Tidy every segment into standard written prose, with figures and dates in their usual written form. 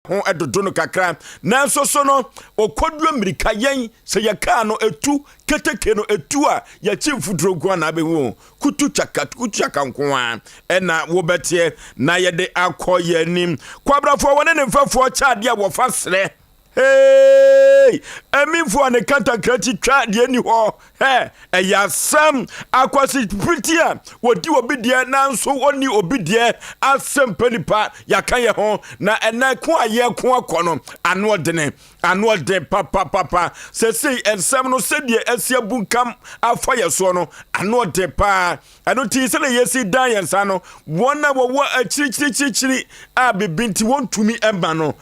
ho edodo no kakra nanso so no okodu Amerika yen se ye ka no etu keteke no etu a ye chimfudro gu na behu kutu chaka nko a na wo betie na ye de akoye nim kwabrafo wone ne mfafo chaade a wo fasre hey emifo ne kanta krati twa de ni ho Asem akwasi pritia wodi obidie nanso oni obidie Asem Mpe Nipa yakan ye ho na ena ko aye ko akono ano de papa sesei ensem no sedie asia bunkam afa ye so no ano de pa ano ti se le yesi dan yensa no wona wo achirichiri a bibinti wontumi emba no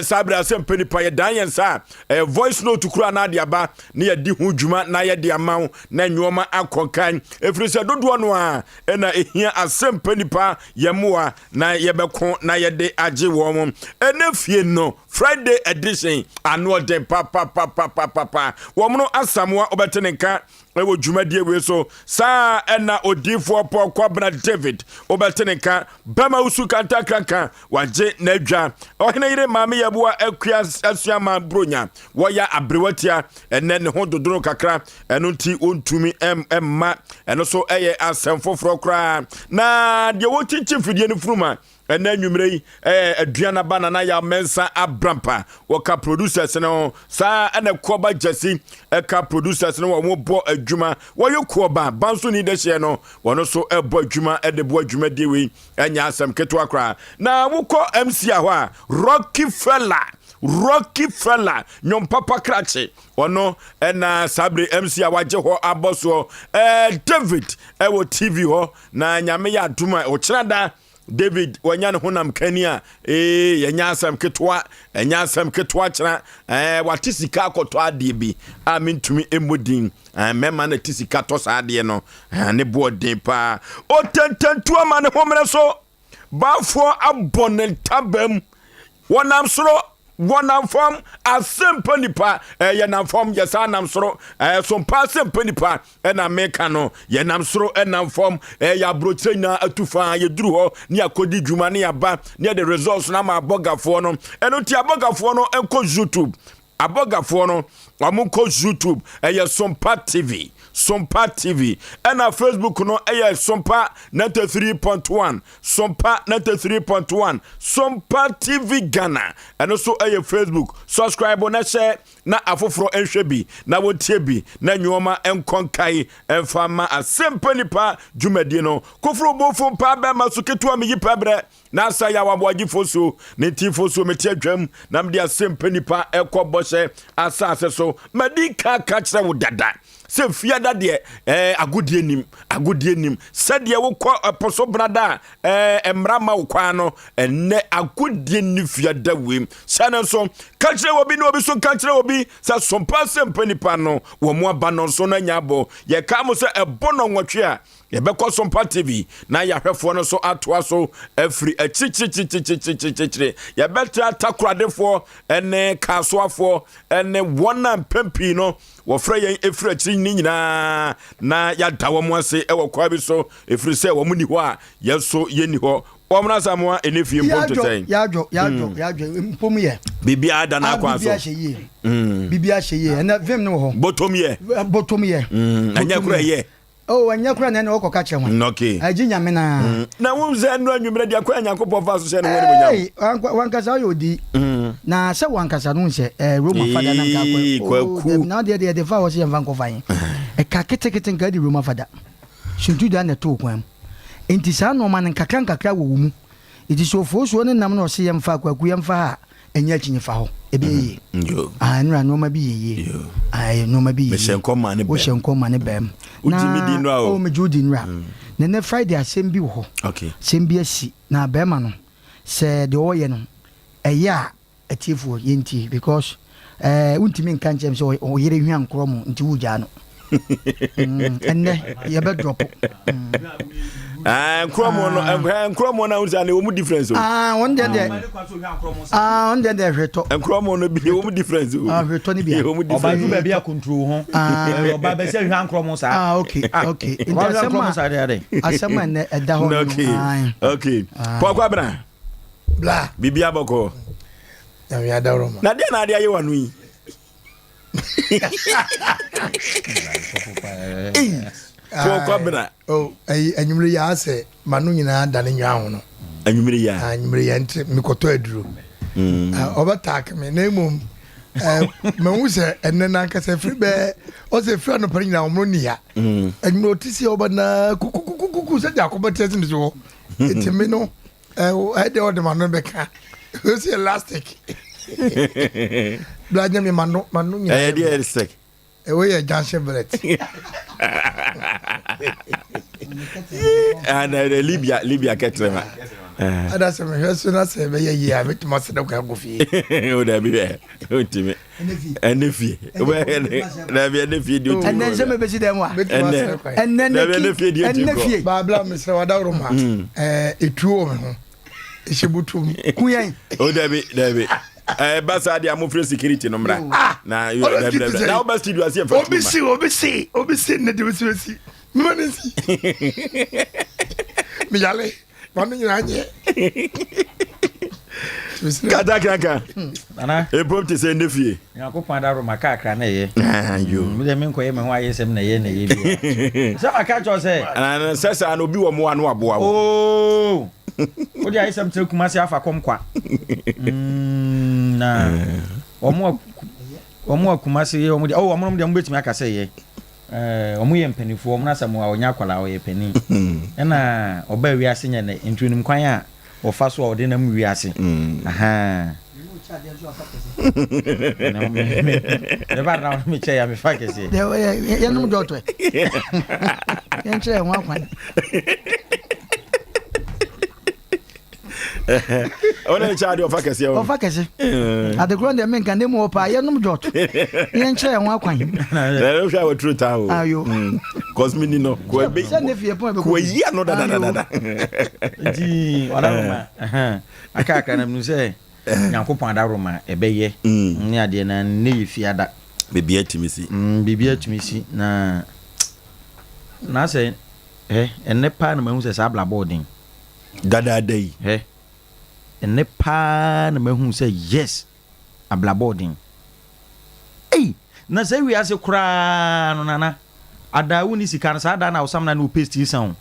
sabra Asem Mpe Nipa ye dan yensa voice note kura na de aba ne ye di hu dwuma na ye de ama na nyoma akokan efrise dodo no a na ehia Asem Mpe Nipa yemoa na yebeko na ye de age wo mo enefie no Friday edition ano de papa womono asamwa obetenenka ewo dwumadie we so sa na odifo Kwabena David obetenenka bama usu kanta kranka waje na adwa ohene yire maame yeboa akua asuama bronya woya abrewatia ene ne ho dodoro kakra eno nti ontumi emma eno so eye asem foforo kra na de wotichi fidie ne furuma ena nwumrei aduana banana ya mensa abrampa woka producers no sa ena koba jasi eka producers no wo bo adwuma woyo koba banso ni de hye no wono so ebo adwuma de bo adwuma de we enya asem keto akra na wukọ MC aho a Rocky fella nyom papa krache ono ena sabre MC Aboagye ho aboso David ewo TV ho na nyame ya aduma o kirada David wanya ne honam kania yenya asem ketwa enya asem ketwa kira watisika akoto ade bi amintumi emodin mema na tisika to sa ade no ne boden pa o tententu ama ne homre so bafo abonentabam wonam soro wonam form Asem Mpe Nipa yenam form yesanam soro Sompa Asem Mpe Nipa na meka no yenam soro enam form ya brotre na atufa yeduru ho ni akodi dwuma ne aba ne the results na ma abogafo no eno ti abogafo no enko YouTube abogafo no amunko YouTube Sompa TV and our Facebook no Sompa 93.1 Sompa 93.1 Sompa TV Ghana and also Facebook subscribe on share na afoforo enhwebi na wotiebi na nyoma enkonkai enfama Asem Mpe Nipa dwumadi no kofro bofo pa ba masuketu am yipabre na asa Yaw Aboagye Oforisuo ne tifosuo metia dwam na mde Asem Mpe Nipa ekobose asa so madika ka kire wo dada se fiada de agudie nim sade wo kwa poso brada emrama wo kwa no enne agudie ni fiada wem sana so ka kire wo bi no bi so ka kire wo bi sa Sompa Asem Mpe Nipa no wo mo aba no so na nyabo ye ka mo se ebono nwotwe a ye beko Sompa TV na ya hwefo no so atoa so afri achichichichichichichichire ye betra takradefo ene kasoafo ene wona pempi no wo frɛ efri achi ni nyina na ya dawo mo ase e wo kwa bi so efri se wo muni ho a ye so ye ni ho omna samwa enefie mponto ten yadwo mpom ye bibia da na kwa so bibia hye na vem no ho botom ye anya kura ye anya kura na wo koka kire ho okay agi nyame na wo ze no anwumre dia kwa Nyankopɔ fa so hye no woni munyam wankasa yodi na se wankasa no hye Roma fada na nka na de fa wo se yemfa nkofan ka ketekete nka di Roma fada shuntu da na to kwan enti sa no man nkakra wo mu iti so Oforisuo ne nam na o se yemfa kwaku yemfa ha enya chinyefa ho ebe nra no ma bi ye no ma bi ye wo shenko ma ne bem ujimidi nra o mejudi nra ne Friday asem bi ho okay sem bi asi na bema no se de oye no eya atiefo yenti because untimi nka nchem se o yere hwan kromo nti wuja no enne ye be drop nkromo na unza ne omu difference on de hweto nkromo no bi omu difference hweto ni bia oba ju ba bia control ho oba be se hwan nkromo sa okay nkromo sa de asema ne eda ho okay Kwabena bla bibia boko nyame adaroma na de na de aye wanu yi ko kwabena anyumre ya ase manu nyina dane nwa ho no anyumre ya ntri mikoto aduro obatak me na emom me hu se enne na nkasa firi be o se firi no pare nyina omro ni ya anyumre otisi obana kukukuku se jakoba tese ni so etime no de o de manu beka o se elastic blanya me manu nyina de elastic we junction bullet and Libya ketrema ada se me hweso na se be ye a metuma se da kwa gofi o da bi be o timi enefi we na bi enefi di o enen se me be si dem wa enen enefi babla me se wada roma etuo me ho eshibutum kuyen o da bi basa dia mo free security no mra na you na o studio asi fa obisi ne de obisi manisi mi yale panu nyina nye kaka ana bom te se ndefie yakopan da roma kakra na ye yo mi de men koye me ho ayesem na ye bi so aka cho se ana sesa na obi wo mo anu aboa wo oh odi ayesem tere kumasi afa komkwa na omo kumasi ye omo de omo de mbetimi aka se ye omo ye mpanifo omo na samu a onya kwala o ye pani na oba wiase nya na ntunim kwan a ofa so ode na mu wiase aha ne ba na me che ya me fa kese ye no doto ye nche ho akwan ona chaadi ofakese o ofakese adekro de men kan dem opa ye num jot ye nche ho akwan na hwa wa true ta o ayo cosmini no ko be ko yi no da di ona roma aka na mu se nyankopon da roma ebeye ni ade na ne yifiada bibia timisi na se enne pa na mahu se sabla boarding dada dai enne pa na mahu se yes abla boarding na se wi ase kura no nana ada woni sika na sada na osam na no paste san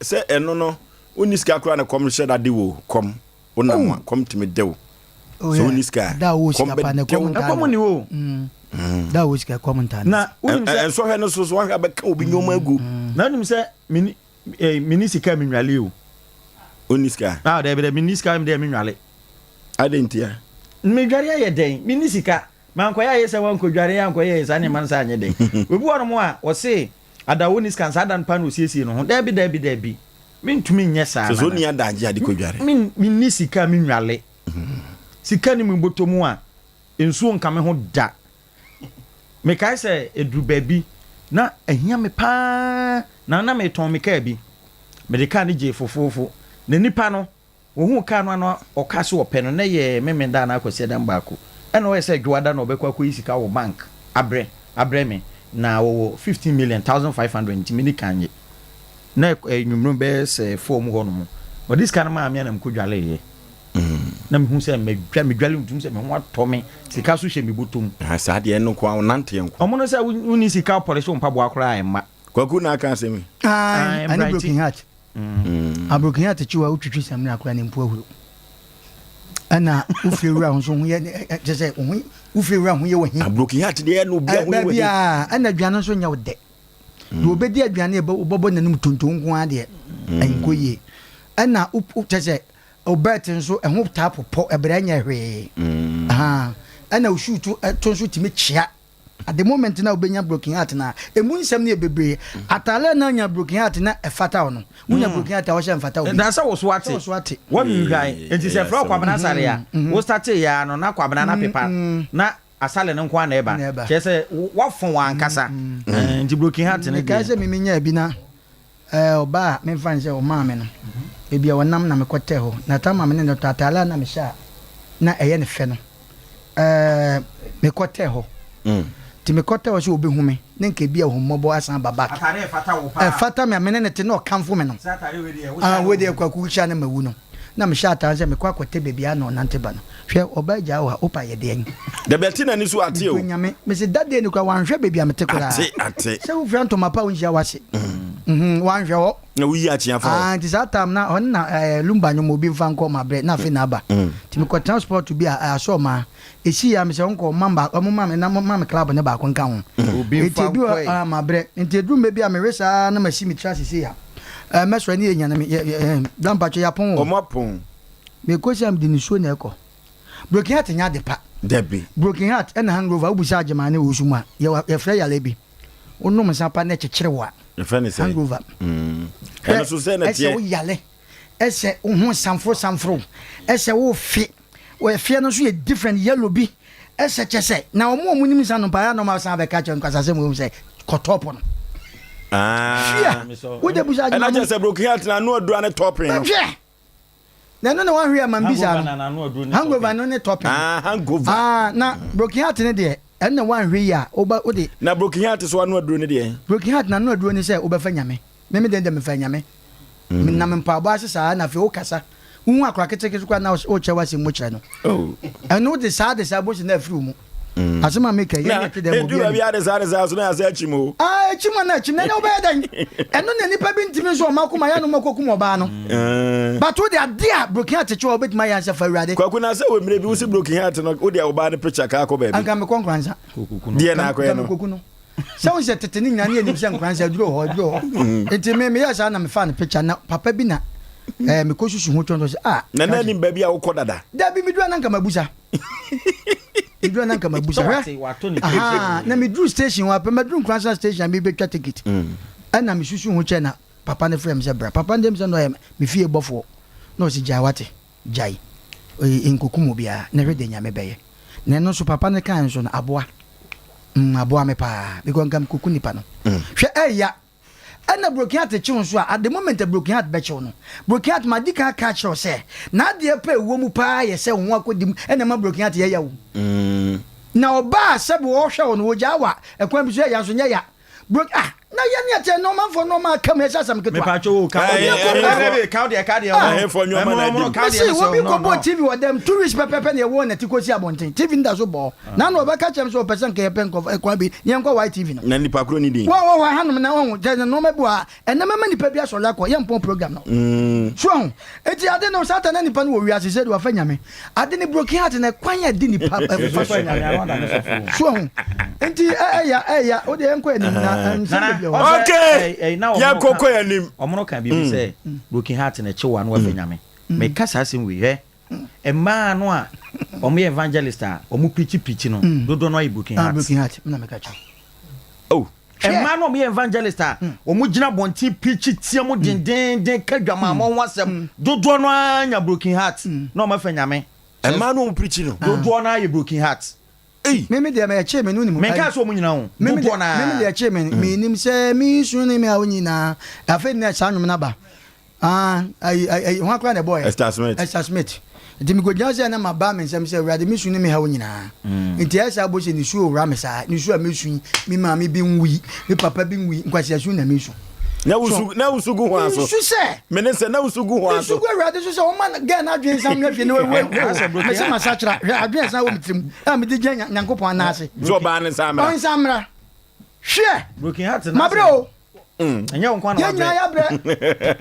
se eno no woni sika kura na kom she dade wo kom onamwa kom timi dew so woni sika da wo sika pa na kom ni wo da wo sika kom ntan na so he no so ha be ka obi nyoma agu na nim se mini sika minwale o oniska da be mini sika me minwale adentia me dware ye den mini sika man ko ya ye se wan ko dware ya ko ye sa ne man sa anye den obi won mo a o se adawo ni sika sa dan pa no siesie no ho da bi mentumi nye sa so ni ada anje ade ko dware mini sika minwale sika ni mbotomu a ensuo nka me ho da me kai se edru baby na ehia me pa na me ton me ka bi me de ka ni je fofofo na nipa no wo hu ka no o so ope no na ye memenda na akwese dan baako ena we se dwada na obekwa ko isika wo bank abre me na wo 15 million 1500 mini kanye na nwumru be se form ho no mo but this kind of man na mkodwale ye na me hu se me dwale mtum se me ho ato me sika so hye me botom sa de no kwa nante yen kwa omo no se uni sika polish mpa bo akora ai ma kwaku na aka asemi ani broken heart a broken heart chiwa utwitwi samna akora ne mpo ahuru ana ufewura ho so ho ye je ufewura ho ye wahi a broken heart de no bia ho ye wahi ana aduane so nya wode do obedi aduane e bobo nanum tonton ko ade ankoye ana je obertin so ehun tapopo ebranya hwe ana ushutu tonso timi chia at the moment na obenya broken heart na emu nsem na ebebre atale na nya broken heart na efata ono unya broken heart wo sha mfata obi da sa wo so ate wo nwai enti se fra kwabana sare ya wo start ya no na kwabana na pepa na asale ne nkwa na eba che se wo fon wa nkasa enti broken heart ne ka se mimi nya bi na oba me fan se o ma me no ebia wonam na me kote ho na ta ma me ne atale na me sha na eye ne fe no me kote ho ti me kote ho so obi hu me ne nke bia ho mmobo asan baba atare fata wo pa fata me amene ne te no kanfo me no atare we de kwaku cha na mawu no na me sha atan se me kwa kwete bebia na onante ba no hwe Obagye wa opa ye de en da beti na ni so ate o nyame me se dade ni kwa wanhwe bebia me te kura ate se wo franto mapa wo njia wase wanhwe wo na wuyi atia fa ti sa tam na on na lumba nyomo bi mfa nko ma bre na fe na aba ti me ko transport bi a so ma esi ya me se nko mamba na mama club ne ba ko nka ho obi mfa nko ma bre nti drum be bi a me resa na machine trust se ya mesro ni enya na me dampa che yapon o mapon me ko siam di ni so na eko broken heart nya de pa debi broken heart and hangover ubusa agema na osumu a ye fra ya lebi onum sapa na chekere wa ye fra ni say hangover eno so say na tie ese wo yale ese ho samfro ese wo fi wo fi no so ye different yellow bi ese chese na omo nim sa no pa ya no ma sa be ka che nkwasa se mo say kotopo no wo de busa agema na say broken heart na no adura ne topping no na no one hwe amambisa hangover no ne topping hangover na broken heart ne de en na one hwe ya oba ode na broken heart so no aduro ne de broken heart na no aduro ne say obefa nyame me de me fa nyame me na me mpa ba sesa na fe o kasa hu akra ketekese kwa na o chewa se mo kire no en no de sa bo se na afru mu asema make ye te dem obi do bia de sa so na asa achimo achimo na achimo na oba dan eno na nipa bi ntimi so makoma ya no makokum oba no but wo de adia broken heart che obet my answer for rade kwaku na say we mire bi wo si broken heart no wo de oba ne picture ka ko ba bi anka me konkransa die na ko no kokuno se wo se tete ni nyane ni se nkransa duro ho enti me ya sa na me fa ne picture na papa bi na me ko susu ho tonto se na na ni ba bi a wo ko dada da bi mi do na nka mabusa Idua na nka mabusa na me drew station wa pe me drew Nkransa station me betwa ticket na me susu ho che na papa ne frem se bra papa ndem se no me fie bofo no si jai wate jai enkokumo bia na hwede nyame beye na no so papa ne kan so na aboa aboa me pa because ngam koku nipa no hwe eya na broken heart chiun so at the moment broken heart be chiun no broken heart ma dika ka chiun se na de pa ewo mu pa ye se ho akodim na ma broken heart ye yawo na oba se bo wo hwe no wo jawa ekwan bi so ya so nya ya broke na ye ne te no man for no man come here some ketwa me pa cho ka for no man na see wo bi ko bo TV with them tourist pepe na ye wo na tikosi abonten TV nda so bo na no ba ka chem so person ke pen ko ekwan bi ye nko white TV no na nipa kro ni din wo hanom na wo je no me bo a ena mama nipa bi aso lakọ ye mpon program no so eti ade no satan na nipa no wo wiase se do afa nyame ade ni broken heart na kwan ya di nipa so enti ya o de enko enim na okay ya koko ya nim omono kan bi say broken heart na chewa no afa nyame me kasa asim we he emma no a omo evangelist a omo preach no dodo no ayi broken heart na me ka cha oh emma no omo evangelist a omo gina bonti preach tie mo den kadwama mo wasem dodo no anya broken heart na omo afa nyame emma no omo preach no dodo no ayi broken heart meme de me che me no ni mu me ka so mu nyina ho meme de che me nim se mi su ni me a nyina afa ni sa nwum na ba ai ho akra na boy Esther Smith de mi godja se na ma ba me nsem se urade mi su ni me ha nyina nti esa bo se ni su owra me sa ni su a me su mi ma me bi nwi mi papa bi nwi nkwasi su na me su na usugu ho aso su se me ne se na usugu ho aso usugu urade su se o man ga na adwen sam na fi no me se masachra adwen sam wo mitrim me di gya nyankopon na ase zo ba ne samra on samra hwe broken heart na mabro anya won kwa na ya ya bre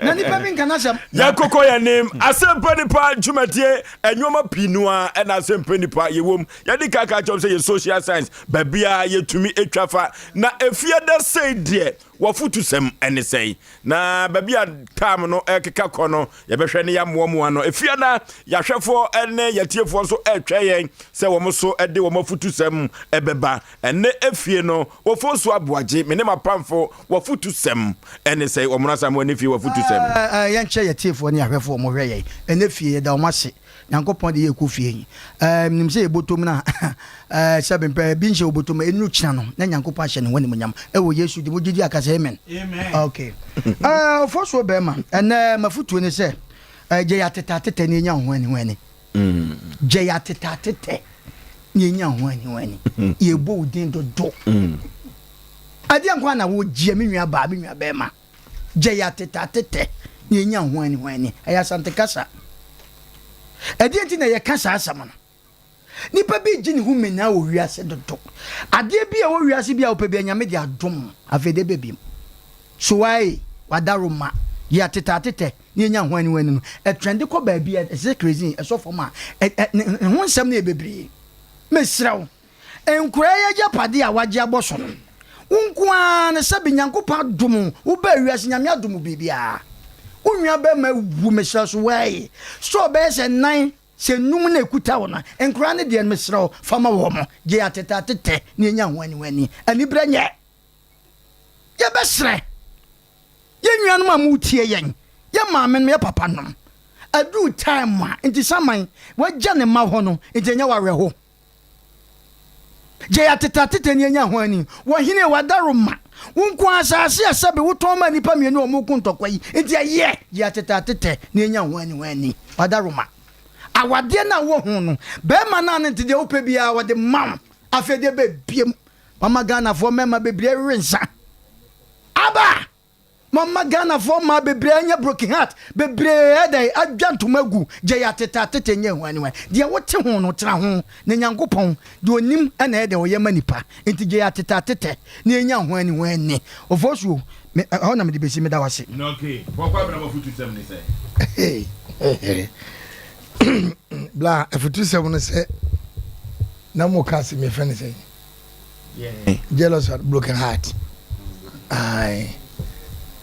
na nipa bi nkana sam ya koko ya nim Asem Mpe Nipa jumatie enwoma pinua na Asem Mpe Nipa yewom ya di kaka chom say social science babia yetumi etwafa na efie da say de wafutu sem ene say na babia tam no ekeka kono ye behwe ne ya moamoa no efie na ya hwefo ene yatiefo so etwa yen se wo mo so ede wo mafutu sem ebeba ene efie no Osei Aboagye mene mapamfo wafutu sem ene say wo monasa mo ne fie wafutu sem ya nche yatiefo ne ahwefo mo hwe yen ene fie da wo mase nyankopon de ye ku fie nim se ebotom na Asem Mpe bi nche obotom enu kina no na nyankopon ahye ne woni munyam ewo Yesu de mogidi akasa amen okay Oforisuo be ma ene mafutu ne se je ya tete ne nya ho ani je ya tete ne nya ho ani ye bo udin do ade ankwa na wo je me nua ba me nua be ma je ya tete ne nya ho ani aya sante kasa ade nti na ye ka saa asam no nipa bi gini hu mena wo wiase dodo ade bi a wo wiase bi a wo pe bi anyame di adom afede bebim so why wadaroma ya tete ni nya ho ani wani no e trend ko ba bi e se crazy e so form a ho nsam na e bebri mesrawo enkura ya japade a waje aboso no unkwa na sabi nyankopa dum wo ba wiase nyame adom bibia unwa ba ma wu mesra so why so be se nan se num na ekuta wona enkura ne de mesrawo fama wo mo je ya tete ni nya ho ani wani ani branye ye besre ye nuanom amutie yen ye maame no ye papa no adu time ma nti saman wagya ne ma ho no nti nya wawe ho je ya tete ni nya ho ani wo hine wadaroma wonko asase asabe woton ma nipa mienu omuku ntokwa yi nti ye ya tete ni nya ho ani wani wadaroma awade na wo ho no be ma na nti de ope bia wode mam afede be biem mama Ghana fo mema bebre rensa aba mama Ghana for ma bebre anya broken heart bebre edai adwantomagu je ya tete nya hu ani wa de wote ho no tra ho na nyankopon de onim na ede oyema nipa enti je ya tete na nya hu ani wa ni ofosuo ho na me de besi me da wase no okay pokwa bra ba futu sem ni say bla futu sem no say na mo kasi me friend say jealous or broken heart ai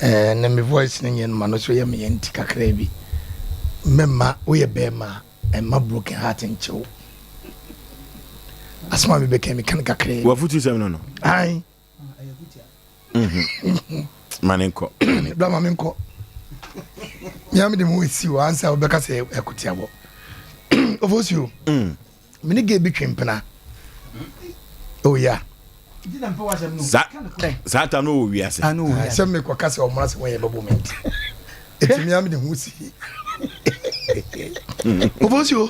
na me voice na yen ma no so ye me enti kakra bi memma wo ye be ma ma broken heart nchew asma me be kan kakra wa futu sem no ai manenko bla mamenko ya me de mo esi wo ansa wo be ka se ekutiabo ofosio me ni ge bi twempena oh yeah Zata no wiase. Asem me kwa kase o mra se won moment. Etimi am de hu si. Obosio.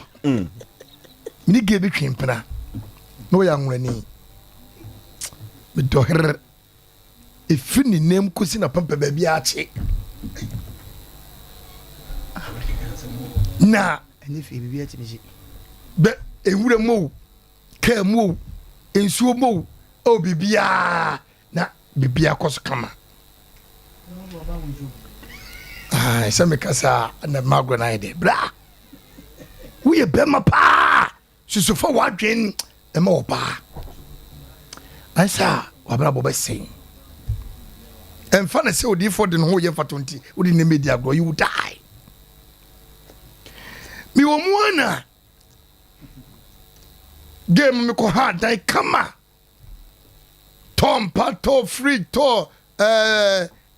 Mini ge bi twempena. No ya nwani. Me doher. E fini nem kosi na pampa ba bi ache. Na ani fi bi atimi ji. Be ewure mo. Ka mo. Ensuo mo. Oh bibia na bibia koso kama se me kasa na magro na ide bra wo ye bema pa susufa wadwen e ma oba ansa wabra bo besen emfa na se odi for de no ye fatonti odi ne media gro you die mi wo muana game me ko hard die kama Sompa to free to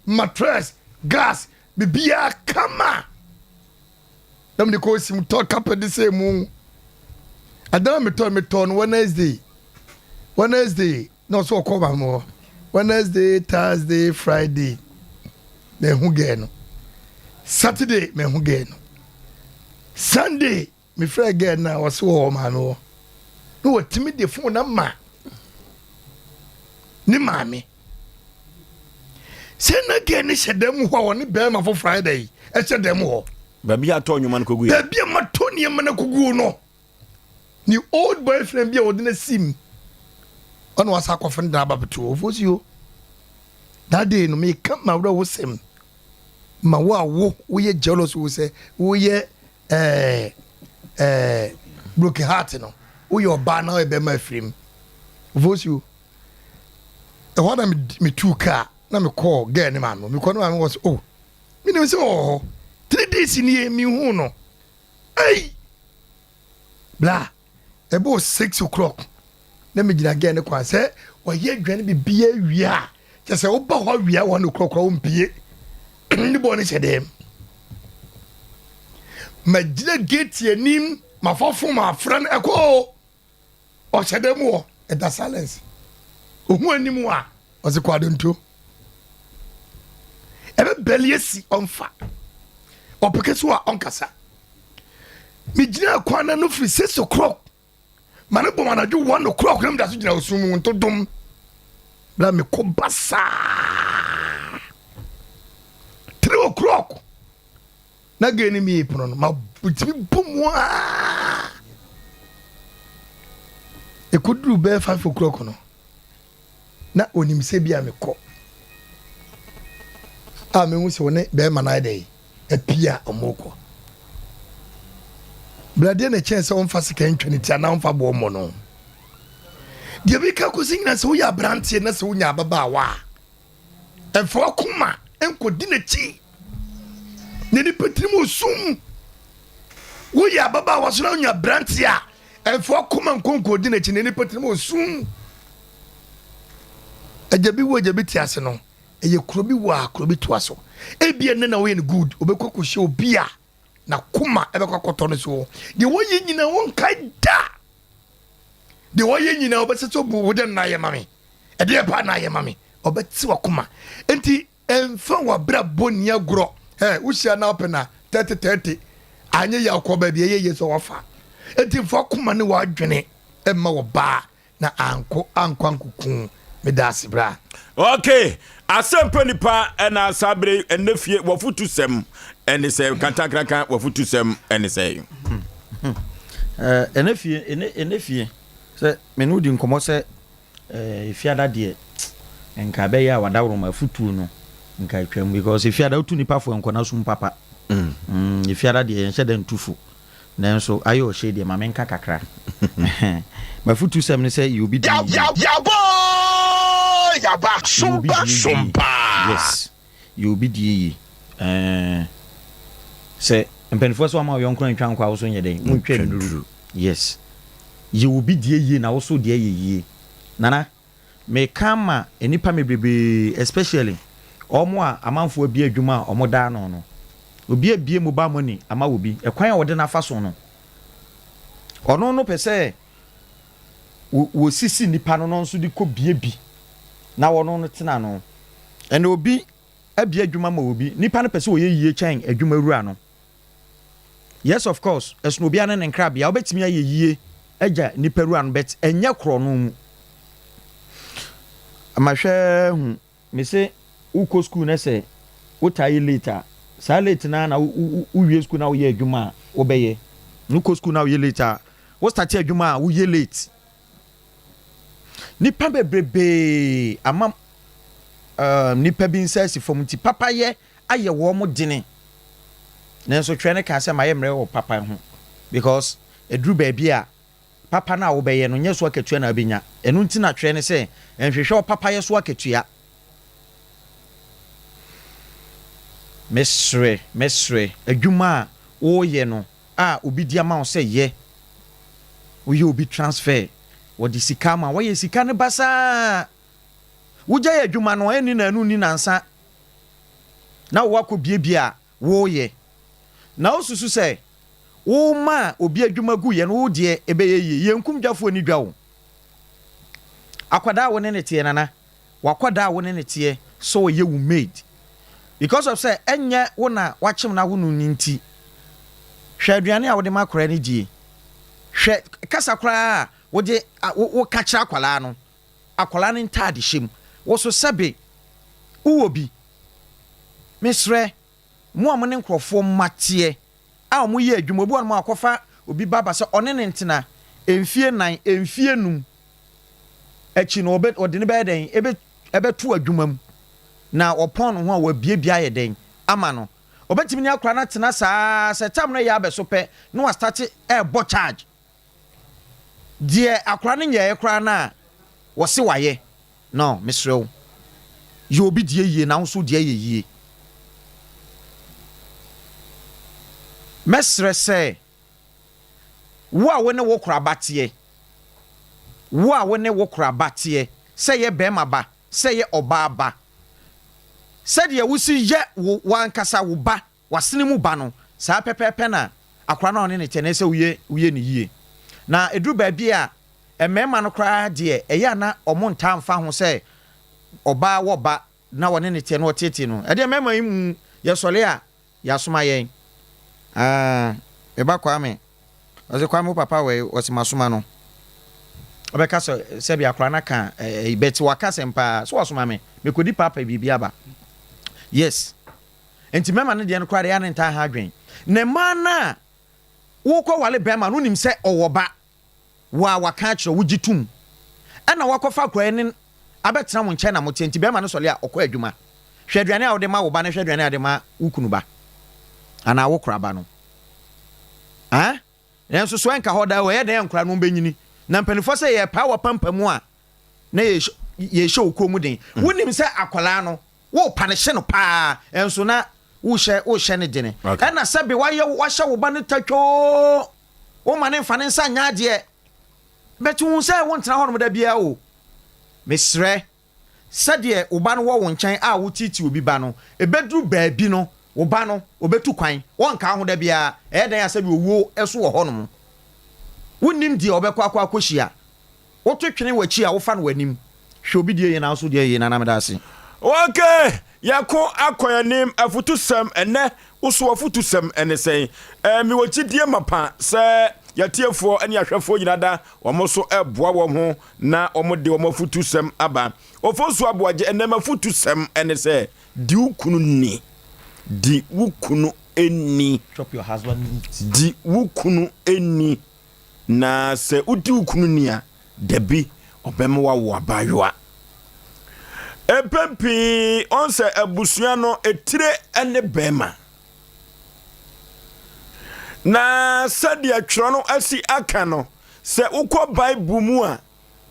mattress gas bibia kama dem de ko sim to kapa de say mu adam me to Wednesday no so ko ba mo Wednesday Thursday Friday me hu ge no Saturday me hu ge no Sunday me frɛ ge na wo so ma no no timi de phone na ma ni mami se na ge ni hyedam ho woni be ma for Friday e hyedam ho ba bi ato nyuma no kogu ya ba bi ma to ni ma na kogu no ni old boyfriend bi a wodi na sim ono wasa akofin da ba beto ofosio that day no me come ma wo sem ma wo ye jealous wo say wo ye broken heart no wo ye oba na e be ma afrim ofosio the one me two car na me call girl ni man me call no man was oh me no say oh 3 days ni me hu no hey bla about 6 o'clock na me gina girl ni kwa say o ye dwan bi bia wia je say wo ba ho wia 1 o'clock wo mpie ni bo ni se dem ma gina gate yanim ma fofo ma friend eko o se dem wo e da silence ohu animu a ose kwado nto ebe beliesi onfa opekeso a onkasa mi gina kwana no free 6 o'clock mane bo manaju 1 o'clock nem da so gina osum nto dum bla me ko basa 3 o'clock na gani mi pono no ma butimi bomwa e kudru be 5 o'clock no na onim se bia me kɔ a me hu se woni be ma na dey e pia omoko blade na chance on fa sika ntwene tia na on fa bo mo no de bi ka ko singina se wo ya brantie na se wo nya baba wa e fo kuma enkodi na chi ne ni petrim osum wo ya baba wa so na nya brantia e fo kuma nkonkodi na chi ne ni petrim osum ajabi wo ajabi ti ase no eye krobi wa krobi to aso ebia ne na wo ye good obekoko hye obia na kuma ebekoko no so de wo ye nyina won kai da de wo ye nyina obeseto bu wo de na ye mame e de pa na ye mame obeti wa kuma enti emfa wa bra bonia gro wo hia na opena 30 anye ya akoba bia ye so wafa enti fa kuma ne wa adwene emma wo ba na anko me da sibra okay Asem Mpe Nipa ena sabre enefie wafutu sem ene se kantakraka wafutu sem ene se enefie se menu di nkomo se ifiada de enka be ya wadawro mafutu no nka twam because ifiada utu nipa fo enkona sum papa ifiada de enhye den tufu nanso ayo hye de mamenka kakra mafutu sem ne se you be Yaba Sompa. Yes. You be the say mpenfo so ma yonkron ntwa nkwa wo so nye den muntwa nduru. Yes. You will be the ye na wo so de ye. Nana me kama enipa me bebe especially omo a amanfo abi adwuma omo da no no. Obi abie mobile money ama obi ekwan a wo de na fa so no. Ono no pese wo sisi nipa no no so di ko bie bi. Na wono no tena no ene obi abia adwuma ma obi nipa no pese oye yie kyan adwuma rura no yes of course esno obi ane ne nkrabia obetimi aye yie agya nipa rura no bet enye kro no mu amahwe hu me se uko school na se utai later sa late na uwie school na uye adwuma obeye uko school na uye later wo start adwuma uye late nipa bebrebe ama nipa bi nsasi fom ti papa ye aye wo mo dene nanso twene ka se maye mre wo papa ho because edru ba bia papa na wo beye no nyeso akatua na abenya enu nti na twene se enhwehwe wo papa ye so akatua mesre adwuma wo ye no obi dia ma wo se ye wo ye obi transfer wodi sika ma waye sika ne basa wugya ya adwuma no eni na anu ni nansa na wako biebia wo ye na osusu se wo ma obi adwuma gu ye no wo de ebeye ye yenkum dwafo ni dwawo akwada wo ne netie nana wakwada wo ne netie so ye wu made because of say enye wo na wachim na wo nu nti hwe aduane a wo de makora ne die hwe kasa kora wode wo kachira akwala no akwala ne ntade hyem wo so sebe uwo bi mesre mo amone nkrofo mate a mo ye adwuma bi won mo akofa obi baba se one ne ntena emfie nan emfie num echi no obe ode ne be den ebe tu adwuma mu na opon ho a wabiebia ye den ama no obetimi ni akora na tena saa se tam no ya abeso pe no wa start bo charge die akora ne nya ekora na wo se waye no misrew you obi die yie na nso die yie mesre se wo a wone wo kora batie wo a wone wo kora batie se ye bema ba se ye oba ba se de wusi ye wo wankasa wo ba wasene mu ba no saa pepepe na akora na one ne tene se uye ne yie na edru ba bia emema no kra de eya na omo nta mfa ho se oba wo ba na wone ne tene otete no e de emema yi yesole a yasoma yen eba kwa me oze kwa mu papa we osimasoma no obeka so se bia kra na ka beti wakase mpa so wasoma me kodi papa bibia ba yes enti mema ne de no kra de ya ne nta ha adwen ne mana wo ko wale bema no nim se owoba wa waka kire wo gitum ana wakofa kra ne abetena mo nche na mo tenti bema no sole a okọ adwuma hweduane a wo de ma wo ba ne hweduane a de ma wukunu ba ana wo kra ba no ha enso so enka hoda wo ye de enkra no benyini na mpanifo se ye power pampamu a na ye show ko mu den wonim se akola no wo panishe no pa enso na wo hye ne dene na sabe wa hye wo ba ne tatwo wo ma ne mfa ne nsa nya de betu se wo ntena hono da bia o mesre sade wo ba no wo nkyɛn a wo titi obi ba no ebedru baabi no wo ba no obetu kwan wonka ho da bia dan asabe owuo eso wo hono wonim die obekɔ akɔhia wo to twene wachi a wo fa no wanim hwe obi die yena so die yena na medase okay yako akoyanim afutusem ene uso afutusem ene sen mi wachi die mapa se yatiefo ene ahwefo nyinada omo so eboa wo ho na omo de omo afutusem aba Oforisuo Aboagye ene mafutusem ene se di ukunu ni di wukunu eni chop your husband di wukunu eni na se udi wukunu ni a debi obem wa wo abayoa epempi onse abusua no etire ene bema na sadi atwro no asi aka no se ukọ bible mu a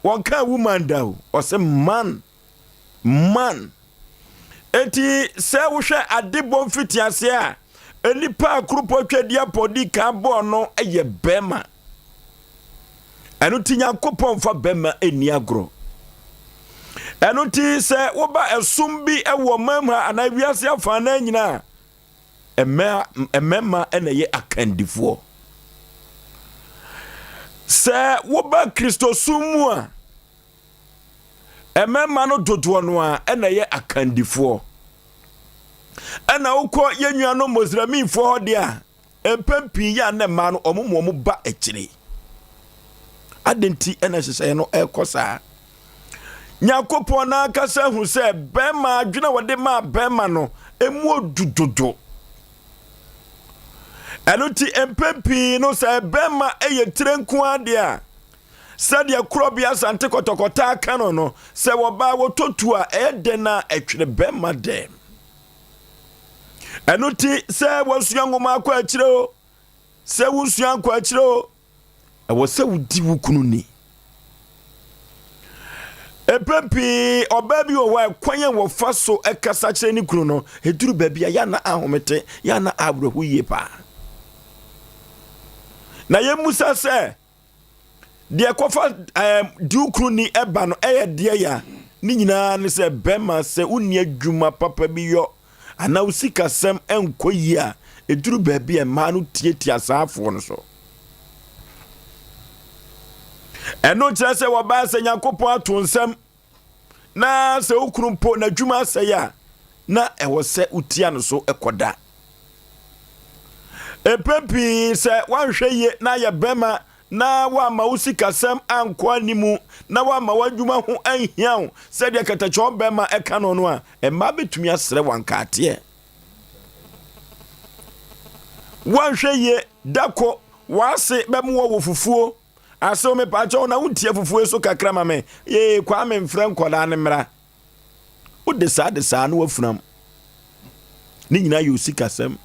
wonka woman da o se man eti se wo hwe adebom fitiase a enipa akrupo twadia podi ka bo no eye bema enu tinya kopon fa bema eni agro enu ti se wo ba esum bi ewo mam ha ana wiase afa na nyina emema eneye akandifo se wo ba Kristo sumu a emema no dodo no a eneye akandifo ana ukọ yenua no mozramifo hode a empampi ya na ma no omomo ba ekire adenti ena hyehyɛ no ekosa nyakopon na kasa hu se bema adwena wode ma bema no emu odudodo enuti empampi no se bema eye trenku ade a sadia krobia sante kotokota aka no se wo ba wo totu a ede na etwere bema dem enuti se wosua ngoma akwa akire o se wosua akwa akire o ewo se wudi wukunu ni epempi obabi o wa kwanye wo faso ekasa kire ni kunu no eduru babia ya na ahomete ya na abrohu yepa na yemusa se de kofa di wukunu ni eba no eye de ya ni nyina ne se bema se uni adwuma papa bi yo ana usika sem enkoyi a eduru baabi e ma no tietia asaafo no so eno kire se wo ba se Yakopon atonsem na se ukrumpo na dwuma se ya na ewo se utia no so ekoda epempi se wanhweye na ya bema na wa ma usika sem anko animu na wa ma wadwuma ho anhiaw se de katacho bema eka no no a emma betumi asre wankate wanhweye dako wase bemu wo fufuo ase me pacho na wuntie fufuo so kakra ma me ye kwa me mfra nkola ne mra wo de sa no wafunam ni nyina yo usika sem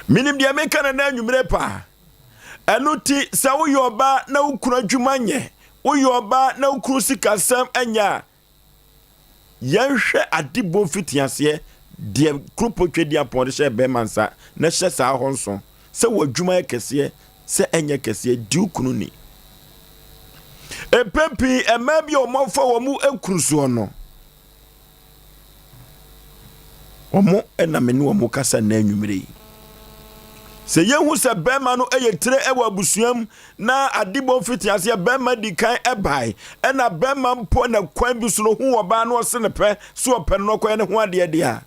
minim dia me kana na anwumre pa enuti sa wo yoba na ukunu adwuma nye wo yoba na ukunu sikasam anya yenhwe adibon fitiase de krupo twedi apon de she be mansa na hye sa honso se wo adwuma ekese se enya kese di ukunu ni epempi emabi omofo wo mu ekrusuo no omo enameni wo mu kasa na anwumre se yehu se bema no eyetre ewa busuam na adibon fitiase bema dikan ebai ena bema mpo na kwan bi so no hu oba no se ne pe so ope no kwan ne ho ade ade a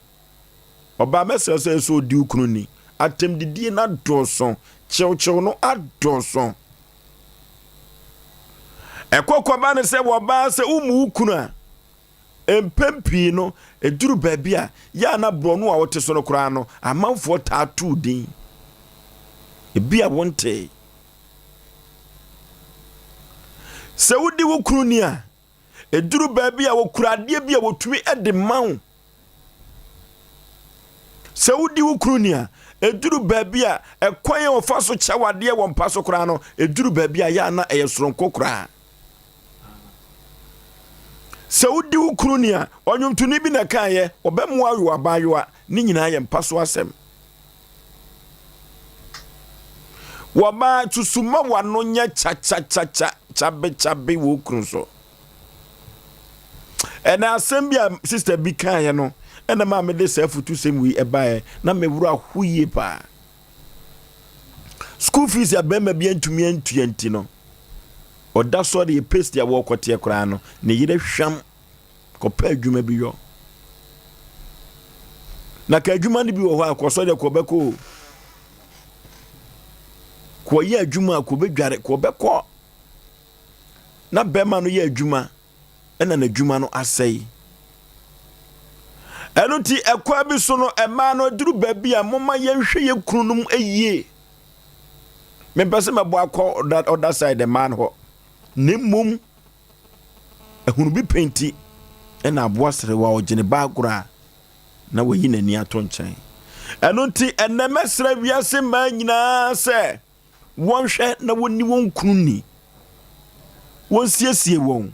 oba mesese so di ukunu ni atem didie na doson chewchew no adoson ekokwa ba ne se oba se umu ukunu a empempi no eduru baabi a ya na bronu a wote so no kra no amanfo tattoo din ebi a wonte se wodi wo kru ni a eduru baabi a wo kurade bi a wotumi ede mawo se wodi wo kru ni a eduru baabi a ekwan wo fa so chawade wo mpa so kra no eduru baabi a ya na eyesoronko kra se wodi wo kru ni a onwomtuni bi na kaye obemu ayo abayoa ni nyina ye mpa so asem waba tusuma wano nya chabe wo kru so ena asem bia sister bi kaye no ena ma me de sefutu semwi ebae na me wura huye pa school fees ya bema bi antumi antuanti no oda so de paste ya wo kote kra no ne yire hwam ko pa adwuma bi yo na ka adwuma ne bi wo ho akoso de ko beko ko ye adwuma ko bedware ko beko na bema no ye adwuma ena na adwuma no asai eno ti ekwa bi so no ema no duru baabi a moma yenhwe ye krunum eyie me pese me bo akọ other side the man ho nemum ehunu bi penti ena aboasere wa ogene baagura na wayi nani ato nchen eno ti enemesra wiase ma nyina se wonhwe na woni won kruni won siesie won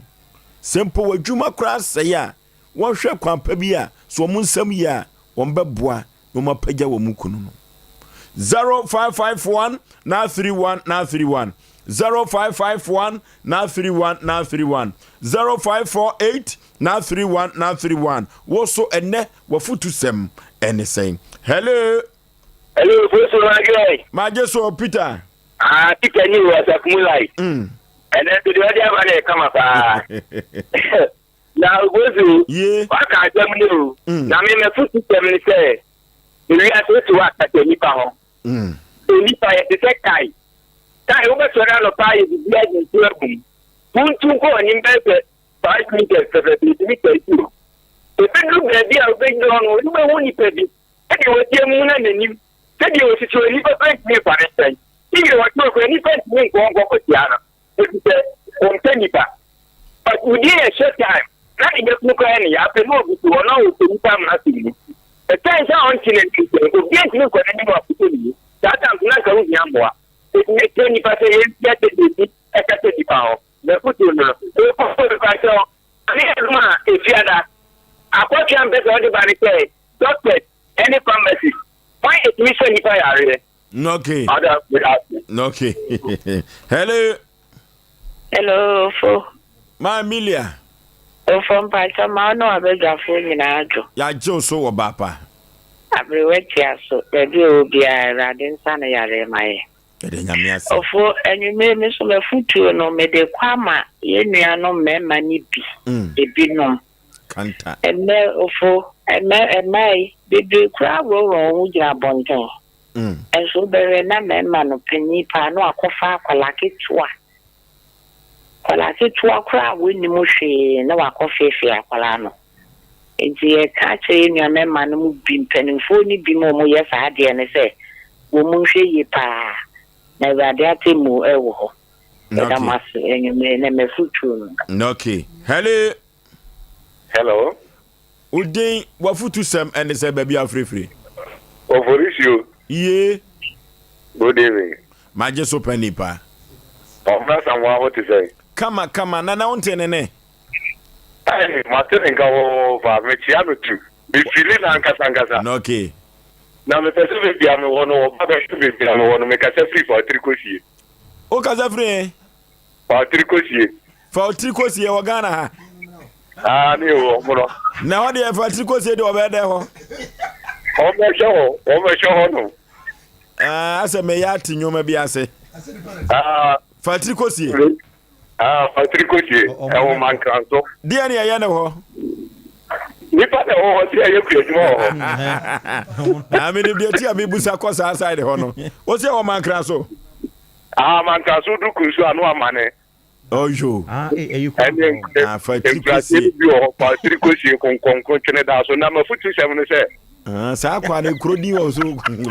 sempo wadwuma kra seya wonhwe kwampa bi a so mun sam ya won beboa no mapagya wo mukunu no 0551 na 31 na 31 0551 na 31 na 31 0548 na 31 na 31 wo so ene wafutu sem ene sen hello Fosu Magye Magye so Peter Peter ni wa sakumulai ene to de dia ba ne kama pa na gozu waka jamni o na me futu sem ni se wi aso wa ka nipa ho nipa ye se kai o be so na lo pa ye bi aje tu egum puntu ko ni mbebe 5 meters for the meter you e be do be dia o be no no ni be woni pe bi e de wo tie mu na nani se de o si so ni pe pe ni pa re If what you are any person going to go to Tiana, on Nipa. But within a short time, nothing just look at any after no to allow to become nothing. The times are unfortunately, if you look at any opportunity, that I'm not going to Yamboa. It makes 20% get the power. The foot in the castle. I mean, if you are that, I put you on better everybody say, doctor, any pharmacy. Why is mission if I are Okay. Okay. Hello. Hello, Fo. Ma Amelia. From Pachama, no, I beg your phone in Ajo. Ya Joe so Bapa. Everywhere, so the deal be a radin son, yare my. For and you may miss a foot to no me de Quama, ye no men manipi, a binom. Canta. And there, for and my, the crowd will roll with your bonton. And so there are no man of Nipa, no, a coffee, like it twa. Like it twa crowd with the mushy, no, a coffee, fair, Polano. And the catch in your man who been penning for me be more, yes, I did, and say, woman, she pa, never dare to move over. That must and you may name a foot. Okay. Hello. Hello. Udin, what food to some and say, baby, are free. Oforisuo. Yeah. Good evening. Osei Mpe Nipa. What to say? Come on, na unte nene. Hey, Martin and go over me chiano too. Be feeling ankasa. Okay. Na me pese be bia me wono baba should be bia me wono me ka se free for trikosie. O ka se free? For trikosie. For trikosie wa Ghana ha. Ah, ni o mo. Na ho de for trikosie de obede ho. O me show no. Ah, Asem me ya tinyoma bi ase. Ah, Fatrikosie. Ah, Fatrikosie. E wo man kranso. Dia ne ya ne ho. Nipa de ho ti aye kuadwuma ho. Ah, me de ti abi busa ko sa side ho no. O se wo man kranso. Ah, man kranso du kunsu anu amane. Ojo. You Fatiri Kosi Concon da so na mafutu 7 say. Sa kwa ne krodi wo so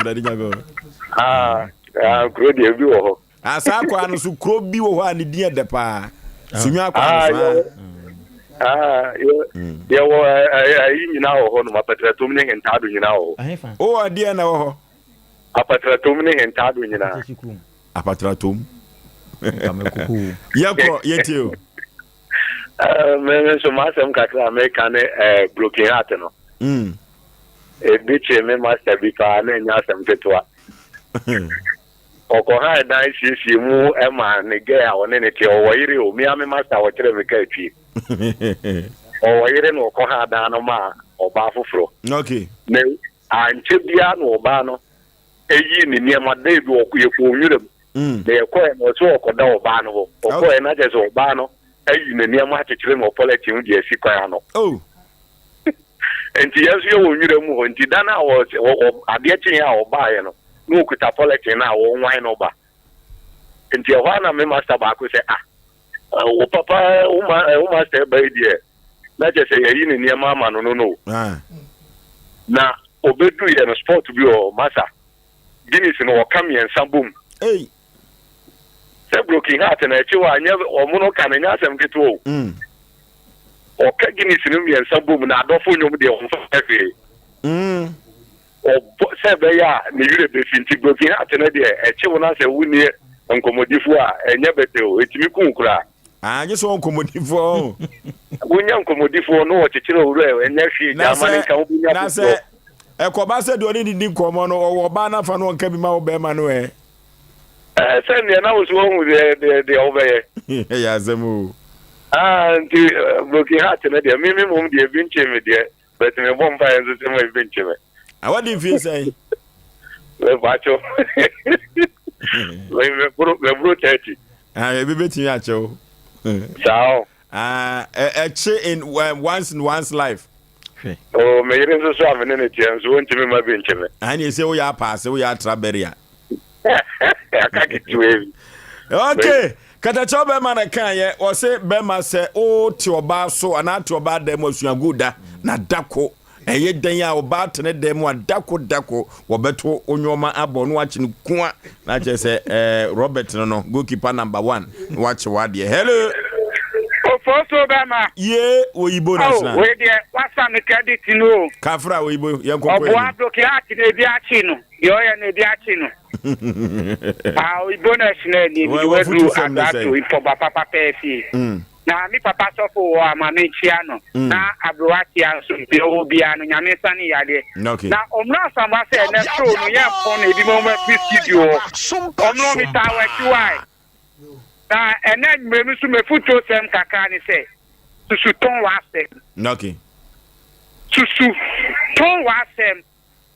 Daddy Jago. Krodi ebi wo ho. Sa kwa no so kro bi wo ho ani dia de pa. Sunwa kwa no so. Wo ayi nyina wo ho no mapatra tom ne hentado nyina wo. O dia na wo ho. Apatra tom ne hentado nyina. Apatra tom. Yako yetio. Me so masem kakra America ne broken heart no. Ebiche me master bi pa na nya asem tetwa. Okoha dan sisi mu e ma ne ge a woni ne tie o yire o mi ame master wo kire me ka twi. O yire no okoha dan no ma oba foforo. Okay. Ne anche bia no oba no eyi ni niema de bi okuye ko nwurem. De ekoe no so okoda oba no ho. Okoe na je so oba no eyi ni niema akekire no politics mu de asi kwa no. Oh. Enti yesu ye wonwurem ho enti dana wo ade chin ya oba ye no. No kuta politics na wo nwan no ba. Enti ho na me master ba ko say o papa o master ba die. Na je say eyi ni niema ma no. Na obedu ye no sport bi o masa. Guinness no wakam yen sambum. Hey. Se broken heart na echi wa anya omuno kan nya asem keto. O ka Guinness no yen sambum na adofo nyom de on fa fe. O se be ya ne yure be finti broken heart na de echi wona se wuni nkomodifo a enya bete o etimi kunkura. Anye so nkomodifo. Wunya nkomodifo no wo chechire owura enya hwe jamani kan obunya. Na se ekoba se de oni didi nkomo no wo ba na fa no nka bi ma wo be ma no se ne na wo so hu de obeye. Ya zemu. Nti broken heart na de mi mum de binche me de but me bom fa enzo se me binche me. What do you feel say? Le bacho. Le bro tete. E be beti ya cho. Ciao. A in once in one's life. Oh, me yere so so amene ne tie so wonti me ma binche me. Ani se wo ya pass wo ya traberia. Okay. Kata chobe mana kan ye o se be ma se o ti oba so ana ti oba dem asuaguda na dako eye dan ya oba tene dem wa dako wo beto onyoma abo no wachi nkua na che se Robert no goalkeeper number 1 wachi wade. Hello. Ofoso bema. Ye oyibo national. We de wasa me credit no. Kafra oyibo yenkoko. Obo abroki ati na bi achi no. Yo ya na bi achi no. Oyibo national ni bi we do adato ifo papa pefi. Na mi papa sofo wo amame chia no. Na abroati anso bi obi anu nyame sane yade. Na omra samba se na so no ye fon e bi mo ma studio. Omro mi ta wa kiwai. Na enen mrenu su me futo sem kakra ni se susu ton wasem. Okay. Susu ton wasem.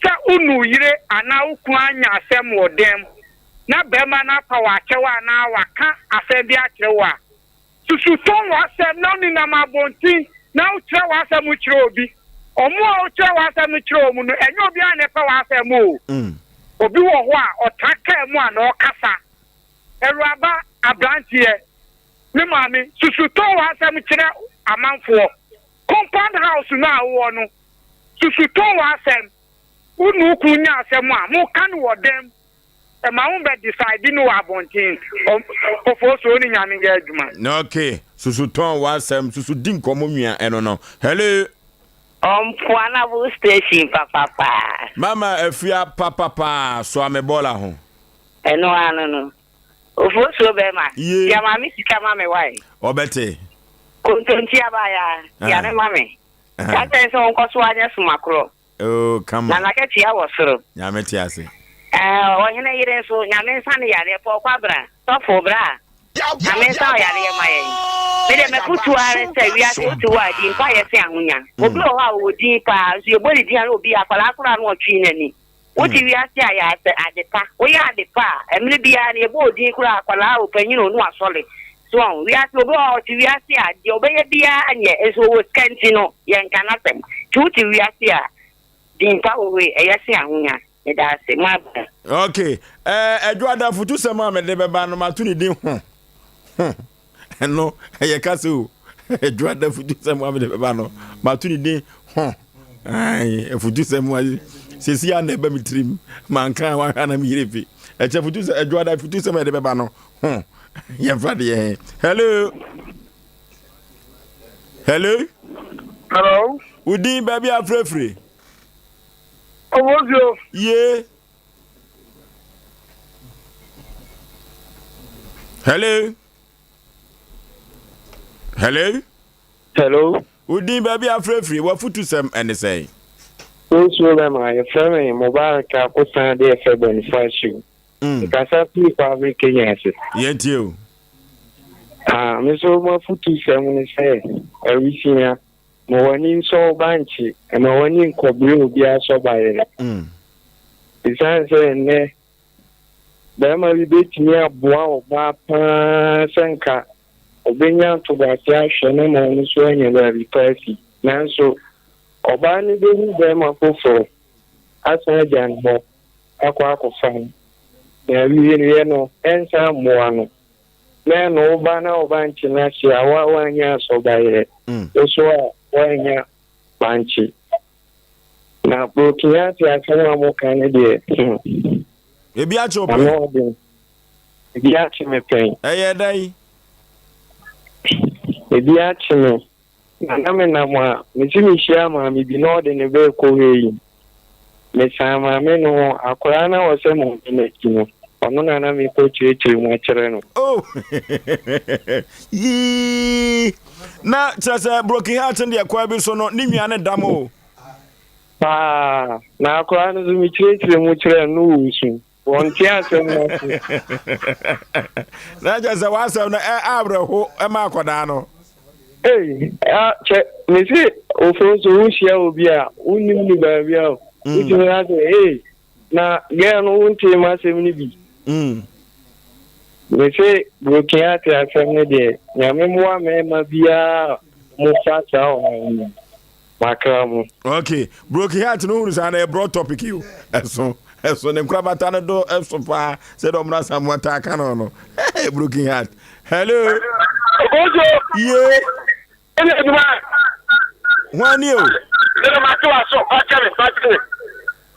Sa unu yire ana ukun anya asem wodem. Na bema na pa wa chewa na waka asem bi achewa. Susu ton wasem na ni na mabonti na uche wasem uchire obi. Omo uche wasem uchire omu no enyo obi ane pa wasem o. Obi wo ho a otaka mu ana okasa. Eruaba abrantie me mami susu to wa asem kire amanfo compound house na wo no susu to wa asem unu kunya asem a mo kan wo dem e ma won be decide no abontin ofo so ni nyame ga adwuma. Okay, susu to wa asem susu din komo nwia eno no. Hello. Pwana bu station papa. Mama afia papa so amebola ho. Eno anu no. Ofoso bema. Ya mami sika mame wai. Obete. Kontonti abaya. Ya ne mame. Kanta so onko so anya sumakro. Oh, come on. Na nakati ya wosoro. Nyame ti ase. Ohene yire so nyame sane ya ne po kwabra. Tofo bra. Nyame sa ya ne maye. Me de mekutu are se wi ase tu wa di mpa ye se ahunya. Obi o ha wo di pa so ye boli di an obi akwala akura no otwi nani. Oti wi ase aya adepa wo ya adepa emre bia na ebo odin kura akwala opanyin onu asole so wi ase obo oti wi ase ade obeye bia anye eso wo skanti no ye nkana tem tuti wi ase a dimpa owe eyase ahunya e da se ma. Okay, edwada futu sema me de beba no matu ni din ho no e kase o edwada futu sem wa me de beba no ma tu ni din ai e futu sem wa sesi ya na eba mi trim man kan wa na mi yirefi e che futu edwada futu sem de beba no ye fra de hello hello udin baby afrefre Owojo yeah hello udin baby afrefre wa futu sem ene say Osei Aboagye Oforisuo Mubarak Kusan de Efe Bonifacio. Kasa pi kwa bi Kenya se. Yentie o. Me so ma futu sem ni se. Ewisia mo wani so banchi, mo wani nkobiri obi aso baye. Isan se ne ba ma bi betimi aboa oba pa senka obenya to ba ti ahwe ne mo ni so anya ba bi pasi. Nanso ọba ni de hu be ma fofo asa jan ho akwa fan na wiye ni no ensa moa no na no ọba na ọba nchi na chi awa wanya so baye so a wanya banchi na prokia ti akan mo kan de ebi a chope ebi a chi me pen dai ebi a chi me na me na ma me ti mi shia ma mi bi no de ne be ko heyi me sama me no akora na wo se mo ne kino ono na mi ko chichi mo chere no na chasa broken heart ndi akwa bi so no ni nwa ne damo na akora na mi chichi mo chere no usu won ti asem no na chasa wasa na abraho e ma akoda no che me si Oforisuo ushia obi a unim ni ba bia o uti na say na ge no unti ma sem ni bi me si broken heart asem ne de nyame mo me ma bia mo fa cha o makamu okay broken heart no uru sa na e broad topic you eso ne krabata no do eso pa se do mra samwata aka no broken heart hello yeah Wani o. Ma to aso, akere.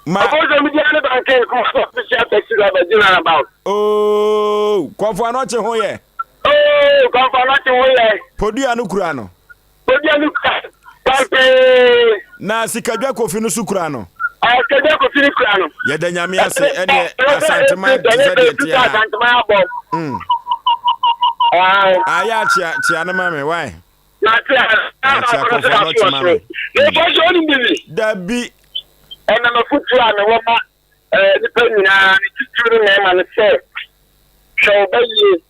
Ma Obozo mi dia ne banke ko so official taxi driver general about. Oh, kwafo anoche ho ye. Oh, kwafo anoche ho ye. Podia no kura no. Podia no kura. Na sikadwa kofi no sukura no. Sikadwa kofi no kura no. Ye da nyame ase ene asantema tizade tia. Asantema abo. Aya chia na mame why? Dabi ena no futu a me wo ma ni penina ni tituru na ma ne se show bayi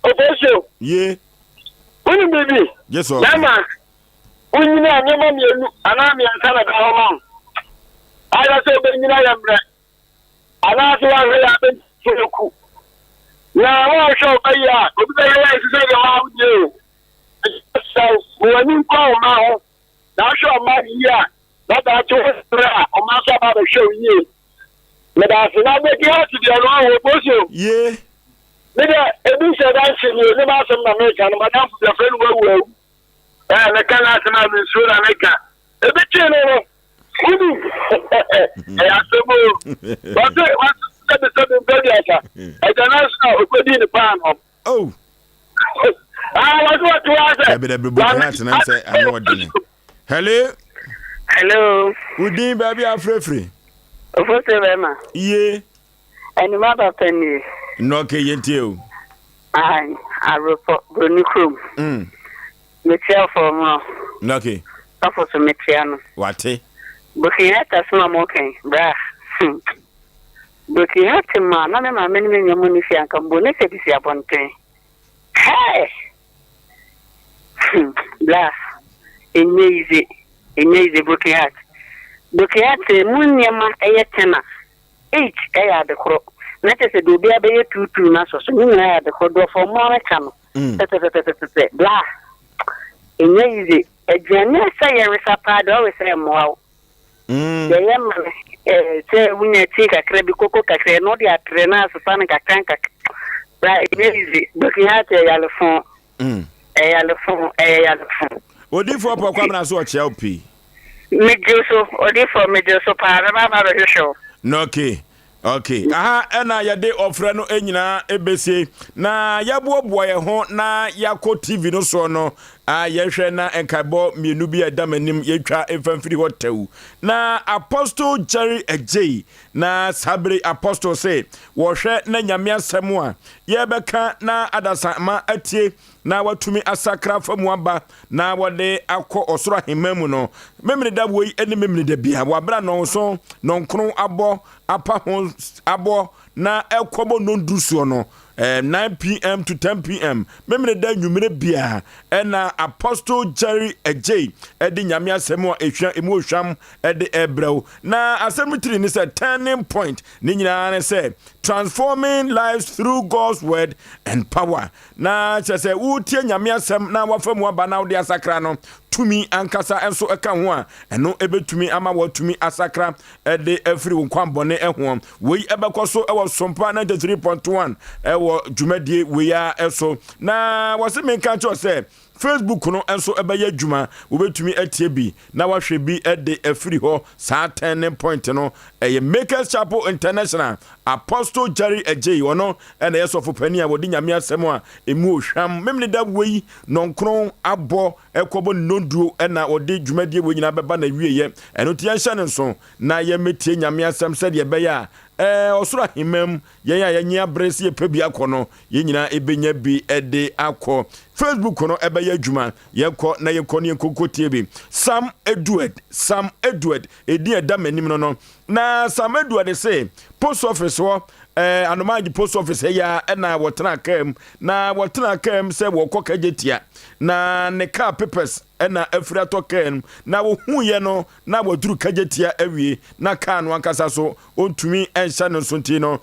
Obozo ye uni baby yes o mama uni na nyama mienu ana mi anka na ho ma ala se be nyina ya mbre ala se wa re ya be fuku na wo show bayi a obi bayi wa se se wa uje so when call ma na show ma here that to o ma so ba show you me da se na be ki hot di olo Obozo ye me da ebi se dan se ni le ma so na me kan madam the friend we na kan na se na me so na me ka ebi che no kudu asemo but the very asa I don't know okodi ni pan oh what was it? I know what doing. Hello. Udin baby afrefre. Ofote bema. Ye. Eni ma ba penny. No ke yente o. Ai, a report Bronicrum. Me tell for mo. No ke. Afo so me tiano. Wate. Bukiata so mo ken, bra. Bukiata ma na me ma me ni nyamu ni fi anka mbone se bisi abonten. Hey. Blah. Enyeze Bukiat. Bukiat munyama eyetena. Eya de kro. Na tese do bia be tutu na so ni na ya de kro do for mo na kanu. Blah. Enyeze ejane say ye resapa do we say mo. Ye man say wunya ti kakra bi koko kakra no dia trena so san kakran kak. Blah enyeze Bukiat ya le fon. Yalefon, yalefon. Odifo po kwa na so ochia opi. Mejoso, odifo mejoso pa na ba ba show. No okay. Aha ena yade ofre no enyina ebese na yaboaboa ye ho na yakọ TV no so no yehwe na enkabo mienu bi edamanim yetwa efamfiri hotel na Apostle Jerry Ejay na Sabre Apostle say wo hwe na nyame asem a yebeka na adasama atie na watumi asakra famu aba na wode akọ osoro ahemamu no memre da woi ene memre da bia wabra no so nonkron abo apa ho abo na ekobo no ndusuo no 9 p.m. to 10 p.m. Memre da nwumere bia na Apostle Jerry Ejay edi nyame asem a ehwa emu ohwam edi ebrew na asem ni say turning point ni nyina ne say transforming lives through God's word and power na say utie nyame asem na wafamu aba na odi asakra no tumi ankasa enso eka ho a eno ebetumi ama watumi asakra ede afiri nkwambone ehom wei ebekoso ewo Sompa 93.1 ewo dwumadie wei a eso na wase menka cho se Facebook no enso ebeye dwuma obetumi atie bi na wahwe bi ede afiri ho saa 10 point no Makers Chapel International Apostle Jerry Ejay wono ena yesofo pani a wodi nyame asem a emu ohwam memne da wei nonkron abo ekobo nonduo ena wodi dwumadie we nyina beba na wieye eno tia hye ne so na ye metie nyame asem se de beya osoro himam ye ya nya bresi ye pebi akono ye nyina ebenya bi ede akọ Facebook no ebeye adwuma ye kọ na ye kọ ne kokotie bi Sam Edward edi edamanim no na Sam Edward say post office wo anomaji post office ya na wotena kam na wotena kam se wo kọ kajetia na ne car papers na afrato kan na wo huye no na waduru kajetia awie na car no ankasa so ontumi enhya no sonti no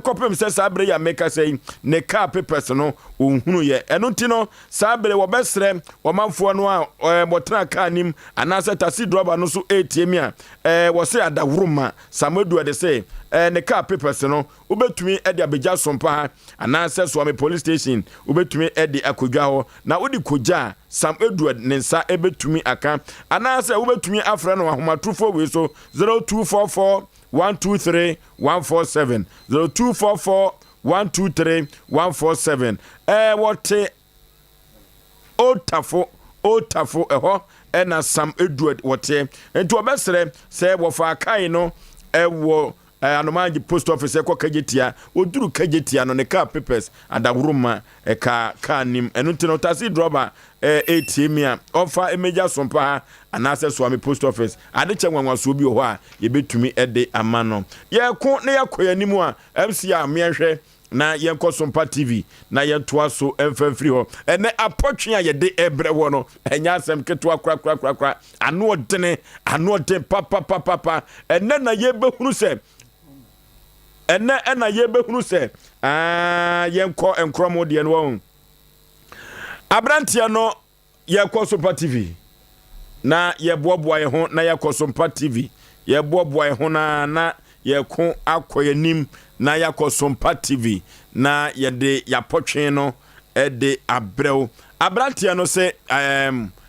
kopem se sabre ya meka sei ne car papers no onhunu ye eno nti no sabre wo besre wo manfo no a wotena car nim anasa taxi driver no so ATM a wo se adawroma samedu de say ne car papers no ubetumi ede abegya Sompa ha anasa so am police station ubetumi ede akodwa ho na wodi koja Sam Edward nensa ebetumi aka anasa ubetumi afra no ahomatrufo we so 0244 123 147 0244 123 147 wote otafo eho na Sam Edward wote enti obesere se wofa kai no ewo anomaji post office ekọ kajetia oduru kajetia no ne car papers adawroma ka nim enu ntino taxi driver ATM a ofa emeja Sompa anase so am post office ade chenwanwa so bi ho a yebetumi ede amano ye ko ne yakoya nimu a MC a mehwe na yenko Sompa TV na yentoa so emfamfiri ho ene apotwe a yede ebre wo no enya asem keto akra anu odene papa ene na yebehunu se ena yebehunu se yenko enkromo de no wo abrantia no yekọ Sompa TV na yeboaboa ye ho na yekọ Sompa TV yeboaboa ye ho na yekọ akoyanim na yekọ Sompa TV na yede yapotwe no ede abrew abrantia no se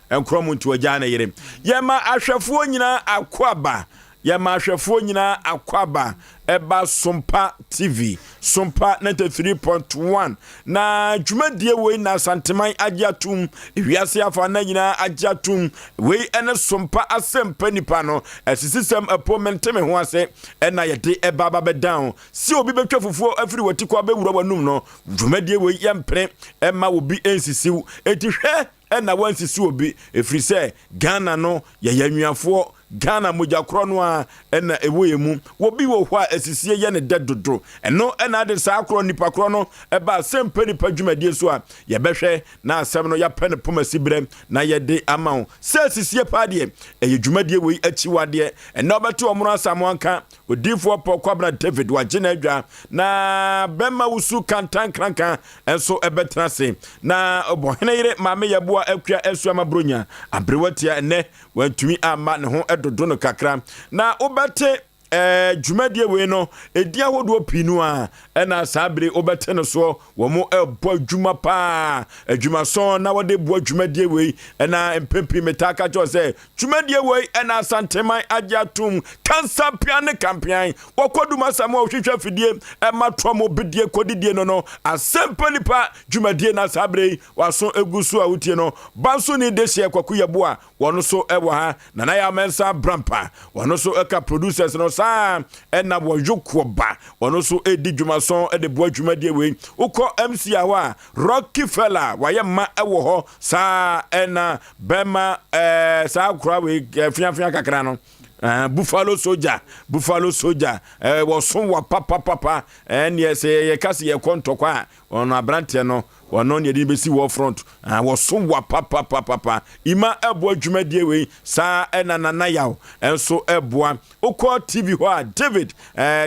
enkromo ntuagya na yere yema ahwefo nyina akwaba yema ahwefo nyina akwaba eba Sompa TV Sompa 93.1 na dwumadie we na santeman agiatum wiase afa na nyina agiatum we ene Sompa Asem Mpe Nipa no asisisem apomente me ho ase ena yede eba baba down si obi betwa fufuo afiri watiko abewura wanum no dwumadie we yempre ema obi ensisiw etihwe ena wansisi obi efiri se Ghana no yayanwiafo Ghana mojakro no a ena ewoyemu wobi wo hwa asisie ye ne dedodo eno ena de sa akro nipa kro no eba Asem Mpe Nipa dwumadie so a ye behwe na asem no ya pene pomasi brem na ye de amawo se asisie pa de eye dwumadie we achiwade ena obete omro asamo anka odifo Kwabena David wagena adwa na bema wusu kantan krankan enso ebetena se na obohene yire maame yeboa akua asuama bronya abrewatia ene wantumi ama ne ho edodo no kakra na obete dwumadie we no edi ahodo pinu a na sabre obetene so wo mo ebo dwuma pa dwuma so na wode bo dwumadie we na empempi metaka jo se dwumadie we na santeman ajatum kansa piane kampian wokoduma samo ohwehwa fidie matomo bidie kodidie no Asem Mpe Nipa dwumadie na sabre waso egusu a wutie no banso ni desie kwaku yeboa wono so ewo ha na ya mensa brampa wono so eka producers no sa na wo yokoba wono so edi dwumason de bo dwumadie we uko MC awa Rockefeller waye ma ewo ho sa na bema sa kura we fiafia kakra no Buffalo soldier was wa papa and yes ye kasi ye konto kwa ono abrante no ono ne de besi war front was wa papa ima ebo adwumadie we sa na yaw enso eboa ukọ TV ho a David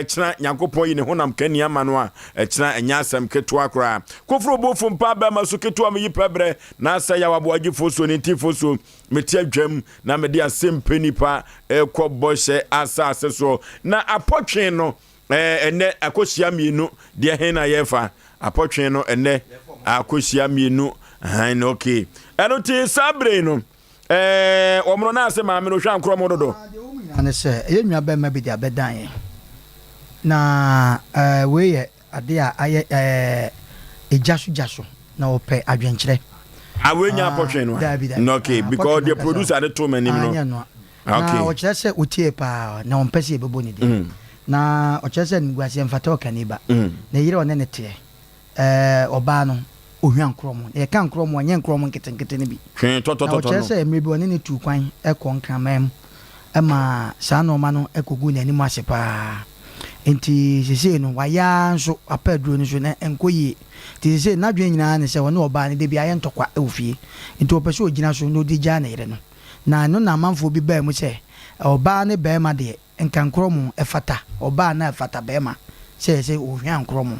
kira Yankopon yi ne honam kani amano a kira enya asem keto akra kofro bofo mpa ba maso keto am yi pebre na sa Yaw Aboagye Oforisuo ne tifoso meti adwam na me de Asem Mpe Nipa ekoboshe asase so na apotwe no ene akosia mienu de hen na yefa apotwe no ene akosia mienu han okay eno ti sabre no omro na ase ma me no hwa nkro mo dodo ane se ye nwa ba ma bi dia bedan na we ye ade a aye ejasu na ope adwenkyere awenya apotwe no okay because the producer dey to many no okay o chese utie pa na ompese ebebo ni de na o chese nguase mfata okaniba na yire one ne te oba no ohwan kromo e kan kromo anye kromo nketenkete ne bi o chese emrebi one ne tu kwan ekonkramam ama sa no ma no ekogu na animu ase pa enti sese no waya nso apaduro ni so na enkoyi ti sese na dwen nyina ne se wona oba ne de bia ye ntokwa ofie enti opese ogina so no di ja na yire no na no na manfo bi ba mu se oba ne be ma de nkankromo efata oba na efata be ma se ohwan kromo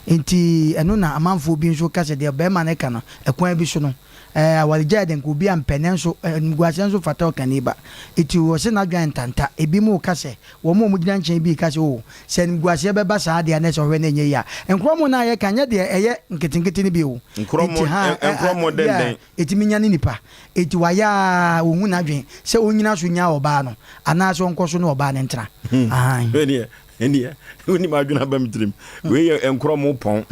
enti eno na amanfo bi nso ka se de be ma ne ka no ekwan bi so no awalija de nko bi ampene nso nguase nso fata okaniba enti wo se na dwan tanta ebi mu ka se wo mu gyina nchen bi ka se o se nguase be ba sa de na se hwe na nye ya nkromo na ye kanya de eye nketenkete ni bi o nkromo den eti minya ni nipa eti waya ohun na dwan se onyina so nya oba no ana so nkoso no oba ne ntra India, uni maduna bamtrim. We enkromo pon.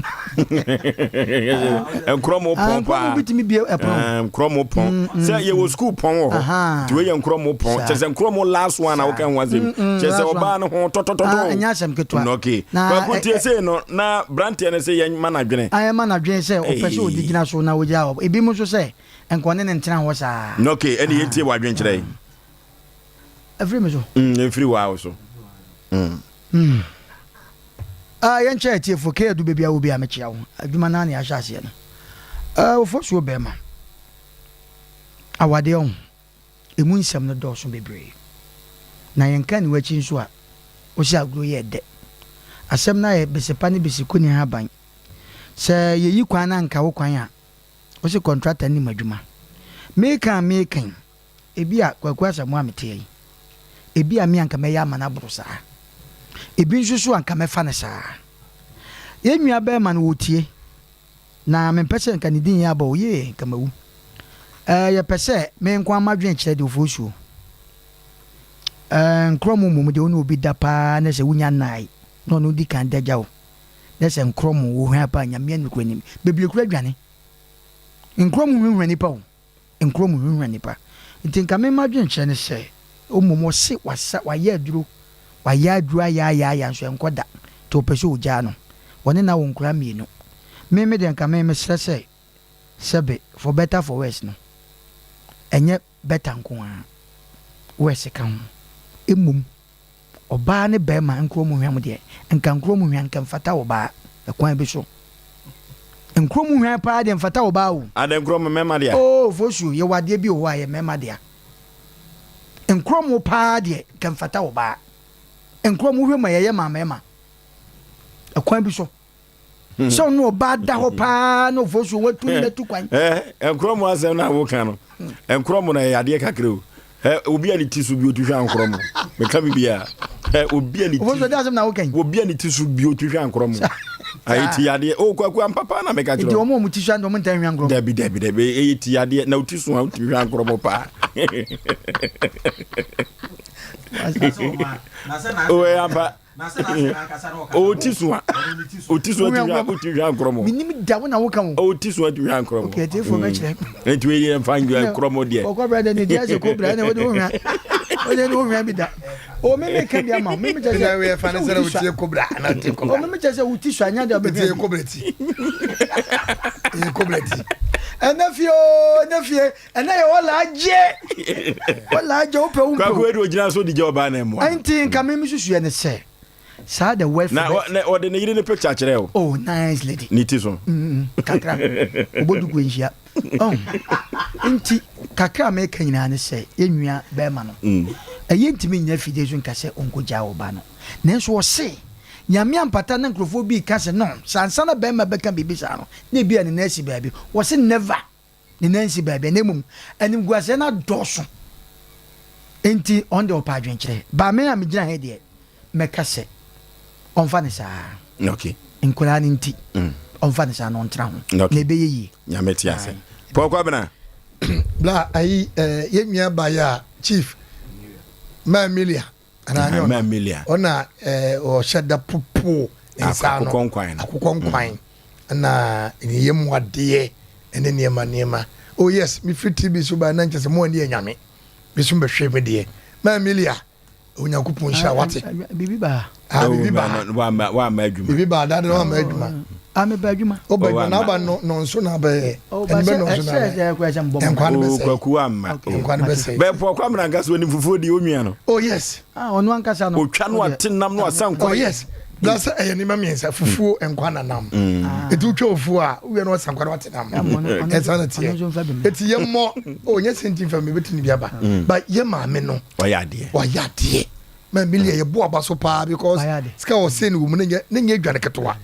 Enkromo pon pa. Bitimi bi epon. Enkromo pon. Say you was school pon ho. Ti we enkromo pon. Chese enkromo last one na wo kan wazim. Chese oba no ho totototo. Anya asem ketwa. Okay. Ba kuntie say no na brand ne say yan manadwene. Ay manadwene say opese odigina so na woja ebi mu so say enkone ne ntena ho sa. Okay, ene yentie wadwen kire. Every me so. Every wow so. Yancha tie foke adu bebia wo bia mechia wo aduma na na ya hyase no Oforisuo bema awade on emu nsem no do so bebre na yenka ni wachi nso a o si agro ye de asem na ye besepa ne besiku ni haban se ye yi kwan na nka wo kwan a o si contractor ni madwuma mekan ebi a kwakwa samu amete yi ebi a me anka me ya mana brusa ebi nsusu anka mefa ne saa yenua be ma no wotie na me pese nka ne din ya ba oye nka mawu ye pese me nkwa amadwen kire de Oforisuo nkromo mum de onu obi da pa na se wunya nai no no di kan daja o na se nkromo wo hwa pa nyame anukranim bebile kura dwane nkromo hwehwa nipa o nkromo hwehwa nipa ntinka me madwen kire ne se o momo se wasa waye aduro waya dura ya nso enkoda to pese oja no woni na wonkura mienu me de nka me stress sebe for better for worse no enye better nko a worse kan emum oba ne be ma nkromo hwam de nka nkromo hwan kan fata oba ekwan bi so nkromo hwan pa de mfata oba o ade nkromo mema de Oforisuo ye wade bi o wa ye mema de nkromo pa de kan fata oba nkromo hwe ma yeye mama akwan bi so so no ba da ho pa no Oforisuo watu na tu kwan nkromo asem na wo kan no nkromo na yade kakre o obi ani tisu bi otu hwa nkromo me ka bibia obi ani wo so da asem na wo kan obi ani tisu bi o twihwa nkrom ayiti yade o kwaku ampapa na meka kiro o mo tisu ando mo ntan hwa nkrom dabi ayiti yade na utisu a twihwa nkrom pa o yamba otisua twihwa nkrom minim da wo na wo kan otisua twihwa nkrom okay te fo me kire etu eyi mfangu nkrom de o ko brother ni dia se ko brother na wo de wo hwa o de wo hwa bi da o me ka bia ma me je se we fa na se wutie kobra na te kobra o me je se wuti so anya de obebi kobreti kobreti nafie ena ye wala aje o pe kwa ko edo gina so di je oba na mo anti nka me susu ne se sa the wealth na o de ne yire ne picture kire o oh nice lady niti so kakra obodu ko nhia nti kakra me ka nyina ne se enua be ma no eye ntimi nya fide so nka se onko ja oba no nenso o se nyame ampata na nkrofo bi ka se no sansa na be ma be ka bibi sa no na bia ne nasi baabi wo se never ne nasi baabi na mum anim guase na doso enti on the opa adwenkyere ba me am gina he de me ka se onfa ne sa okay nkura ni nti onfa ne sa no ntra ho na be yeyi nyame ti ase pokwa bena bla ai yemia ba ya chief ma Emilia ana ma Emilia ona o shada pupu insano akokonkwan na ni yemwade ene niema oh yes mi fiti bi so ba na nchese mo ani anyame bi so behwe me de ma Emilia onyankopon hira wate bibi ba wa ma adwuma bibi ba da wa ma adwuma ame ba adwuma o ba na ba no nso na ba ene be no nso na kwaku amma be pokwa mra ngase woni fufuo di onwia no oh yes onu ankasa no otwa no atenam no asan kwa oh yes that's ene ma miensa fufuo enkwa na nam etu twa ofuo a we no asan kwa na atenam esa tie eti yemmo onye senti fam me betini bia ba but ye ma me no wayade ma Emilia ye bo aba so pa because ska o se ni wo mu ne nye dwane ketwa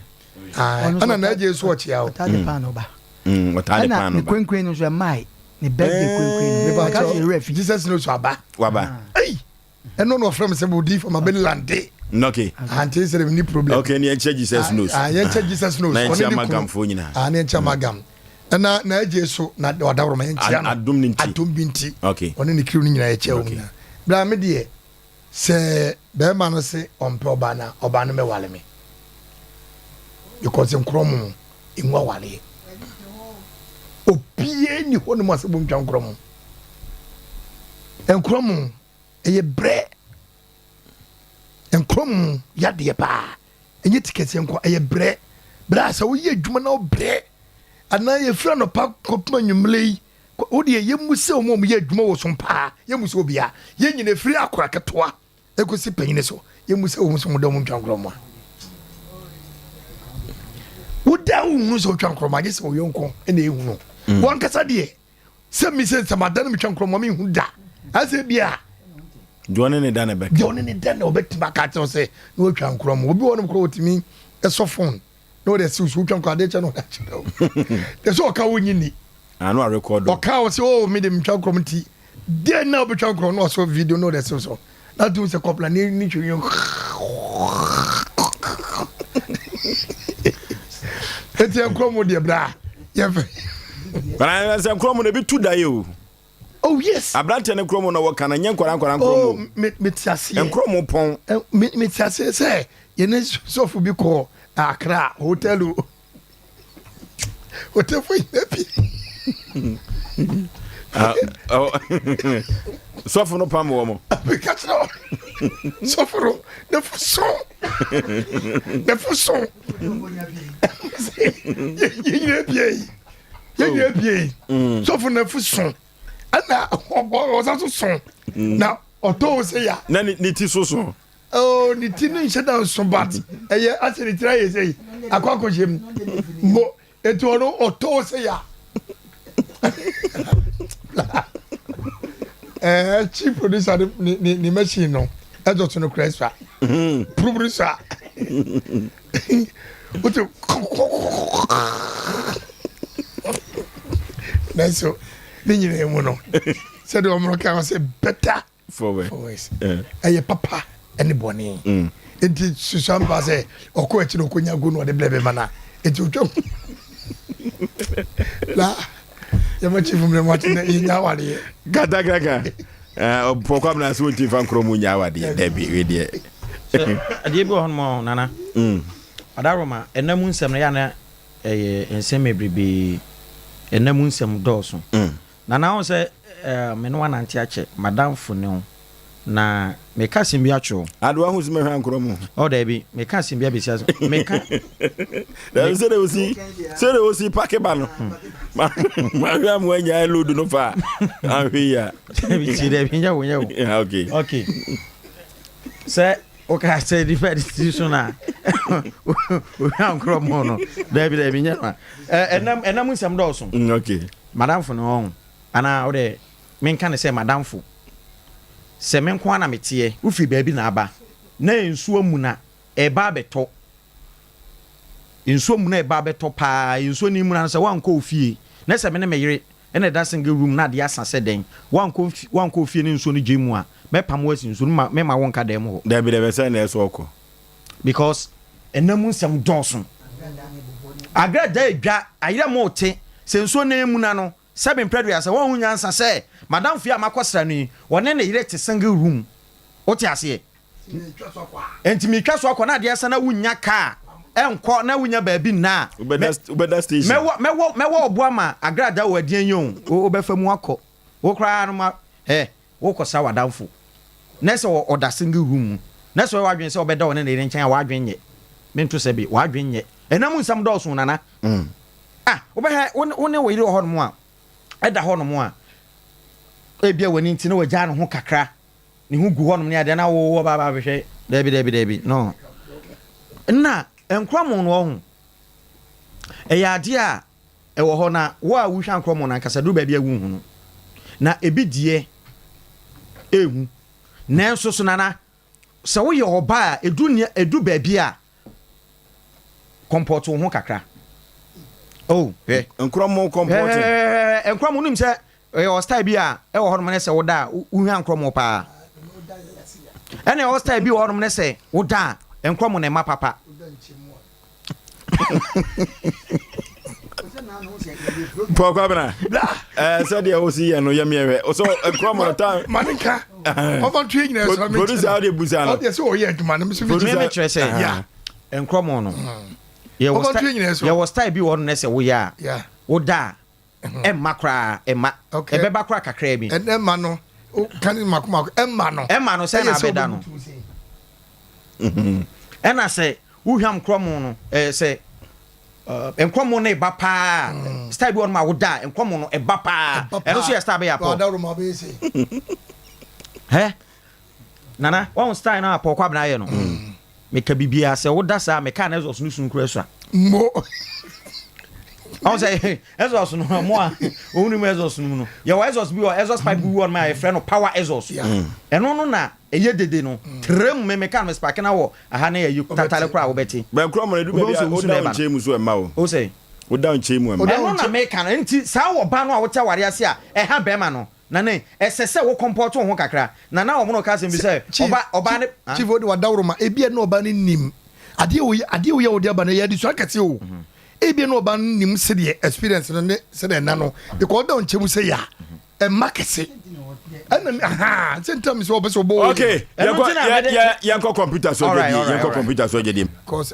ana na je so chia o tade pa no ba otade pa no ba kwenkwen no so mai ni birthday kwenkwen no ba ka je ref Jesus no so aba waba ei eno no from se bodi from abelande okay anti say ni problem okay ni enche Jesus knows ya enche Jesus knows na enche magam fo nyina na enche magam na je so na wadawro ma enche adum binti okay oni ni kiru ni nyina enche o na bra me de se be ma no se ompe oba no me wale me because nkromo inwa wale opie ni hono ma se bontwa nkromo eye bre nkromo yade pa enye tiketi enko eye bre bra sa wo ye adwuma na bre ana ye fra no pa kopma nwumlei wo de ye muse o mo ye adwuma wo so pa ye muse obia ye nyine firi akora ketoa ekosi panyine so ye muse o so mo do mo ntwa nkromo woda wo so twa nkromo age se wo yonko ene ehu no won kasa de se mi se samadan mi twa nkromo mi hu da ase bia Johnny ne dane back. Johnny ne dane obet back to say no twa nkromo obi won kro otimi eso phone no de se so twa nkromo ade che no da che de so ka wonyi ni anu a record o ka o se o mi de mi twa nkromo ti de na obi twa nkromo no so video no de so na do se couple ni chunyo eti nkromo de bra ye fe bana se nkromo ne bi tu da ye o. Oh yes. Abrante ne kromo na waka na nyenkwara nkromo. Oh metiase. Nkromo pon. Metiase say ye ne sofu bi ko Accra hotel. Hotel for happy. Sofu no pam wo mo. Be catch no. Sofu no the fuson. The fuson. Ye bien. Sofu na fuson. Ana o sa so son na oto se ya na ni ti so so oh ni ti no nse dan so bat eye asiri tira ye sei akwako jem mo eto no oto se ya chief producer ni machine no ejo to no crespa producer oto Neso Ninyine emu no. Said the Omro can say better for ways. Aye papa anybody enti Sompa say okọ echi no konya go no de blebe mana enti otwam la ya ma chifu mle mwati na inya wale gata pokwa na so ti fan kromu nya wade debi we de ade bi hon mo nana adaroma enamu nsem na ya na ensem ebribe enamu nsem dɔɔso nana ho sɛ me no wana ntia che madam fune na me ka sim bi atwo ado ahu se me hwan kromu o da bi me ka sim bi abisia me ka da se de osi pake ba no ma hwa mo anya load no fa ahwe ya bi ti de bi nya wo okay sɛ o ka sɛ different institution na o hwan kromu no da bi nya ma enam nsem dɔɔso okay madam fune on ana o de men kan sɛ madam fu sɛ men ko ana metie wo fi baabi na aba na nsuo mu na eba beto nsuo mu na eba beto pa nsuo ni mu na sɛ wan ko ofie na sɛ me ne meyere ene da single room na de asase den wan ko ofie ne nsuo ni gemu a me pam wasi nsuo me ma won ka dem ho da bi de be sɛ na eso okɔ because enamu nsɛm dɔɔso agrada edwa ayira mo te sɛ nsuo na emu na no seven predator sɛ wɔn hunya nsa sɛ madam fia makɔsra ni wɔne ne yire te single room o te ase enti mi twa so akɔ na de asa na wunya ka enkɔ na wunya baabi na ubeda station mɛwɔ oboa ma agrada wɔ adien yon o bɛfa mu akɔ wo kra no ma wo kɔsa wadamfo na sɛ ɔda single room na sɛ wadwen sɛ ɔbɛda wɔne ne yire nkyɛn a wadwen nyɛ mento sɛ bi wadwen nyɛ enam nsam dɔɔso nana wobɛha wo ne wo yire hɔ no mu a ɛda hɔ no mu a ebia wani nti na wagya no ho kakra ne ho gu hɔ no ne ade na wo ba hwehwɛ dabi no na enkromo no ho ɛyɛ ade a ɛwɔ hɔ na wo a wo hwa enkromo na nkasa do ba bia wo hu no na ebi die ehu na nso so nana sɛ wo yɛ ɔba a edu ba bia comport wo ho kakra enkromo comport enkromo nim sɛ o style bi a e wo honom ne se wo da uhwa nkromo pa ene o style bi wo honom ne se wo da nkromo ne ma papa pokwa bana so de o si ye no ye mehwe o so nkromo ta manika over twing na so me producer how dey busa no o dey say o ye aduma no me so me try say ya nkromo no ye wo style bi wo honom ne se wo ya wo da emma kra emma ebeba kra kakra bi emma no kan makoma emma no say na beda no ena say uhwam kromo no say enkromo no eba pa style bi on ma woda enkromo no eba pa eno so ya style be ya po nana one style na po kwa bna ye no me ka bibia say woda sa me ka na zo sunu kura so mo I say exhaust no more only exhaust no ya exhaust bi exhaust pipe bi on my friend no power exhaust eno no na eye dede no trem me kan me spark na wo aha na ya tatale kura wo beti ba kura mo du be bia o down chemu so emma o say o down chemu emma eno na me kan nti sa wo ba no a wo ta ware ase a ha be ma no na ne esese wo comport ho kakra na wo no ka sem bi say oba ne chief odi wadawro ma ebia na oba ne nim ade wo ya odi aba na ya di so akase o ebia no ban nim se de experience no ne se de na no because don chemu se ya e market ana sentam so obeso bo okay ya computer so je ya computer so je dim cause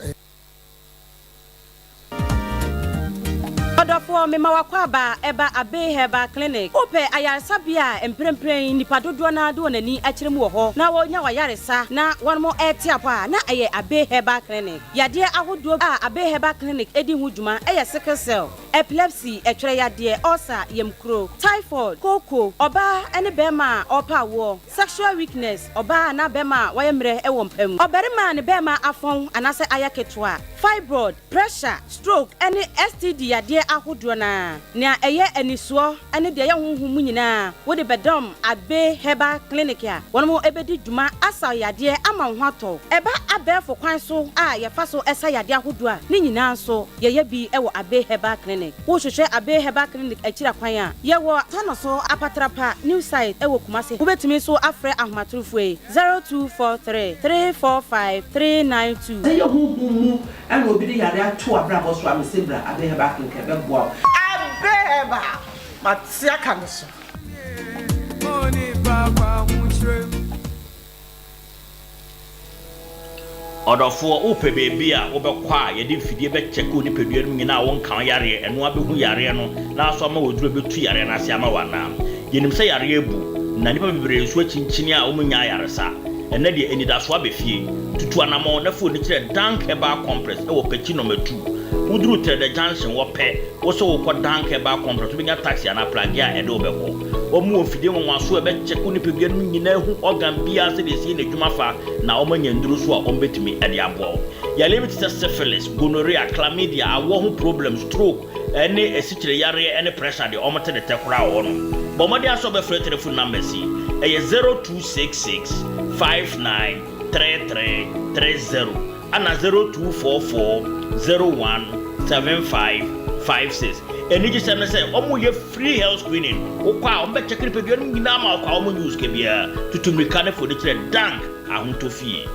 Odofo me mawakwa ba eba abe heba clinic ope ayarsabia emprempren nipa dodo na do nani akirem wo ho na wonya wayaresa na wonmo etiapa na aye abe heba clinic yade ahodo a abe heba clinic edi hu djuma eye sickle cell epilepsy etwere yade ulcer yemkro typhoid koko oba ene bema opa wo sexual weakness oba na bema wayemre ewo mpam oberima ne bema afon anase ayaketwa fibroid pressure stroke ene STD yade ahodoɔ na nea ɛyɛ anisuo ɛne deɛ yɛ honhom nyinaa wo de bedom Abe Herbal Clinic a wɔn mo ebedi dwuma asa yadeɛ ama ho atɔ ɛba abɛɛfo kwan so a yɛfa so ɛsa yadeɛ ahodoɔ a ne nyinaa so yɛyɛ bi ɛwɔ Abe Herbal Clinic wo hwehwɛ Abe Herbal Clinic akyira kwan a yɛwɔ tano so apatrapa new site ɛwɔ Kumase wobɛtumi so afrɛ ahomatorofo 0243 345 392 sɛ yɛ honhom ɛna obi de yare ato abrabɔ so amesebra Abe Herbal Clinic ɛbɛboa Abe Herbal matia ka no so Odofo upe bebi a wobekwa yedi fidie be check oni pedua no nyina won kan yare eno abehu yare no na so ma woduro betu yare na se ama wana yenim se yare ebu na nipa bibire nso achinchini a omunya yare sa ene de enidaso abefie tutu anamo na fo ni kire Dank Herbal Complex e wo pechi no metu wuduru trade junction wo pe wo so wo ko Dank Herbal Complex wo nya taxi na plagi a ede obeko omu ofide won aso e be check oni pedua no nyina hu organ bia se de si na dwuma fa na omanya nduru so a ombetumi ede abo ya limit syphilis gonorrhea chlamydia awo hu problem stroke ene esikyire yare ene pressure de omote de tekura wo no bomode aso be free telephone number si eye 0266 593330 ana 0244 017556 eniji seme say omo ye free health screening okwa ombe check pedua no nyina ma okwa omo news ke bia tutumrika ne fo de kire Dank ahontofie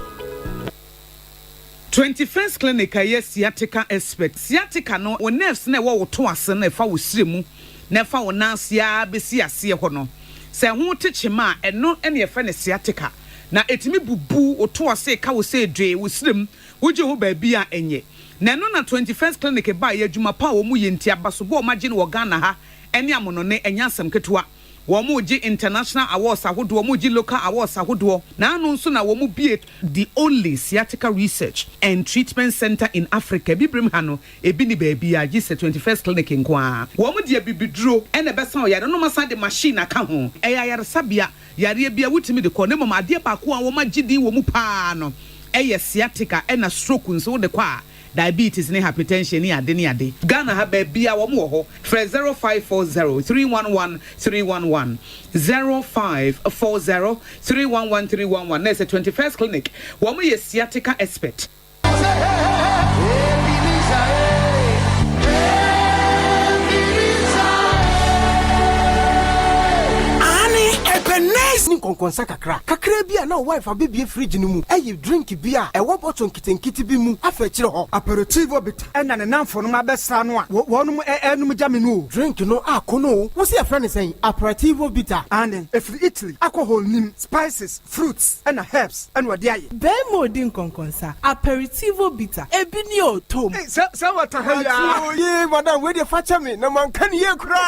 21st clinic aye sciatica expert sciatica no wo nerves na wo to ase na fa wo siremu na fa wo nansia besi ase ho no se ho techema eno ene ye fa ne sciatica na etimi bubu wo to ase ka wo se dwe wo sirem wo je ho ba bi a enye na no na 21st clinic ba ye adwuma pa wo mu ye ntia baso bo ma gye no Ghana ha ene amono ne enya asem ketewa wo mu gi international awards ahodo wo mu gi local awards ahodo na anu nso na wo mu bie the only sciatica research and treatment center in Africa bibrim ha no ebi ni ba bia gi 21st clinic nkoa wo mu dia bibiduro ene besa o yare no masa de machine aka ho eya yare sabia yare bia wutimi de ko ne mama ade ba ko a wo ma gidi wo mu pa no eye sciatica ena stroke nso de kwa diabetes ne hypertension ni ade Ghana ha ba bia wo mo ho 0540 311 311 0540 311 311 na 21st clinic wo mo ye sciatica expert ni konkonsa kakra bia na wife abebie fridge no mu ayi drink bia e wo bottle nkitenkiti bi mu afa kire ho aperitivo bit ena ne namfo no abesra no a wonum enum jame no drink no akono wo se afra ne sen aperitivo bita and if Italy alcohol nim spices fruits and herbs and what dey be modin konkonsa aperitivo bita ebi ni otom say what ha ye madam we dey facha me na man kan ye kura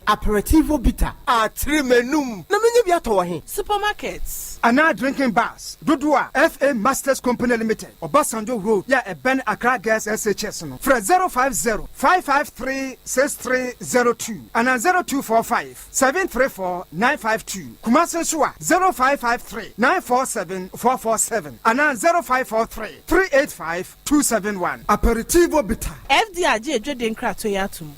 aperitivo bita a trimenum na menye bi ato he supermarkets ana drinking bars Dodua FA Masters Company Limited Obasanjo Road ya Ben Accra Gas SHS no fra 050 553 6302 ana 0245 734 952 Kumasi so 0553 947 447 ana 0543 385 271 aperitivo bitter FDAG edweden krato yatum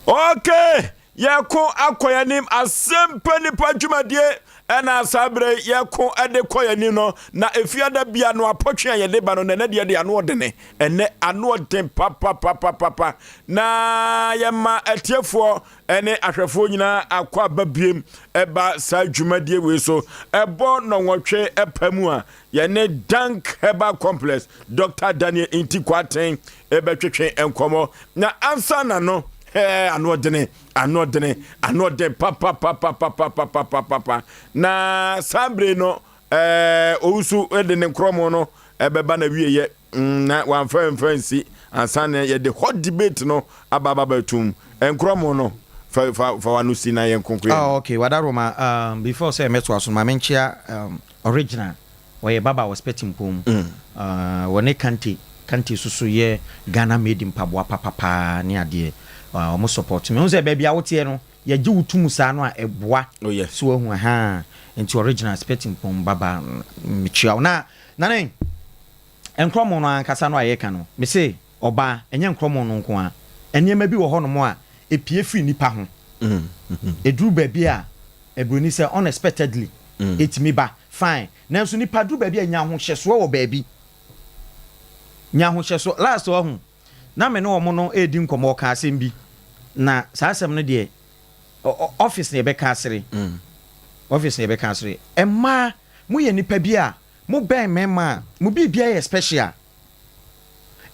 okay yako akoyanim Asem Mpe Nipa dwumadie ena sabre yako ade koyanim no na efiada bia no apotwe ayede ba no na de ano odene ene ano oden papa na yema atiefo ene ahwefo nyina akwa babiem eba sa dwumadie we so ebo no nwotwe epamu a yene Dank Herbal Complex Dr. Daniel Intikwaten ebetwetwe enkomo na ansa na no anodene papa na sabre no ousu edene nkromo no ebeba na wieye na wanfansi ansane ye the hot debate no ababa batum nkromo no fa wanusi na ye nkonkwe okay wadaroma before say meto aso ma menchia original we baba was petting pom wone kanti susu ye Ghana made mpaboa papa ne ade omo support me unse baby awote no ye gi wutum sa no a eboa so hu ha enti original spetting pom baba michia na nane enkromo no ankasa no ayeka no me say oba enye nkromo no nko a enema bi wo ho no mo a epie free nipa ho eduru ba bi a ebroni say unexpectedly etimi ba fine nanso nipa duru ba bi anya ho hyeso wo ba bi nya ho hyeso last wo ho na me no wo no edi nkomo ka asem bi na saa asem no de office ne be ka asere office ne be ka asere emma mu ye nipa bi a mu ben mema mu bi bia ye special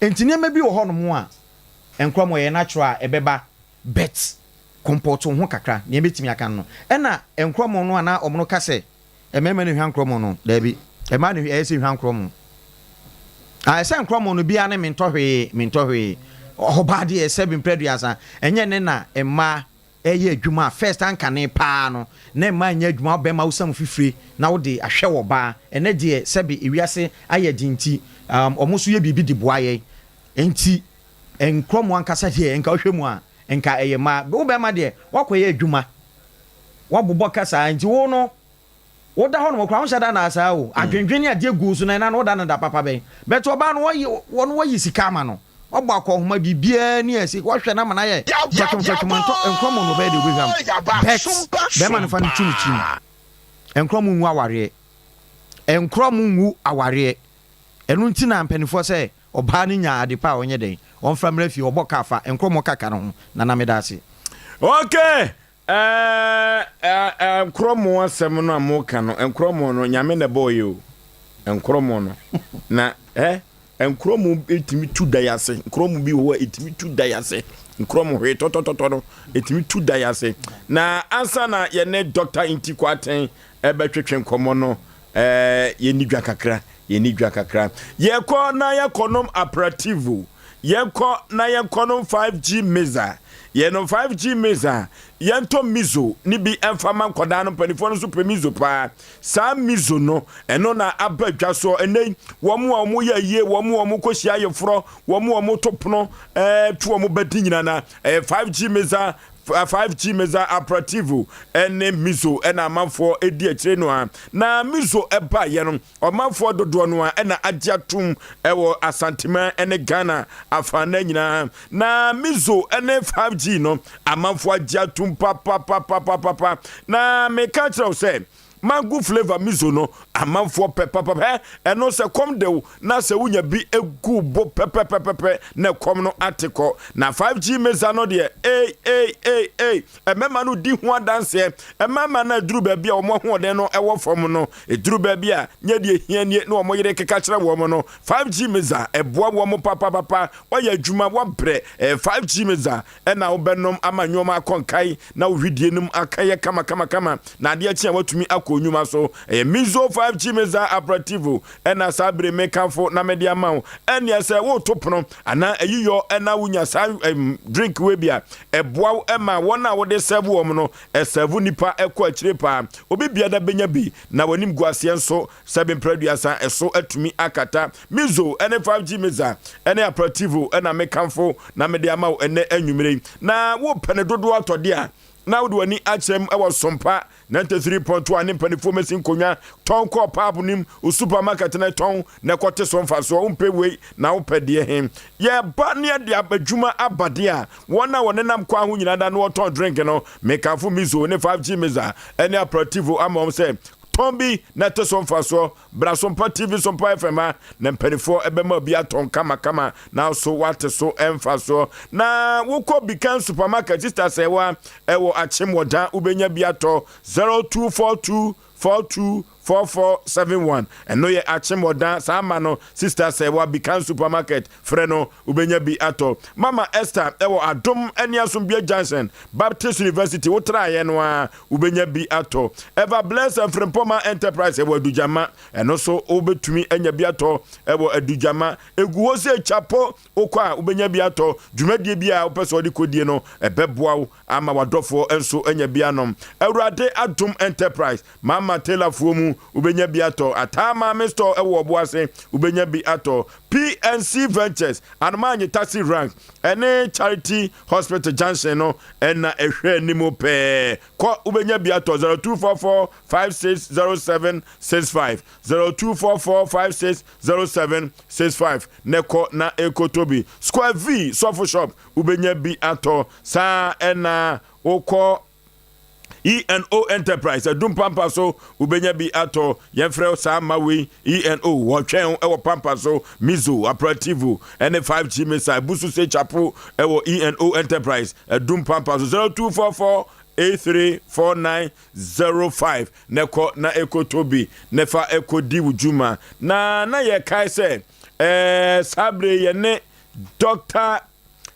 entini ma bi wo ho no mo a enkromo ye natural ebeba bet comport ho kakra ne betimi aka no ena enkromo no ana omno kase emema ne hwan kromo no da bi ema ne ese hwan kromo a ese nkromo no bia ne mentohwe obade ese bi mpreduasa enye ne na emma eye adwuma first anka ne pa no na emma nya adwuma obema usam fifire na wo de ahwe wo ba ene de sebi ewiase aye dinti omuso ye bibi di boaye enti enkromo ankasa de enka hwemu a enka eye ma wo be ma de wakoye adwuma wabobo kasa enti wo no wo da ho no kwa honhyada na asa o adwendwene ade gu so na wo da no da papa ben beto ba no wo yi sika ma no obo akohoma bibia ni esi wo hwe na ma na ye twatwatwamanto enkromo no be de obeham be ma no fa no chini enkromo nwu aware enkromo nwu aware enu nti na mpanifo se oba ni nya ade pa onye den on framra fi obo kafa enkromo kaka no na na medase okay enkromo asem no amoka no enkromo no nyame na boy o enkromo no na enkromo etimi tu dayase enkromo bi ho etimi tu dayase enkromo hwe totototo no etimi tu dayase na ansa na ye ne doctor inti kwaten ebetwetwe nkomo no ye nidwa kakra ye ko na ye konom operative ye ko na ye konom 5G meza ye no 5G meza ye nto mizo ni bi emfama nkoda no panifo no so premizo pa sa mizo no eno na abadwa so ene womu ye ye womu kohia yefro womu topono tu womu badi nyina na 5G meza 5G meza operative ene mizo ena amanfo edi akire no a na mizo eba ye no amanfo dodo no a ena agiatum ewo asantima ene Ghana afana nyina na mizo ene 5G no amanfo agiatum papa na me ka kire say mango flavor mizo no amanfo pepapapa eno se kom de na se wunya bi egu bo pepepepe na kom no atiko na 5G meza no de emema no di ho adanse emema na duru ba bia omo ho de no ewo fom no eduru ba bia nya de hia nie na omo yire keka kire wo no 5G meza eboa wo mo papa oya adwuma wo bre 5G meza na wo benom amanyoma akonkai na wo hwidie num akaye kama na de achi watumi onyuma so mizo 5G meza operative ena sabre mekanfo na media mawo enia se wo topono ana ayiyo ena wunya sa drink we bia eboa ema wona wo de serve wo no serve nipa ekọ akire pa obi bia da benya bi na wanim guase nso sabe producer eso atumi akata mizo ene 5G meza ene operative ena mekanfo na media mawo ene anwumire na wo pene dodo atode a na wo wani achem ewo Sompa 93.1 ne panifo mesin konya ton ko papu nim o supermarket na ton na kote somfa so umpe we na upede hem ye ba ne de abadwuma abade a wona wonenam kwa ho nyina da no ton drink no mekafo mizo ne 5G meza ene operative amom say Tombi na te somfa so bra Sompa TV Sompa FM na mpanifo ebema bia ton kama na so wate so emfa so na woko bikan supermarket sister sewa ewo achim woda ubenya bia to 0242424471 eno ye achim woda sama no sister sewa bikan supermarket freno ubenya bi ato Mama Esther ewo adom eniasum bia Johnson Baptist University wotra ye no a ubenya bi ato Ever Bless and Frempoma Enterprise ewo adujama eno so obetumi enya bi ato ewo adujama eguhose chapo okwa ubenya bi ato dwumadie bia opeso de kodie no ebeboa ama wadofo enso enya bi anom Awurade Adom Enterprise Mama Taylor fuomu ubenya bi ato Atama me store ewo Obuase ubenya bi ato PNC Ventures Anmanye taxi rank ene Charity Hospital Junction no ena ehwe nimu pe ko ubenya bi ato 0244560765 0244560765 neko na ekotobi Square V Sofo Shop ubenya bi ato sa ena oko ENO Enterprise adum pampa so ubenya bi ato yefrel sa mawe ENO wotwen ewo pampa so mizo operativo ene 5G missile busu se chapo ewo ENO Enterprise adum pampa so 0244834905 neko na ekotobi nefa ekodi wujuma na ye kai se sabre ye ne Dr.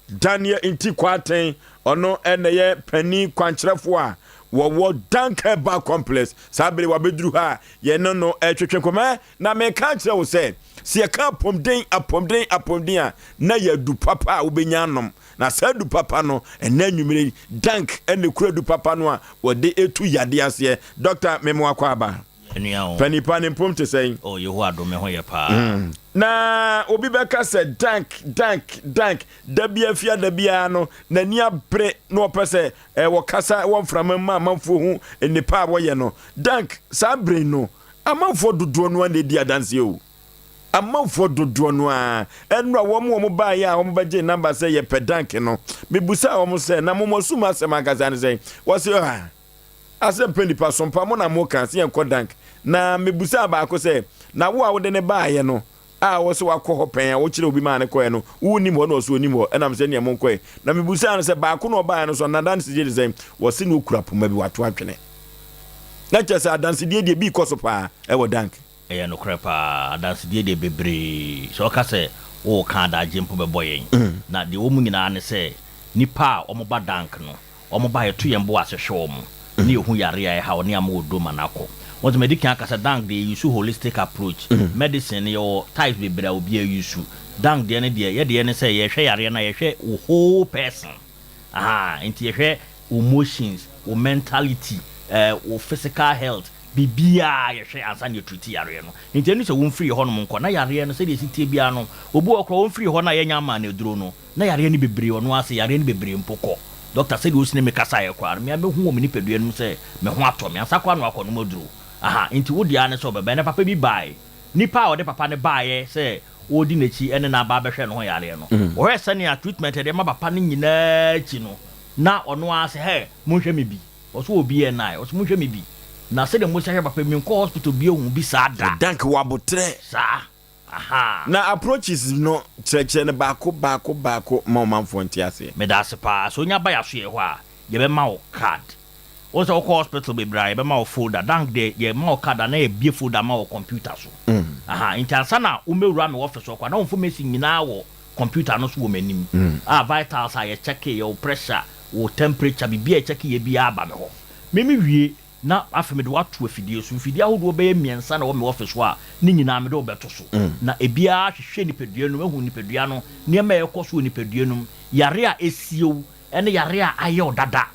Daniel Intikwaten ono ene ye pani kwankyerefo a wo danke ba complex sabere wabedru ha ye no twetwe koma na me ka kire wo se ye ka apomden a na ya du papa wo benya anom na sa du papa no ena nwumire dank ene kura du papa no a wo de etu yade ase Dr. Memo Akwaba Pani pani pomte say oh ye ho adome ho ye pa na obi beka se dank da bia fia da bia no na ni abre no opese wo kasa wo mframa ma manfo hu enipa wo ye no dank sa bre no amanfo dodo no na di adanse o amanfo dodo no a enra wo mo ba ya wo baje number say ye pe dank no mebusa wo mo se na mo suma se magaza ne say wo se Asem Mpe Nipa Sompa mo na mo kan se enko dank na mebusa ba ko se na wo a wo de ne ba ye no a wo se wakọ hopen wo kire obi ma ne koe no wo ni mo na so ni mo enam se ne mo koe na mebusa no se ba ko no ba no so na dan se je de wo se no kura poma bi wato atwene na chese adanse die bi koso pa e wo dank e no kura pa adanse die bebre so ka se wo kan da jempo be boyen na de wo mu nyina ne se nipa o mo ba dank no o mo ba ye to yembo asehwe mo ni hu yare ya ha oni amodo manako what medical akasa dank dey use holistic approach medicine your type be bra obi use dank dey ne dey ye dey ne say ye hwe yare na ye hwe whole person enti ye hwe emotions o mentality o physical health bibia ye hwe ansa ne treat yare no enti enu se won free ho no nko na yare no se dey sitie bia no obi okro won free ho na ye nya ma na duro no na yare ne bebre ono ase yare ne bebre mpoko Doctor said usine me kasa ye kwa me abe hu o me ni pedua num se me ho ato me ansa kwa no akọ no moduru enti wodi ane so bebe ne papa bi bai nipa o de papa ne bai se wodi nechi ene na ba behwe no ho yare no o he sane a treatment de ma papa ne nyina chi no na ono ase he monhwe me bi o so obi e nai o so monhwe me bi na se de mo hwe papa mi nko hospital bi ehun bi sa da dank wabotre sa na approaches no cheche ne baako ma manfo ntiase me da se pa so nya ba ya so ye ho a ye be ma o card o so ko hospital be bra ye be ma o folder dank de ye ma o card na ye bie folder ma o computer so intansa na o mewura me office so kwa na information nyina wo computer no so wo manim vitals a ye check your pressure wo temperature bi bia check ye bia aba me ho memi wie na afeme de watu afidie so fidie ahodo be miensa na wo me office wa ni nyina me de obeto so na ebia hwehwe nipadua no ehu nipadua no niema ekoso nipadua no yare a esiew ene yare a aye dada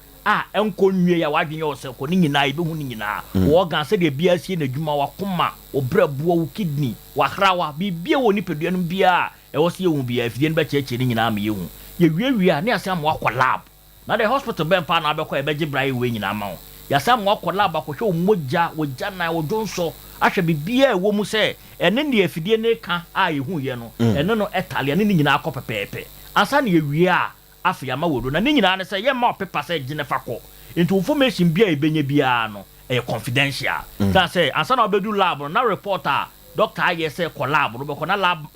enko nwie ya wadwenye ose ko ni nyina ebehu ni nyina wo gan se de bia sie na dwuma wakoma obrabuo wo kidney wahrawa bibia wo nipadua no bia wo se ehu bia afidie no be cheche ni nyina ma yehu ye wie a ne ase am wakọ lab na the hospital ben pa na abekọ ebeje brae we nyina ma ya sam wakọ lab akọhwe omogja wogja na wodonso ahwe bibia ewo mu se ene ne afidie ne ka yehu ye no ene no etalia ne nyina akọ pepepe ansa ne ye wie a afia ma wodo na ne nyina ne se ye ma pepa se gine fakọ into information bia ebenye bia no confidential that say ansa na obedu lab na reporter doctor aye say ko lab no be ko na lab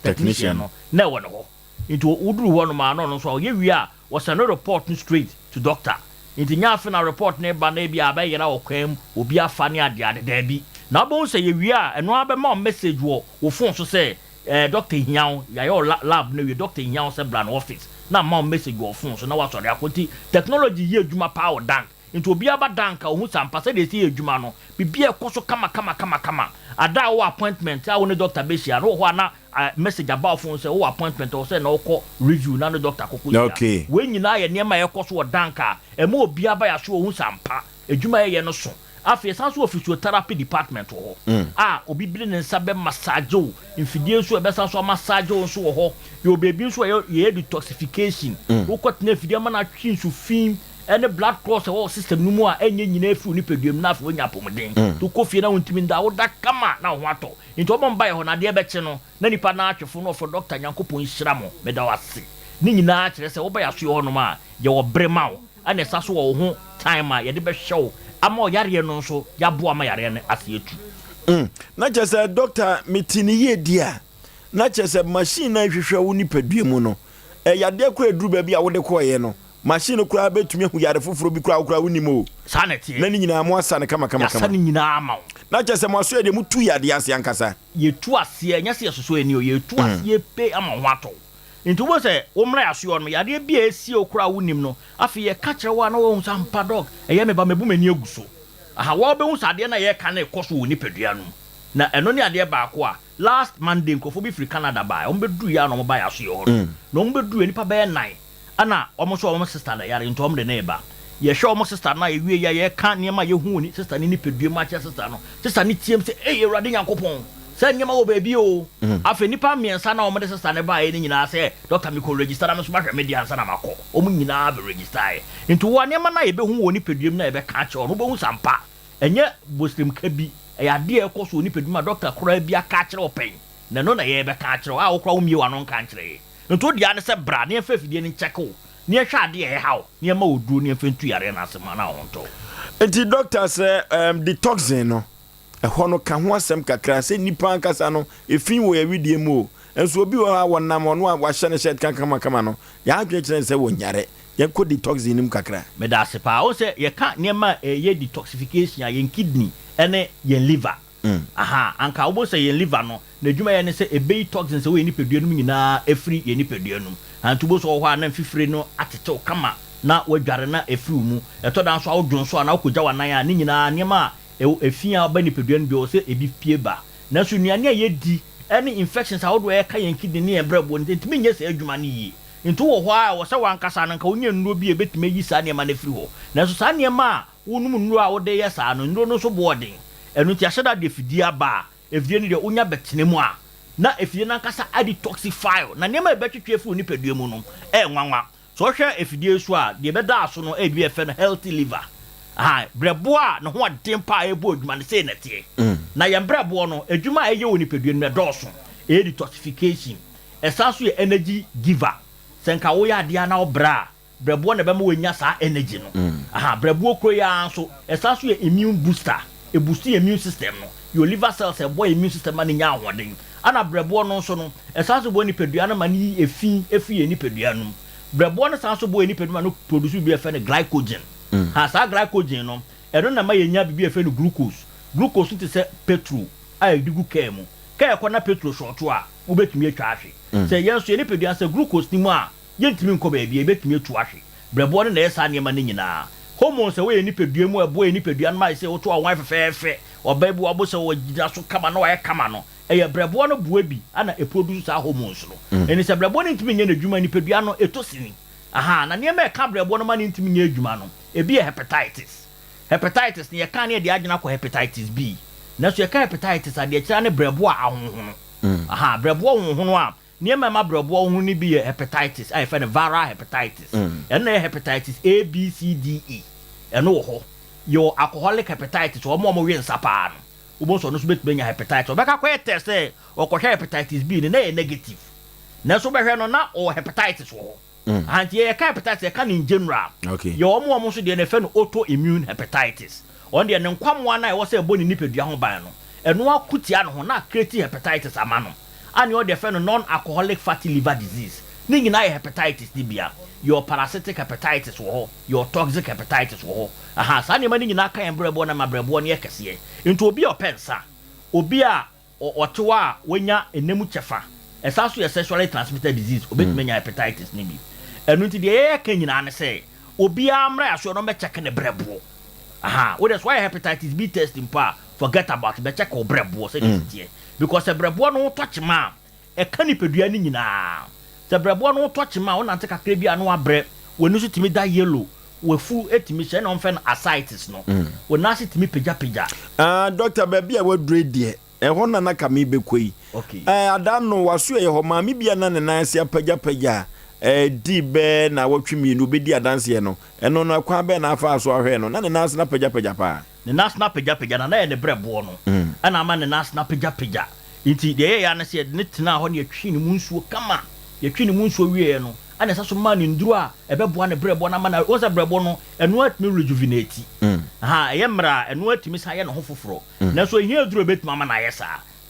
technician no na wo no ho into uduru ho no ma no so ye wie a was no report straight to doctor into nya afi na report ne ba na bia ba ye na okwam obi afa ne ade da bi na bo say ye wie a eno aba ma message wo phone so say doctor Yaw ya yo lab na we doctor Yaw say bra na office na ma message wo phone so na wa sori akoti technology ye adwuma power dank into obi aba dank o hu sampa say dey see adwuma no bibia ekoso kama ada wo appointment a wo ne doctor be share no ho na message about phone say wo appointment o say na wo review na no doctor kokko okay we nyina ye niam a ekoso wo dank a e ma obi aba ya so o hu sampa adwuma ye no so Afei san so physiotherapy department wo ho obi bi ne nsa be massage o infidie so be san so massage o so wo ho yo baby so ye detoxification wo kotena fidie ma na twi nsu fin ene blood cross wo system no mu a enye nyina afi ni peduam na afo nya pomden to kofie na wontimi nda wo da kama na ho ato nti obo mba ye ho na de beche no na nipa na atwefo no for doctor Nyankopon hyira mo me da wase ni nyina kire se wo ba ya so ho no ma ye wo brema wo ane sa so wo ho time a ye de be hwew ama yare no so ya bo ama yare ne asietu na chese doctor mitini ye dia na chese machine na hwehwe wo ni padue mu no yade ko eduru ba bi a wo de ko ye no machine kura betumi hu yare foforo bi kura wo ni mo sanete na ni nyina mo asane kama ya sane nyina ama na chese mo so ye de mutu yade ase ankasa ye tu ase nya se soso eni o ye tu ase pe ama ho ato nti wo se wo mra aso no yade bia esi okura wo nim no afi ye ka kire wa na wo Sompa dog eye me ba mebu mani aguso aha wo be hu sade na ye ka na ekoso wo ni padua no na eno ni ade ba ko a last Monday nkofo bi free Canada ba o mbedu ya no mo ba ya so yo no mbedu nipa ba 9 ana omo so omo sister na yare nto omde na eba ye hwe omo sister na ewie ya ye ka niam ye hu ni sister ni padua ma che sister no sister ni tiem se Ewurade Nyankopon se nyama wo baby o afa nipa miensa na omo de sister ne ba ye ni nyina se doctor mi ko register na so ba hwe media ansa na makọ omo nyina be register nto wo niam na ye be hu wo ni padua na ye be ka che no be hu Sompa enye muslim ka bi ya de ekoso ni padua doctor kora bi aka kire open na no na ye be ka kire a wo kora wo mie wa no kan kire nto dia ne se bra ne afafidie ni check o ne hwa ade ye hawo ne ma oduro ne afentu yare na asema na honto enti doctor say detoxing no ho no ka ho asem kakra se nipa ankasa no efin wo ya widie mu enso obi wa wonam ono a wa hye ne shet kan kama no ya adwe kire se wo nyare ye ko detoxing nim kakra me da se pa o se ye ka ne ma ye detoxification ya ye kidney ene ye liver aha anka obo se ye liver no na dwuma ye ne se ebe toxins we ni pedua num nyina efri ye ni pedua num antubo so ho ana fifire no atete kama na wadware na efri mu eto dan so awodwon so na akogya wanan a ni nyina niam efia ba ni pedua no bi o se ebi pie ba na so nuane a ye di any infections awodo ye ka ye kidney ne brebo ntimi nye se adwuma ni yi ntu wo ho a wo se wankasa nanka onye nnuro bi ebetime yi sa ne ma na efri ho na so sa ne ma wonum nnuro a wode ye sa no nnuro no so boarding enu ti aheda de fidie aba efidie ni de onya betene mu a na efidie na nkasa detoxify na nema ebetwetwe fu ni padua mu no nwanwa so hwe efidie so a de beda aso no ebi efe no healthy liver brebo a no ho adempa ebo adwuma ne sei netie na ye brebo no adwuma eye woni padua no dɔɔso detoxification esanso ye energy giver senka wo ya ade na obra brebo na be ma wonya sa energy no brebo kro ya so esanso ye immune booster e boost your immune system no your liver cells e boy immune system ma nya ahoden ana brebo no so no esanso bo ni padua na ma ni efi ye ni padua no brebo no sanso bo ni padua no produce bi e fe ne glycogen sa glycogen no eno na ma yenya bi e fe no glucose ti se petrol a edigu kemu ka e na petrol short a wo betumi atwa ahwe se yenso ye ni padua se glucose ni mu a yentimi nko ba bi e betumi atu ahwe brebo no na esa ne ma ne nyina hormones we ni padua mu ebo ni padua no ma se wo to awan fefefe obabu abo se wo gida so kama no ye kama no eye brebo no bua bi ana e produce sa hormones no eni se brebo no ntimi nya na dwuma ni padua no etosini na ne ma e ka brebo no ma ni ntimi nya adwuma no e bi hepatitis ne ye ka ne de agena ko hepatitis B na so ye ka hepatitis ade e kira ne brebo a ahonhono brebo ahonhono a ne ma brebo ahonhono ni bi ye hepatitis ai fa ne viral hepatitis na hepatitis A B C D E eno ho yo alcoholic hepatitis o mo we nsapa no ubo so no so betbenya hepatitis obeka kwa test e okohwe hepatitis B ne na ye negative na so behwe no na o hepatitis ho anti ye ka hepatitis ye ka in general yo mo so de na fe no autoimmune hepatitis on de ne nkwamwa na e wo se boni nipadua ho ban no eno akutia no ho na create hepatitis ama no ani o de fe no non alcoholic fatty liver disease ni nyina ye hepatitis ni bia your parasitic hepatitis wo your toxic hepatitis wo sa ne ma ni nyina kan brebo na ma brebo ne kese nto obi opensa obi a otewa wonya enemu chefa esaso ye sexually transmitted disease obetmenya hepatitis ni bi enu nti de ye kan nyina ne se obi amra aso no be check ne brebo wo that's why hepatitis B testing pa forget about be check o brebo say this because the brebo no touch ma e kan ni pedua ni nyina se brebo no touch ma wona nte kakra bia no abre wonu so timi da yellow wefu etimi hye na onfen ascites no wo na se timi pagya doctor baby a wadre die ho na ka me bekoi okay adam no waso ye ho ma me bia na ne nan se pagya di be na watwemi no be di adanse no eno no akwa be na afa so ahwe no na ne nan se na pagya pa ne nas na pagya na ye ne brebo no ana ma ne nas na pagya inti de ya na se ne tena ho ne yatwi ne munsuo kama yatwi ne munsuo wie no ana sa so ma ne nduru a ebeboa ne brebo na ma na wo sa brebo no eno atimi rejuvenate ye mra eno atimi sa ye ne ho foforo na so ehia duru betima ma na ye sa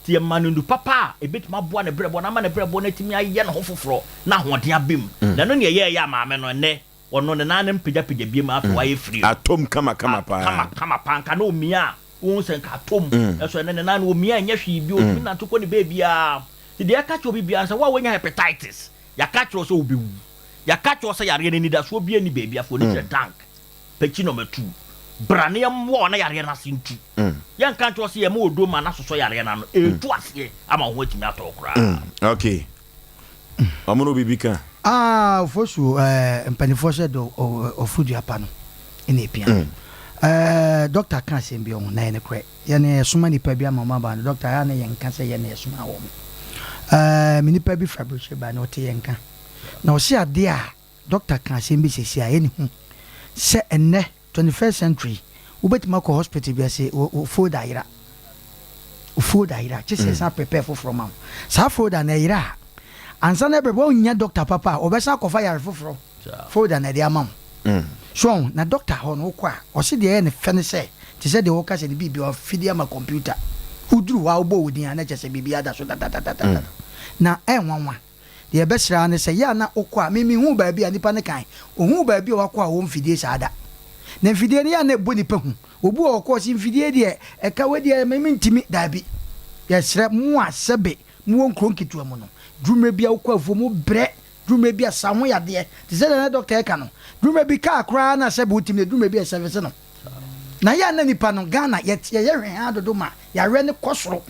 ti ma ne ndu papa ebetima boa ne brebo na ma ne brebo na atimi aye ne ho foforo na hoden abem na no ne ye ya ma me no ne ono ne na ne mpagya bi ma afa wa ye free atom kama pa kama nka na omia wo sen ka atom eso ne na omia nya hwi bi o na to ko ne bebia ti de aka cho bibia nsa wa wonya hepatitis ya catch us obi wu ya catch us yare ni da so bia ni baby afo ni tank pechi no metu brane mo na yare na sintu ya catch us ye mo odo ma na so yare na no etu ase ama ho atimi atokra okay amono bibika fosu mpanifo se do ofudu apa no ene pia doctor kan se bi on na ene kre ye ne suma ni pa bia mama ba doctor ya ne ye nka se ye ne suma wo minipa bi fabrice ba na ote yenka na o se ade a doctor kan se mbi sesi a eni hu se enne 21st century ubetima ko hospital bi ase o foda ira just say prepare for from am sa foda na ira ansa na bebo nya doctor papa obesa ko fa yare foforo foda na de amam so na doctor ho no kwa o se de ne fe ne se ti se de wo ka se de bibi o fidi ama computer uduru wa obo wudin ana chese bibia da so da na enwanwa de besra ne se ya na okwa mimi hu ba bia nipa ne kan ohu ba bia wakwa wo mfidie saada na mfidie ne ya na ebu nipa hu obu okwa si mfidie de e ka we de mimi ntimi da bi ya sre mu asebe mu won kronkitu amu no drume bia okwa fu mu bre drume bia saho ya de ti se na doctor e ka no drume bi ka akra na sebe utimi drume bia service no na ya na nipa no Ghana ye hwen adodo ma ya re ne kosoro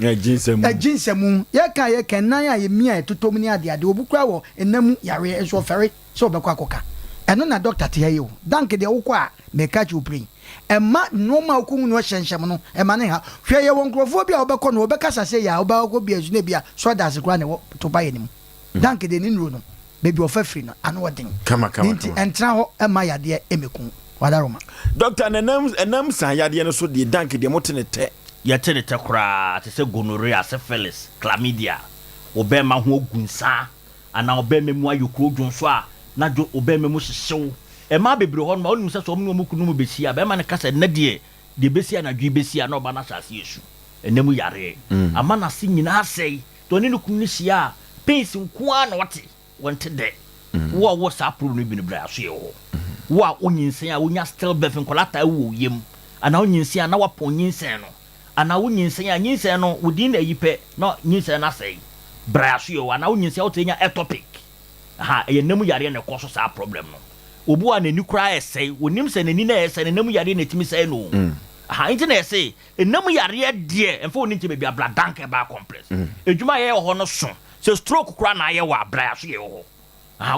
ajinsemu ye kan nan ya ye mia etotom ni ade obukura wo enamu ya re enso fere so obekwa koka eno na doctor te ye o danke de wo kwa me ka chu prin emma no ma okunwu no hyenhyem no emma ne ha hwe ye won krofo bia obekọ no obekasa se ya obekọ bia zu ne bia so das kura ne wo to ba ye nim danke de ni nro no baby ofafri no ano odin kama entra ho emma ya de emekun wadaroma doctor enam san yade no so de dank de motene te ya tere te kra te se gonorrhea syphilis chlamydia obema ho ogunsa ana obema mu ayokro dwonso a na jo obema mu hyehyew e ma bebre ho no ma onum se so omno mu kunu mu besia be ma ne kasa na de besia na dwi besia na oba na hyase yesu enemu yare ama na se nyina asei to ne kunu hia pace nko na wote wonte de wo sa pro no bi ne bra so ye ho wa onyinsen a wonya still birth nkolata wo yem ana onyinsen na wapon nyinsen no ana onyinsen a nyinsen no wodin na yipe na nyinsen na sei braso yo ana onyinsen o tenya ectopic ye namu yare na koso sa problem no obu a nani kura esei wonim se nani na esei na namu yare na timi sei no inti na esei namu yare de emfo oni nti be bia bladanke ba complex edwuma ye ho no so se stroke kura na ye wa braso ye ho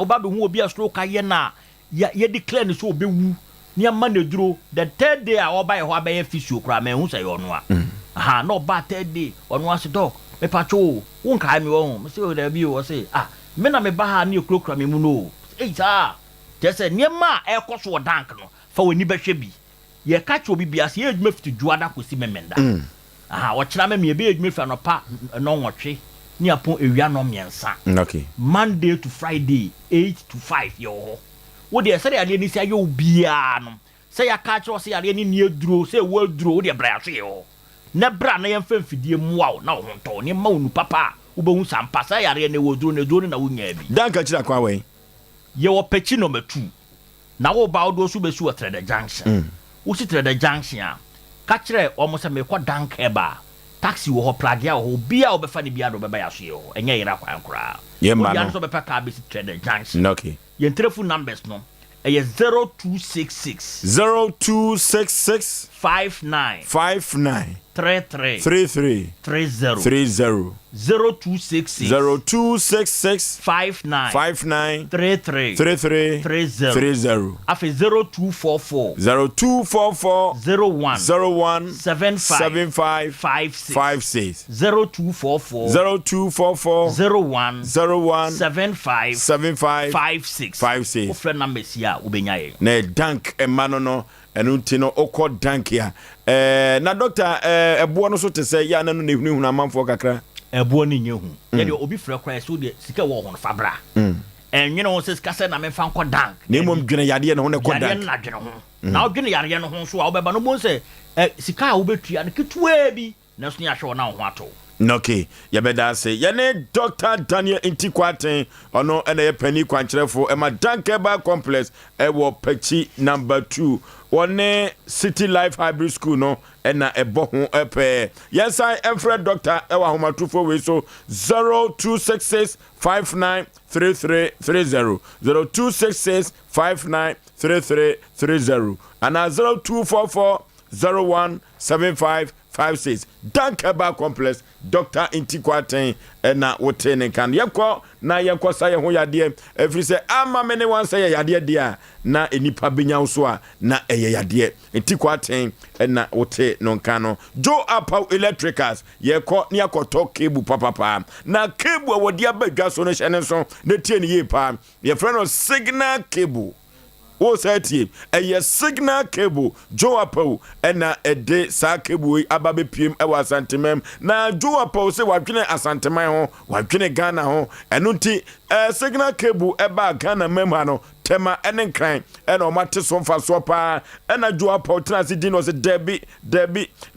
oba be hu obi a stroke aye na ye declare no so obewu ni ama na duro the third day a oba ye ho abaye physio kura me hu say ono a no ba third day ono ase doc me pacho won kai me wo me say o da bi o say me na me ba ha ni okrokura me mu no sa je say ni ma e koso dank no fa woni ba hwe bi ye ka cho bi bia se ye adwuma fiti juada kosi memenda wo kira me be adwuma fi anopa no nwotwe ni apon ewia no miensa okay Monday to Friday 8 to 5 yo wo de say ade ni say yo bia no say ya ka cho say ade ni eduro say wo eduro wo de bra so yo na bra na yem famfidie muaw na wo nto ni ma wonu papa wo be hu sampa say ade na wo eduro na wo nya bi dan ka kira kwa we ye wo pechi no metu na wo ba wo do so be su Trade Junction wo si Trade Junction a ka kire o mo say me kwa dan ka ba taxi wo ho plagya wo bia wo be fa ni bia do be ba ya so yo enye yira kwa nkura ye ma no so be pa ka be si Trade Junction okay your telephone numbers no 0266 0266 59 33 30 0266 59 33 30 afi 0244 01 75 56 0244 01 75 56 o friend number sia ubenya ye na dank emano no enu ntino okọ dank ya na doctor ebo no so te say ya na no ne hunu amanfo kakra ebo ni nyehu ye de obi frɛ kra so de sika wo ho fabra enwene wo se sika se na me fa nkɔ dank na mom dwene yade ne ho ne kɔ dank na dwene ho na odwene yare no ho so a wo beba no bon se sika a wo betua ne ketua bi na so ni ahwe wo na ho ato. Okay, yabeda say yene Dr. Daniel Intikwaten ono ene ye pani kwankyerefo ema Dankeba complex ewo Pechi number 2 one City Life Hybrid School no ena ebo ho epe yes I am Fred Doctor ewa homatufo we so 0266 593330 0266 593330 and 0244 017556 Dankeba complex Dr. Intikwaten na wotene kan yekọ na yekọ sa ye ho yade every say ama mene wan say yade dia na enipa benya so a na eye yade Intikwaten na wote no kan no Joe Apau Electricals yekọ ne akoto cable papa na cable wodi abadwa so no hyene so na tie ne ye pa ye friend no signal cable Osei a signal cable Joe Apau ena ede sa cable ababe piem e wa santemem na Joe Apau se wadwene asanteman ho wadwene Ghana ho eno nti signal cable eba Ghana memha no tema enen kran ena o mate so mfa so pa ena Joe Apau transi di no se debi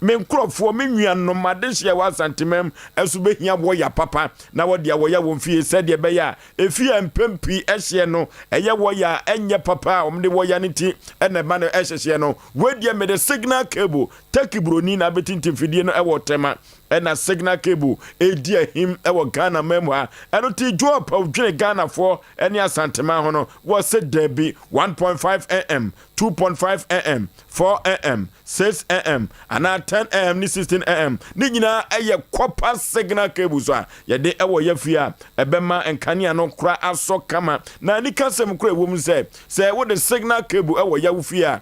me nkrofo me nwan no made hye wa santemem esu behia bo ya papa na wo de wo ya wo mfie se de be ya efie mpempi ehye no eye wo ya enye papa de wo ya nti ena ba no ehye no wedie me de signal cable takibroni na betinti fidie no ewo tema ena signal cable edi ahim ewo Ghana memwa eno ti Joe Apau dwene Ghana for ene asantema ho no wo se debi 1.5 am 2.5 am 4 am 6 am and 10 am ni 16 am ni nyina eye copper signal cable so a ye de ewo yafia ebema enkania no kra aso kama na ni kasem kra ewom se wo de signal cable ewo yafia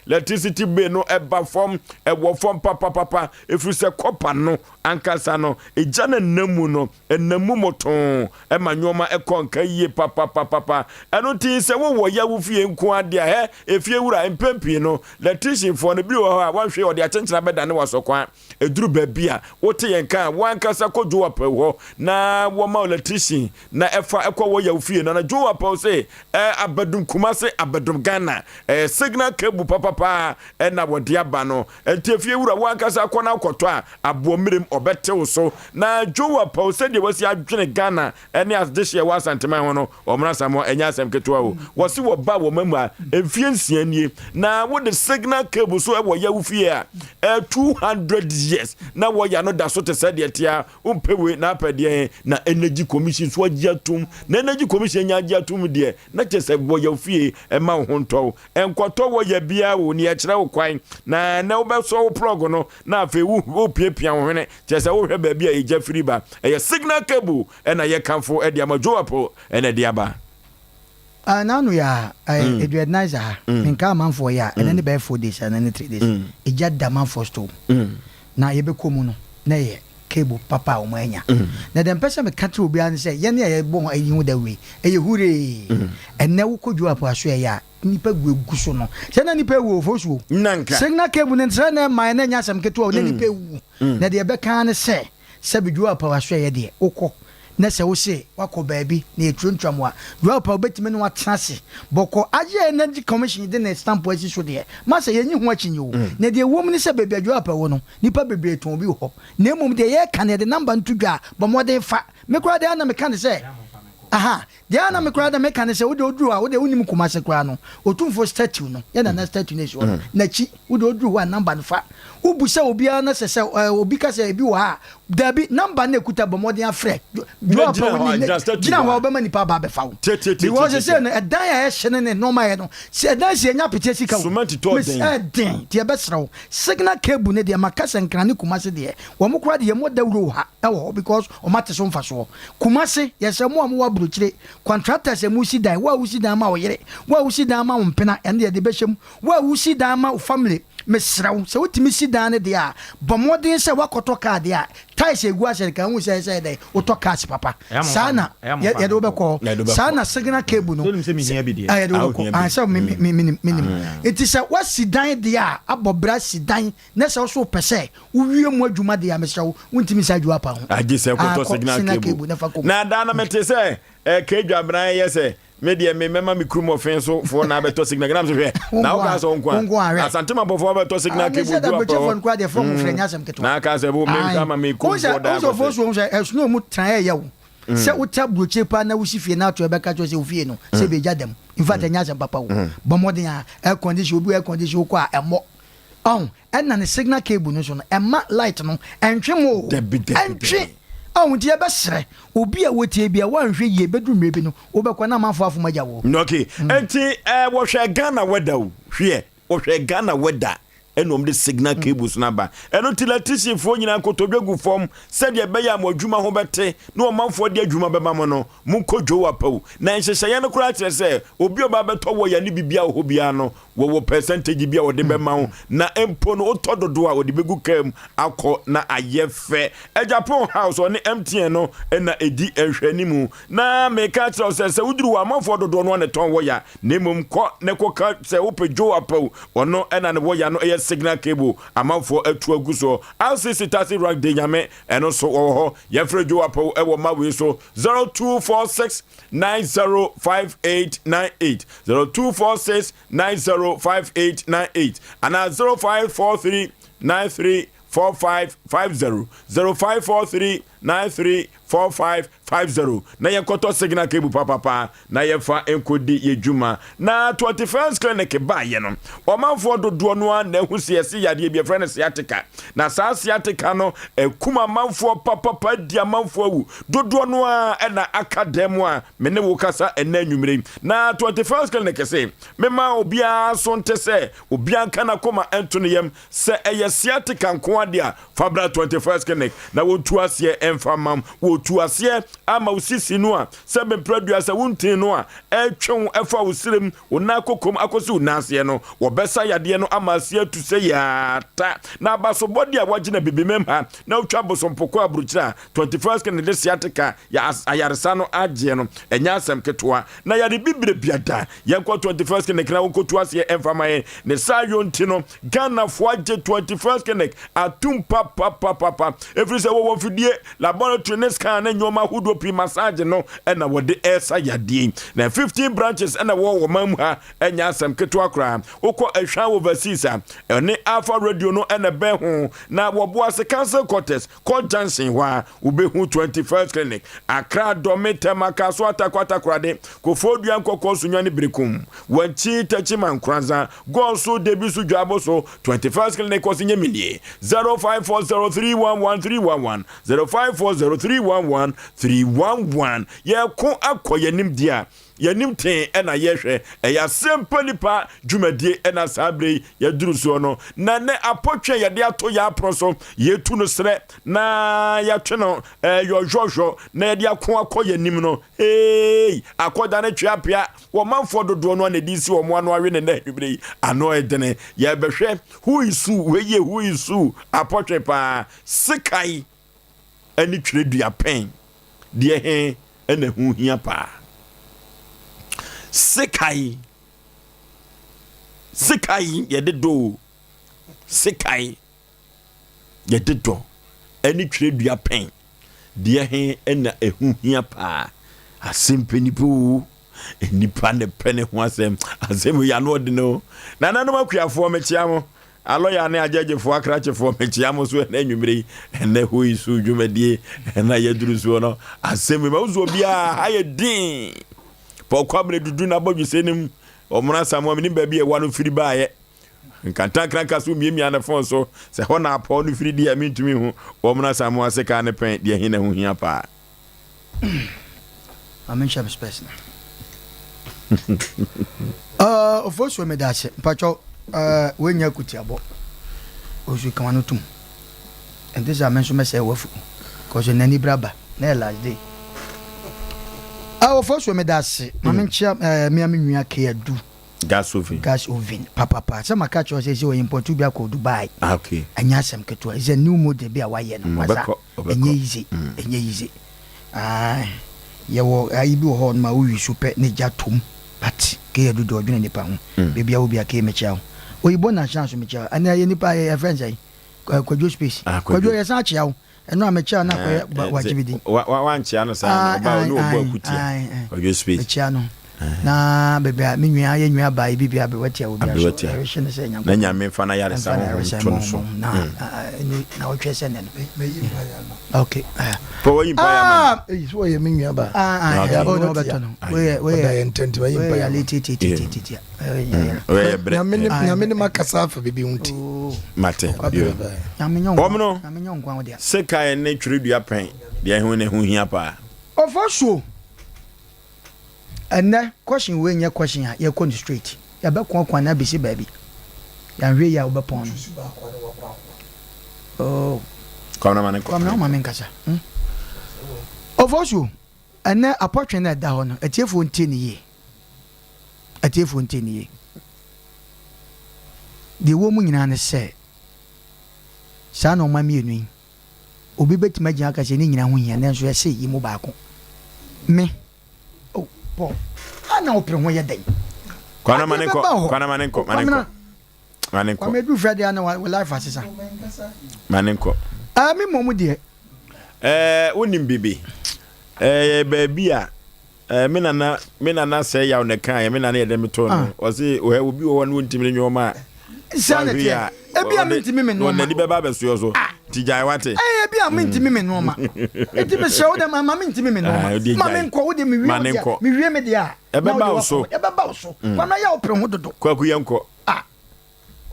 electricity bill no eba form ewo form papa if you say copper no ankasa no ejana namu no enamu moton emanyoma ekonka yie papa eno ti se wo yafia nko ade a efie wura mpempi no electrician for no bi wo ha wan hwe ode atenkyena beda ne wasokwa eduru baby a wote yenka wankasa ko Joe Apau ho na wo ma electrician na efa ekwa wo yafie na Joe Apau se abadum Kumase abadum Ghana signal cable papa na wode aba no entiefie wura wankasa ko na akoto a abo mirem obetew so na Joe Apau se de wasi adwene Ghana ene asdehye wa santeman ho no omra samo enya asem ketewa wo wasi wo ba wo mamu a efie nsianie na wo de signal cable so wo yafie a 200 years na wo ya no da so te said tia umpewe na apede na energy commission so agiatum na energy commission nya agiatum de na chese wo yafie e ma ho nto enkoto wo ya bia wo ni akire wo kwan na wo be so wo plug no na afi wo piepia wo hwene chese wo hwe ba bia e ja free ba e signal cable e na ye kanfo e de ama Joe Apau e na de aba nanu ya eduardizer nka manfo ya ene ne be 4 days and ne 3 days eja da manfo store na ye be komu no na ye cable papa o manya na dem pese me katre obi an say ye ne ye bon ayi hu da we eye hure ene wo kodwo apo aso ya nipa guegu so no se na nipa wu ofosuo nanka signal cable ne tra na ma na nya sam keto na nipa wu na de be kan ne se bidwo apo aso ya de okọ na se wo se wako baabi na etruntwam wa Joe Apau betime no watrase boko aje energy commission de na stamp asi so de ma se yenyi ho akinyi wo na de wom ni se baabi Joe Apau no nipa bebre ton bi ho na mum de ye kan de number ntudwa bo modern fa me kura de na me kan se aha dia na me kura da me kan say wo de oduru a wo de unim Kumase kura no otumfo statue no ye na statue ne so na chi wo de oduru wa number no fa wo bu say obi na se obi ka say ebi wo ha dabi number na ekuta bomoden afre jo apa wo ni gina ho be mani pa ba be fa wo because say no edan ya hye ne normal ye no se edan se nya pete sika wo den ti e be srawo signal cable ne de makasa nkran ne Kumase de wo mo kura de ye mo dawuro ha e wo because o mate so mfa so Kumase ye se mo wa buruchire contractors e musi dan wa usi dan ma wo yere wa usi dan ma wo mpena ene de be hyem wa usi dan ma wo family mesrawo se wotimi si dan ne de a bomodin se wakoto ka de a tais egu ase kan hu se de woto cars papa sana ye de obekọ sana signal cable no ye de obekọ ansa minim it is a wasi dan de a abobra si dan na se so pese uwie mu adwuma de a mesrawo wontimi sa adwuma pa ho agi se koto signal cable na dana mete se kedwa bran ye se media me mema mi krum offense for na beto signal gram so hwe na o ka so nkwa asantema bofo beto signal cable do na ka se bo me kama me ku for da so fo so esno mu tran ye wo se uta broche pa na wusi fie na to be ka to se ofie no se be jadem in fact enya sem papa wo bomodin a air condition obi air condition ko a emo on na ne signal cable no so no ema light no entwe mo entwe awon ti e be sere obi a wotie bia wanhwe ye bedru mrebi no obekwa na manfo afomaja wo okay enti wo hwe Ghana weather hwe wo hwe Ghana weather enom de signal cables na ba eno tilatisi fo nyina kotodwagu form said ye beya mo adwuma ho bete na o manfo de adwuma beba mo no munko dwo apaw na nhyehyeye no kura kire se obi oba beto wo ya ne bibia ho bia no wo percentage bia wo de be ma ho na empo no otododo a wo de begu kam akọ na ayefe Japan house on MTN no na edi ehwanimu na meka kire se uduru wa manfo dodo no ne ton wo ya na mum ko ne ko ka se wo pedwo apaw ono na ne wo ya no signal cable amanfo atu aguso RCC tasi rank de nyame eno so wo ho ye frejo apo e wo mawe so 0246905898 0246905898 ana 0543934550 0543934550 na ye koto signal cable papa na ye fa enkodi ye djuma na 21st clinic ba ye no o manfo dodo no na husi ese yade bi friend sciatica na sa sciatica no ekuma manfo papa dia manfo awu dodo no a na academy a me ne wo kasa ena nwumire na 21st clinic se me ma obia so ntese obia kana koma entune yam se eye sciatica nko ade a fabra 21st clinic na wo tu ase emfamam wo tu ase ama usisi no a se be produce wuntin no a etwen efa usirem wona kokom akosi unase no wo besa yade no ama ase atu se ya ta na abaso body a wagina bibimem ha na utwa bosompoko abruchira 21st clinic sciatica ya ayaresa no agye no enya asem ketwa na yade bibire biada yenko 21st clinic na wo kotu ase emfamaye ne sayo ntino Ghana fo agye 21st clinic atum papa every say wo fidie laboratory ne scan na nyoma hudo pri massage no na wo de esa yade na 15 branches na wo mam ha enya asem ketwa kra wokọ ehwa overseas ne Alpha Radio no na be ho na wo boase cancer cortes call Johnson wa wo be hu 21st clinic Accra Dometema kaso atakwata krade ko fodua nkokọ sunwane brekum wanchi tachiman kranza go so debi su dwabo so 21st clinic osinye milie 0540311311 0540311311 ye ko akoyanim dia yanim ten ena yehwe ya Asem Mpe Nipa dwumadie ena sabre ya duruso no na ne apotwe ya de ato ya proso ye tu no sre na ya tweno yo jojo na ya de akon akoyanim no hey akoda ne twapia wo manfo dodo no na disi wo mo ano awe ne na hwibere ano edene ya behwe who isu weye who isu apotwe pa sikai ani twredua pen de he ena hu hia pa Sekai yede do Sekai yede do any tredua pen de he na ehu hia pa Asem Mpe Nipa nipa ne pen ho asem ya no de no na nanom akuafo mechiamo aloya ne agegefo akrachefo mechiamo so na nwumire na hoyi su dwumadie na yaduru so no asem ma uzo bia haye din for kwamre dudu na bodwi senim omuna samu mi ba bi e wanu firi baaye nkanta kranka so miemia na fon so se ho na apo no firi dia mintumi hu omuna samu aseka ne pen dia hina hu hia pa amen sham space Oforisuo me dache mpacho wenya kutiabo osu kan tum and this amen so me say wafu cause nani braba na last day Oforisuo me dache mamen chia me amenwia ke adu gas oven papa some catch us say we import to be ko Dubai okay anya Asem keto is a new model be awaye no wasa enye easy yewo ayi bi ho ma wi super ne jatom but ke edu do dwene nipa ho bebi a obi aka mecha oyibo na chance mecha ana ye nipa ye friends ai kwadwo space kwadwo ye san chia eno amecha na kwa wajibidi wa nchia no sa ba no obo akutia kwadwo space mecha no na bebia me nua ye nua ba bibia be watia obi aso ne se na nyame fa na yare sa ho tonso na otwe se ne okay po yi pa ya man so ye me nua ba o no beto no we intent we yi pa ya nyame ne makasa fa bibi unti mate nyame nyon kwa odia se kai ne twredua pen dia hu ne hu hia pa Oforisuo ene question we nya question ya kon straight ya be kon na bisi baby ya hwe ya obepon oh kona manen kasa Oforisuo ene apotwe na da ho no atiefo ntie ni ye de wo mu nyina ne se sa no mami enu obi betima gya ka se ni nyina ho hia ne so ya se yi mu ba ko me po ana opre ho ye den kwana manenko kwa me du Friday ana we life asesa manenko mi momu de wonim bibi baby a me nana say yaw ne kan me nana ye dem to no o se obi wo no ntimi nyoma sanity ebi a mintimi me no ma ni beba besuo so tijai wate ebi a mintimi me no ma enti me show dem ma mintimi me no ma me nko wo de me wie me de a ebeba so kwa na ya opre ho dodo kwaku yenko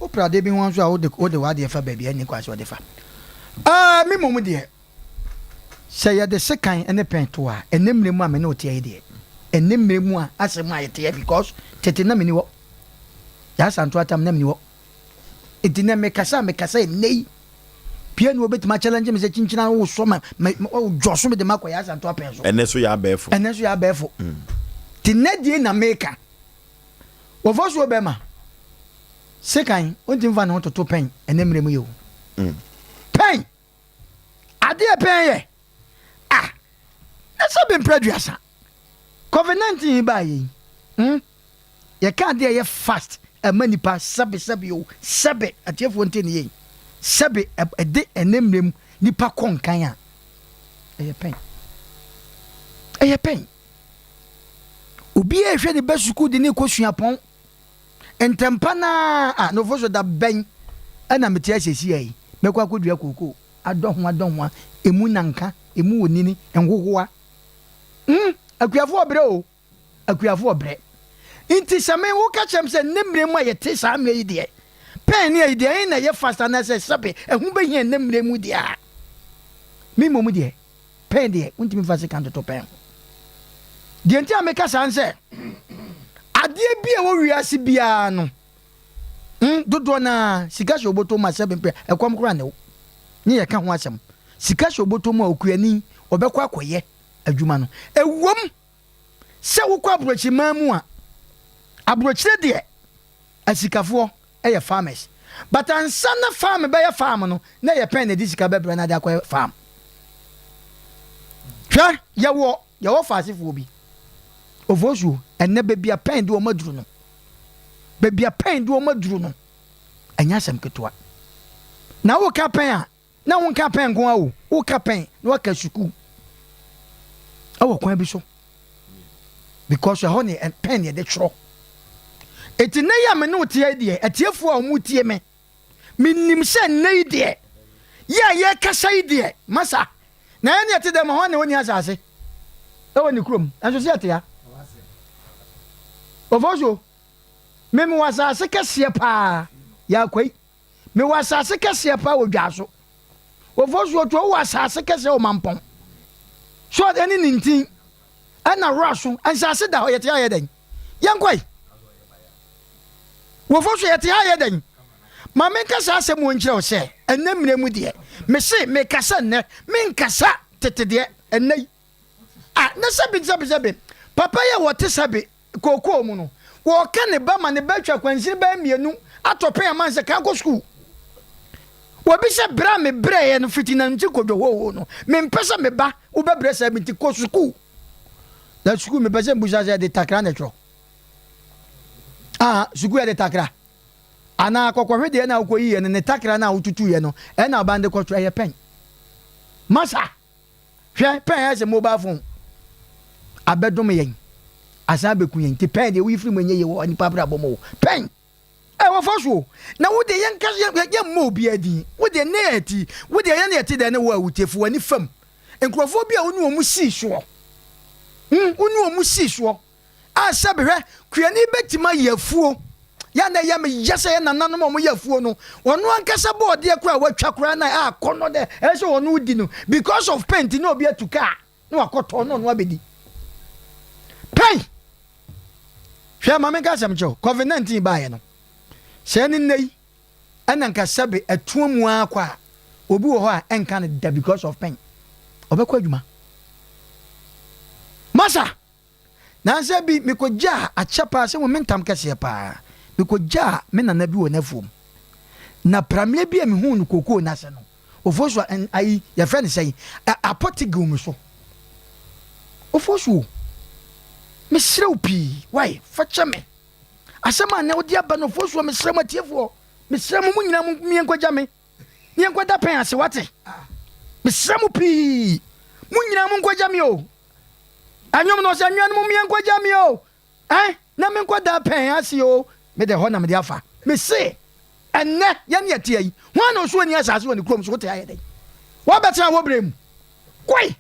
opra de bi ho so a wo de wa de fa baby ani kwa so de fa mi momu de say ya de sekan ene pen to a enemre mu a me no tie de enemre mu a asem a yete because tete na me ni wo ya santo atam na me ni wo etine me kasa nei pia no betima challenge me se chinchina wo so ma joso me de makwa ya santo apen so ene so ya befo tinadie na meka Oforisuo be ma sekan ontim fa na to pen enemre mu yo pen ade pen ye esa be producer COVID-19 ba yi ye ka de ye fast amanipa sabe yo sabe atiefo nteni ye sabe de enemrem nipa konkan a eye pen obi e hwe ne basuku de ne kosua pon entempa na no Oforisuo da ben ana meti asesi ai mekwa kodua koko adonho emu nanka emu wonini enhohoa akuafo obre inti same wo ka chem se nemre mu ayete sa me yi de pen ne yi de na ye fast na se sabe ehu be hia nemre mu de a mi momu de pen de unti mi fast kan to pen de nti ameka san se ade bia wo wiase bia no dodo na sika shoboto ma Asem Mpe ekwam kura ne wo ni ye ka ho asem sika shoboto mu okuani obekwa akoye adwuma no ewom se wo kwa abrochi mamu a abrochi de asikafo eye farmers but ansa na farm be ye farm no na ye pen na di sika bebre na da kwa farm hwa ye wo fasifo bi Oforisuo enne bebia pen de o maduru no anya Asem ketoa na wo ka pen a na wo ka pen ko a wo ka pen na wo ka suku awo kwan bi so because honey and pen ye de tro eti na ya me no tie de atiefo a mu tie me minim se nei de ya ye kasa de masa na ya ne ete de ma ho ne oni asase e woni krom anso se ate ya Ofosuo me wasa asase kese pa ya kwai me wasa asase kese pa odwaso Ofosuo to wasa asase kese o mampon so any nintin ana raso ansase da hoyete ayedan yankwai Ofosuo yete ayedan ma men kasa asem wonkyerɛ sɛ ɛnɛ mire mu de me se me kasa nɛ men kasa tete de ɛnɛ na sabi papa ye wote sabi koko mu no wo ka ne ba ma ne ba twa kwansi ba mienu atope ya man se ka go school wo bi se bra me bra ye no fitina nti kodwo wo no me mpesa me ba wo ba bra sa bi ti ko school da school me pese mbuja se de takra na tro school ya de takra ana kokwohwe de na ukoyi ye ne takra na ututu ye no e na bande kwotro ye pen masa hwe pen ya se mobile phone abedom yen asa beku yen ti pen de wi firi manye ye wo nipa bra bomo pen Ofosuo na wo de yen kase ye mo bi adi wo de na ati wo de yen ati de ne wo awutefu ani fam enkrofo bi a wonu omu si so wonu omu si so asa behwe kuani betima yafuo ya na ya me yesa ya nananom omu yafuo no onu ankasa board ye kura watwa kura na akono de ese onu di no because of paint no obi atuka na wakoto no abedi pai hwe ma me ka samcho covid-19 baaye no seni nei ananka sabe atuamu akwa obi wo ho a enka ne da because of pain obekwa adwuma masa na se bi mekogya achapa se mo mentam kase pa mekogya me nana bi wo nafuom na pramle bi me hu no kokoo na se no Ofosuo en ai ya friend say apotigum me so Ofosuo me srew pi why facha me asema na odi aba no Ofosuo me srew matiefo me srew mu nyina mu mienkogya me mienkogda pen ase wate me srew pi mu nyina mu nkogya me o anyom no se nwan mu mienkogya me o na me nkogda pen ase o me de ho na me de afa me se enne yan yete yi ho na so ni asase woni krom so wote ayede wo betra wo brem koi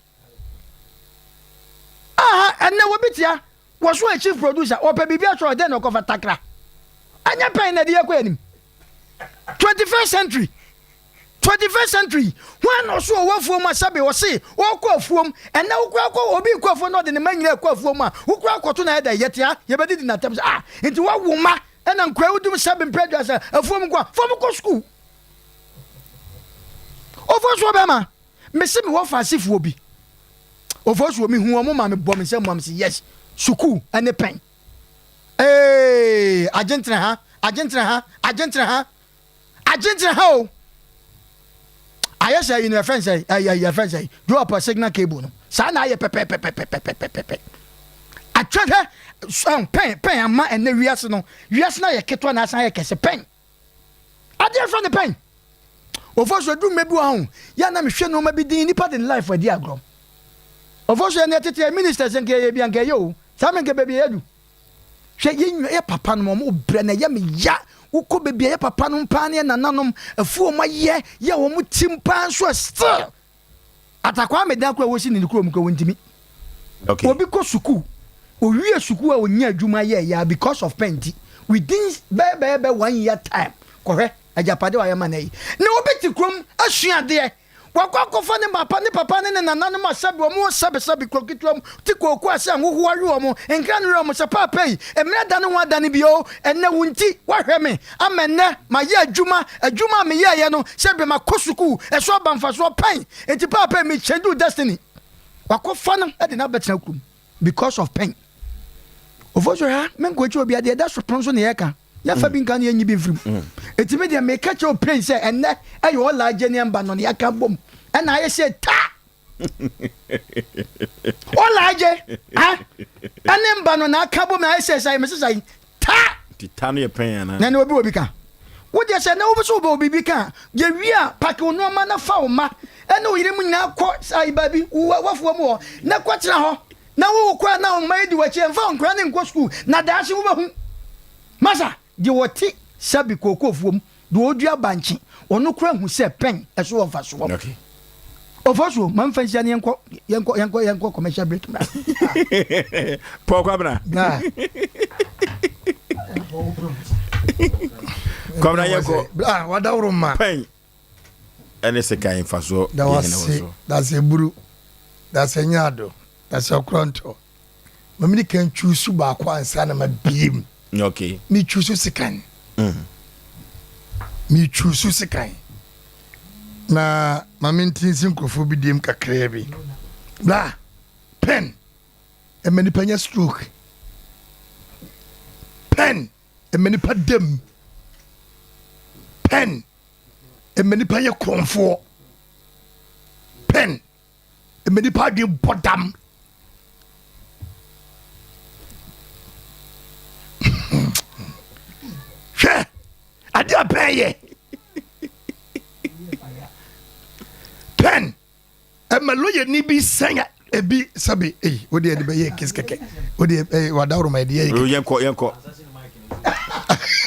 enne wo bitia wo so a chief producer o pe bibia tro de no cover takra anya pen na de yakwa anim 21st century when also wafuom asabe wo se wo kwa afuom enne wo kwa obi kwa afuom no de ne manyira kwa afuom a wo kwa akoto na eda yetia ye bedidi na tam enti wo woma ena nkwa udum sabe mpredwa sa afuom kwa fom ko school Ofosuo be ma me se me wo fa asifu obi Ofosuo me hu omo ma me bom se mo am se yes school ene pen Argentina o ayesa in your friends say draw up a signal cable no sa na ye pepe atwa pen ama ene wiase no na ye ketwa na san ye kese pen ade from the pen Ofosuo du mebu ahun ya na me hwe no ma bi din nipa de life adi agrom Ofosuo na tete ministers nke ye bi anke yo sa me nke bebi edu hwe ye papa no mo bre na ye me ya uko bebi ye papa no mpa ne nananom afuo ma ye wo mu timpa so still atakwa me dan kwa wo si ni kuro mu ko wontimi okay obi ko suku owie suku a onya adwuma ye ya because of penti within be 1 year time correct ajapade wa yama nei na obi ti krom asuade wakwakofa ne papa ne nananom asabe omo sabe krokitwam ti koku ase anhoho awe omo enkra no omo se papa yi emre da no ho da ne bio enne wunti wahwe me amenne ma ye adwuma me ye no sebe makosuku eso bamfa so pen enti papa me change destiny wakofa no e de na betra krum because of pain Ofosuo ha menko echi obi ade da so pronso ne yeka ya fa bi nkan ye nyi bi mfrim etime de me catch your pain say enne ayo la genian ba no yaka bom na aye say ta olaje ane mba no na aka bom na aye say me say ta titano ye pen na na obi ka wo de say na obi so obi bi ka ye wi a pack no ma na fa o ma ene o yire mu nyina kɔ sai ba bi wafuo mu na kɔtena ho na wo kwa na o mai di wachi emfa nkra ne nkɔ school na daahye wo bahu masa di woti sabi kokofuom do odua banchi onu kura hu se pen eso ofa so okay Ofosuo man fansia ne yenko commercial break Pokwa bra Kwamna yeko wadawro ma pen ene se kan faso that's a buru that's a nyado that's a kronto mamini kan chusu ba kwa ansa na mabiem okay mi chusu sikan mi chusu sikan na mamintin sinkrofo bi dem kakra bi bla pen e mani panya stroke pen e mani padem pen e mani panya kromfo pen e mani padi bodam she adi apeye pen e maloye ni bi sanya ebi sabi wodi e be ye kiskeke wodi wadawro ma de ye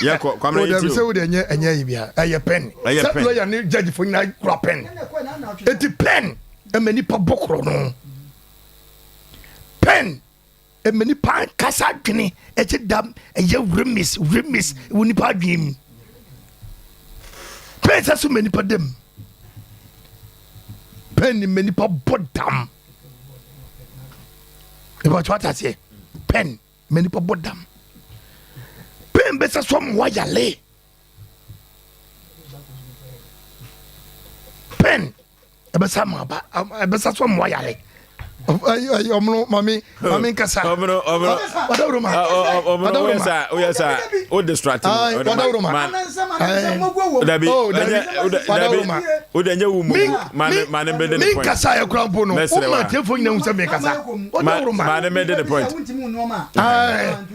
yenko kwamna yiti o wodi enye yibia aye pen sabi lawyer ni judge for na kura pen eti pen e mani pa bokro no pen e mani pa kasa dwene e ti dam e ye remis woni pa dwem pen sa so mani pa dem pen ni mani pa bodam about what I say pen many people bodam pen besa som wayale pen besa maba besa som wayale omno mami kasa omno wadawro ma oyesa o distracting wadawro ma dabi odenye wu mu mane mbede the point kasa ya krampo no o ma telefone na unsa me kasa wadawro ma mane mbede the point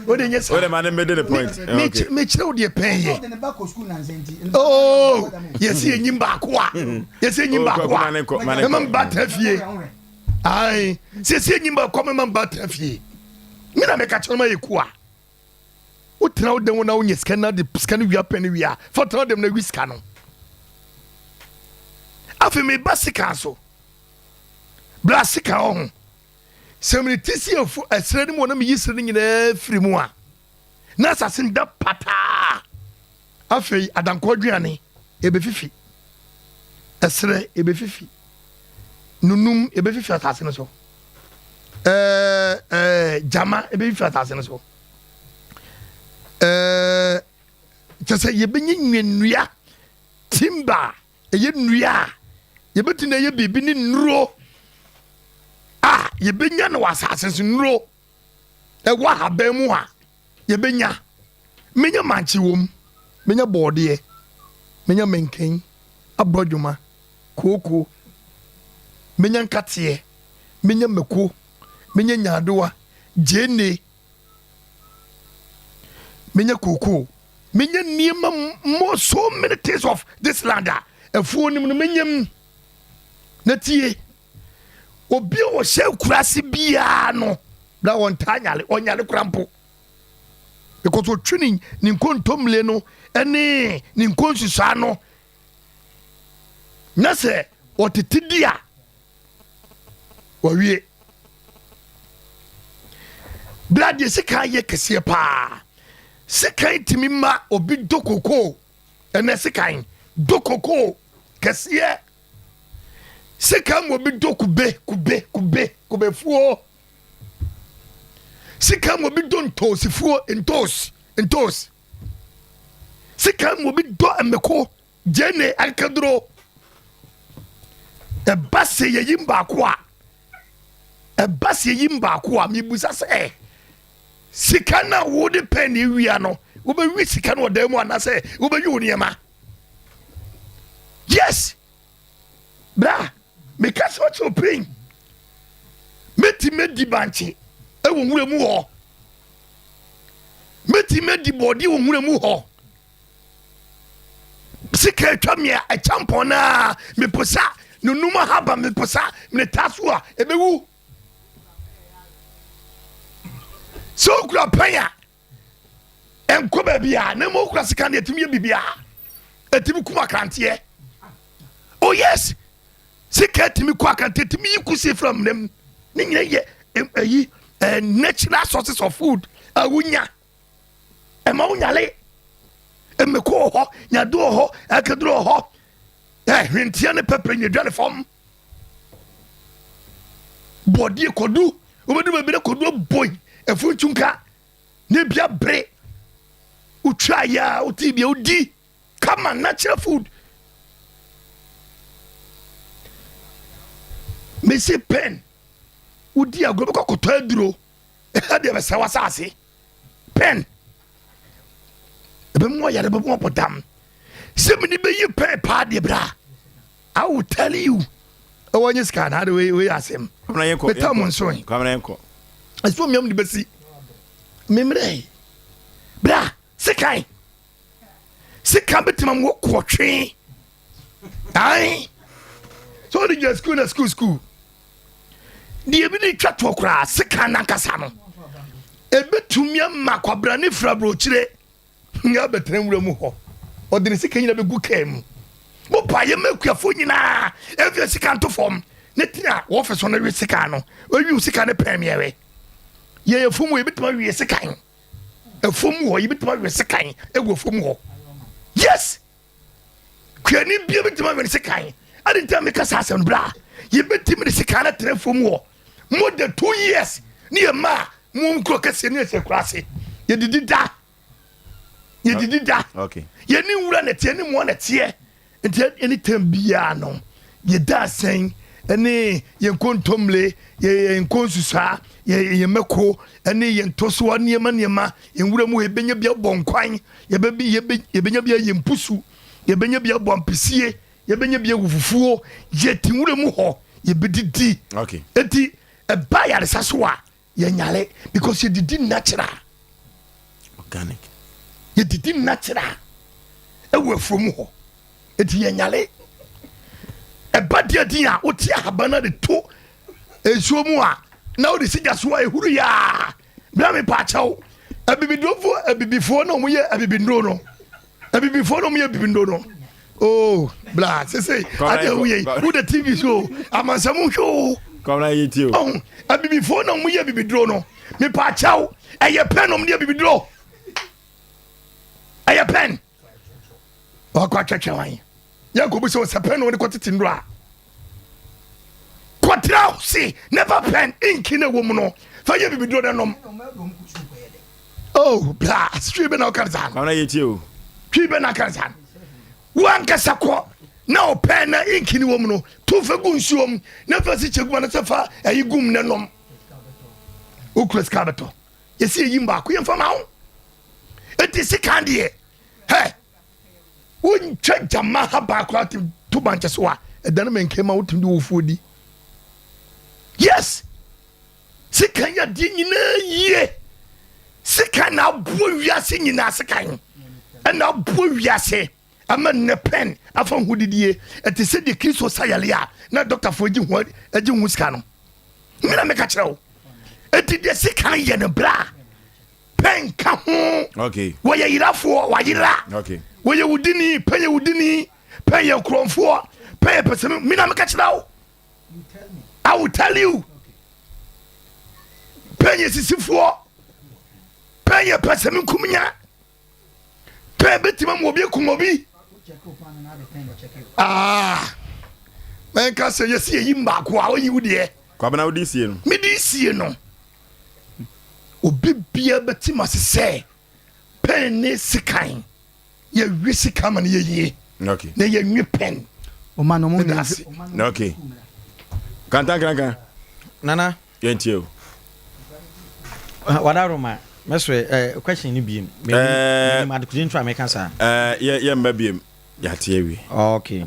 odenye sa ode mane mbede the point me chire o de pen ye oh yesi enyim ba ko a yesi enyim ba ko a e ma ba tafie ai se nyimba kwa mama mbata fie mina meka choma yekua utra odem wona onye scanner de scanner wi apeni wi a fotra dem na wi scanner afi me basika so blasika on semni tisi ofu esredi mo na me yisredi nyina firi mu a na sasin da pata afi adanko aduane ebefifi esre ebefifi nunum ebe fifi atase no so jama ebe fifi atase no so chese ye benye nwenua timba eye nua ye betina ye bibi ni nuro ye benya no wasase so nuro wa haban mu a ye benya menya manchi wom menya bode menya menken abrodwuma koko menya nkate menya meko menya nyadoa jene menya koko menya niema more so many things of this land efuo nim no menyam na tie obi o hye kurase bia no da won tanyale onyale kurampo because o twini ni nkontomle no ene ni nkonsusa no na se otitidia wawie blade sika ye kese pa sika timi ma obi dokoko ene sika dokoko kese sika mo bi kube fuo sika mo bi don tosi fuo entos sika mo bi do emeko jene akadro e basse ye yimba kwa mibusa se sika na wo de pen e wia no wo be wi sika no da mu ana se wo be wi oniema yes bra me ka so to pin medi banchi e wo nwure mu ho medi body wo nwure mu ho sika twa me a champion na me posa no numa haba me posa me tasua e be wu so kura panya enko ba bia na mo kura sika na etimi bibia etimi kuma kantie oh yes sika etimi kwa kantie etimi yikusi from them ni nyina ye natural sources of food awunya ema unyale emeko ho nyado ho akedro ho hwentia ne pepre nyadwane fam body kodu obedu be kodu boy efunchunka ne bia bre utwa ya utibia udi kama natural food mesi pen udi agobe kokoto aduro e de be sawa sase pen ebe mo ya de be mo podam se me ni be yi pen pa de bra I will tell you I want you scan how the way asem come na yenko come na yenko aso miam de besi memre bra sekai sika betimam wo kwotwe ai so the just school die bi ni twa to kra sika na nkasa no ebetumi ma kwabra ne frabro chire nga betrem wura mu ho odine sika nyina be gu kam mo pa ye makuafo nyina evia sika nto fom ne tina wo fe so na wi sika no owi sika ne premier ye fumu ye betuma wi sika efumu ho ye betuma wi sika ego fumu ho yes kwani bia betuma wi sika adi tell me kasa asem bra ye betimi ne sika na tere fumu ho more than 2 years ni e ma mo nkro kase ne se krase ye didi da okay ye ni wura na tie ni mo na tie enti anytime bia no ye da sen ene ye kontomle ye nkonsusa ye meko ene ye ntoso niema ye wura mu ebenya bia bonkwan ye benya bia ye mpusu ye benya bia bompesie ye benya bia wufufuo ye tinwura mu ho ye bedidi okay enti e ba ya resaso a ye nyale because ye didi natural organic ye didi natural e wo from ho enti ye nyale e ba dia dia o ti habana de to esuo mu a na o de siga so a ehuru ya bra me pa chaw abibidofo abibifo na mo ye abibindro no abibifo na mo ye abibindro no oh bla say ade we who the TV show amansamu show come na yiti o oh abibifo na mo ye abibindro no me pa chaw eye pen no mo ye abibindro eye pen o kwa twetwewan ya ko buso sepen no de kwotete ndro a kwatra see never pen ink in a woman no fa ye bibidro de nom oh bla stream na okarzan come na yiti o twibe na okarzan wan kasako na o pen na ink in woman no to fa gu nsuom na fa si cheguma na sefa ayi gum ne nom o kres kabeto ye si yimba ko ye mfa ma ho enti sikandie he won twa ma ha ba kwa to banche so a edan men kema wotum de wofuodi yes sikan ya di nyina ye sikan na bo wiase nyina sikan na bo wiase ama ne pen afa hudidie ete se de Kristo sayale a na doctor foji ho agi hu sika no mina me ka kirewo ete de sikan ye ne bra pen ka ho okay wo ye yirafo wa yira okay wo ye wudini pen ye kromfo pen pesem mina me ka kirewo I will tell you pen ye sisifo pen ye pesem kumnya pen betima mo bi kumobi men ka se yesi yi mbako a oyi wudie kwabena wudi sie no me di sie no obi bia betima se pen ne sikan ye wisi kama ne ye okay na ye nwi pen o ma no mo okay kanta nana yenti o wadaroma mesre question ni biem me ma de kudin try me kansa ye mba biem ya tie wi okay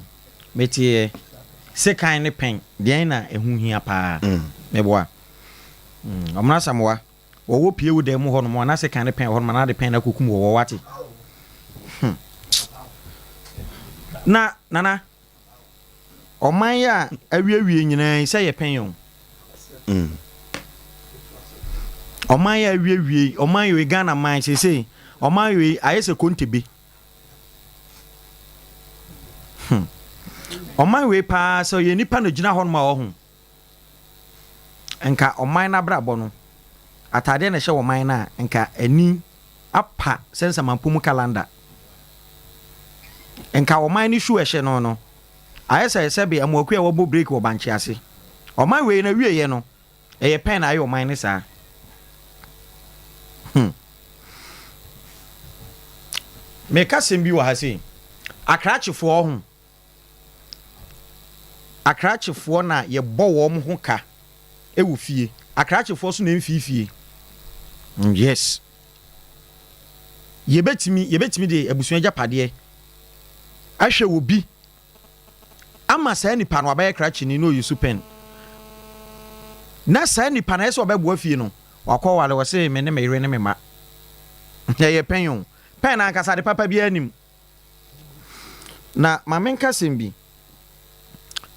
metie se kan ne pen de na ehu hia pa me boa omna samwa wo pie wo de mu ho no mo na se kan ne pen ho no na de pen na kokum wo wate na nana oman ya awiewie nyina se ye pen yo oman ya awiewie oman yo Ghana man se oman yo ayese kontebe oman we pa so ye nipa no gina ho no ma wo ho enka oman na brabo no atade na hye oman na enka ani apa sense mampum calendar enka o man ni shoe ehye no ayesa be amoku e wo bo break wo banche ase o man we na wieye no eye pen ayo o man ni saa me kasem bi wa ha sei akrachefo ho akrachefo na ye bɔ wo mo ho ka ewu fie akrachefo so na mfifie yes yebetimi de abusua japade ahwe wo bi ama saa nipa no abaye krachini no yusu pen na saa nipa na eso obɛboa fie no wakɔ wale wo se me ne me yere ne me ma ye pen yo pen na nkasa de papa bi anim na mamenka sembi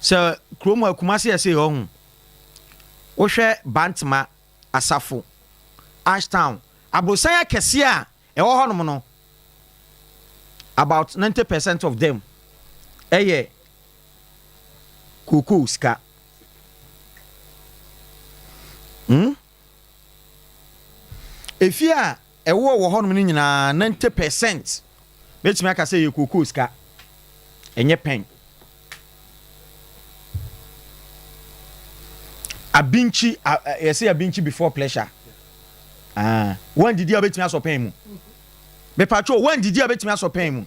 se kromo akumase ese ho wo hwɛ bantma asafo Ashtown abosan akese a ɛwɔ hɔ nom no about 90% of them ɛyɛ koko ska efi a ɛwɔ wɔ hɔ nom no nyinaa 90% betumi aka sɛ yɛ koko ska ɛnyɛ pen abinchi yɛsɛ abinchi before pleasure one didi a betumi aso pen mu me patro one didi a betumi aso pen mu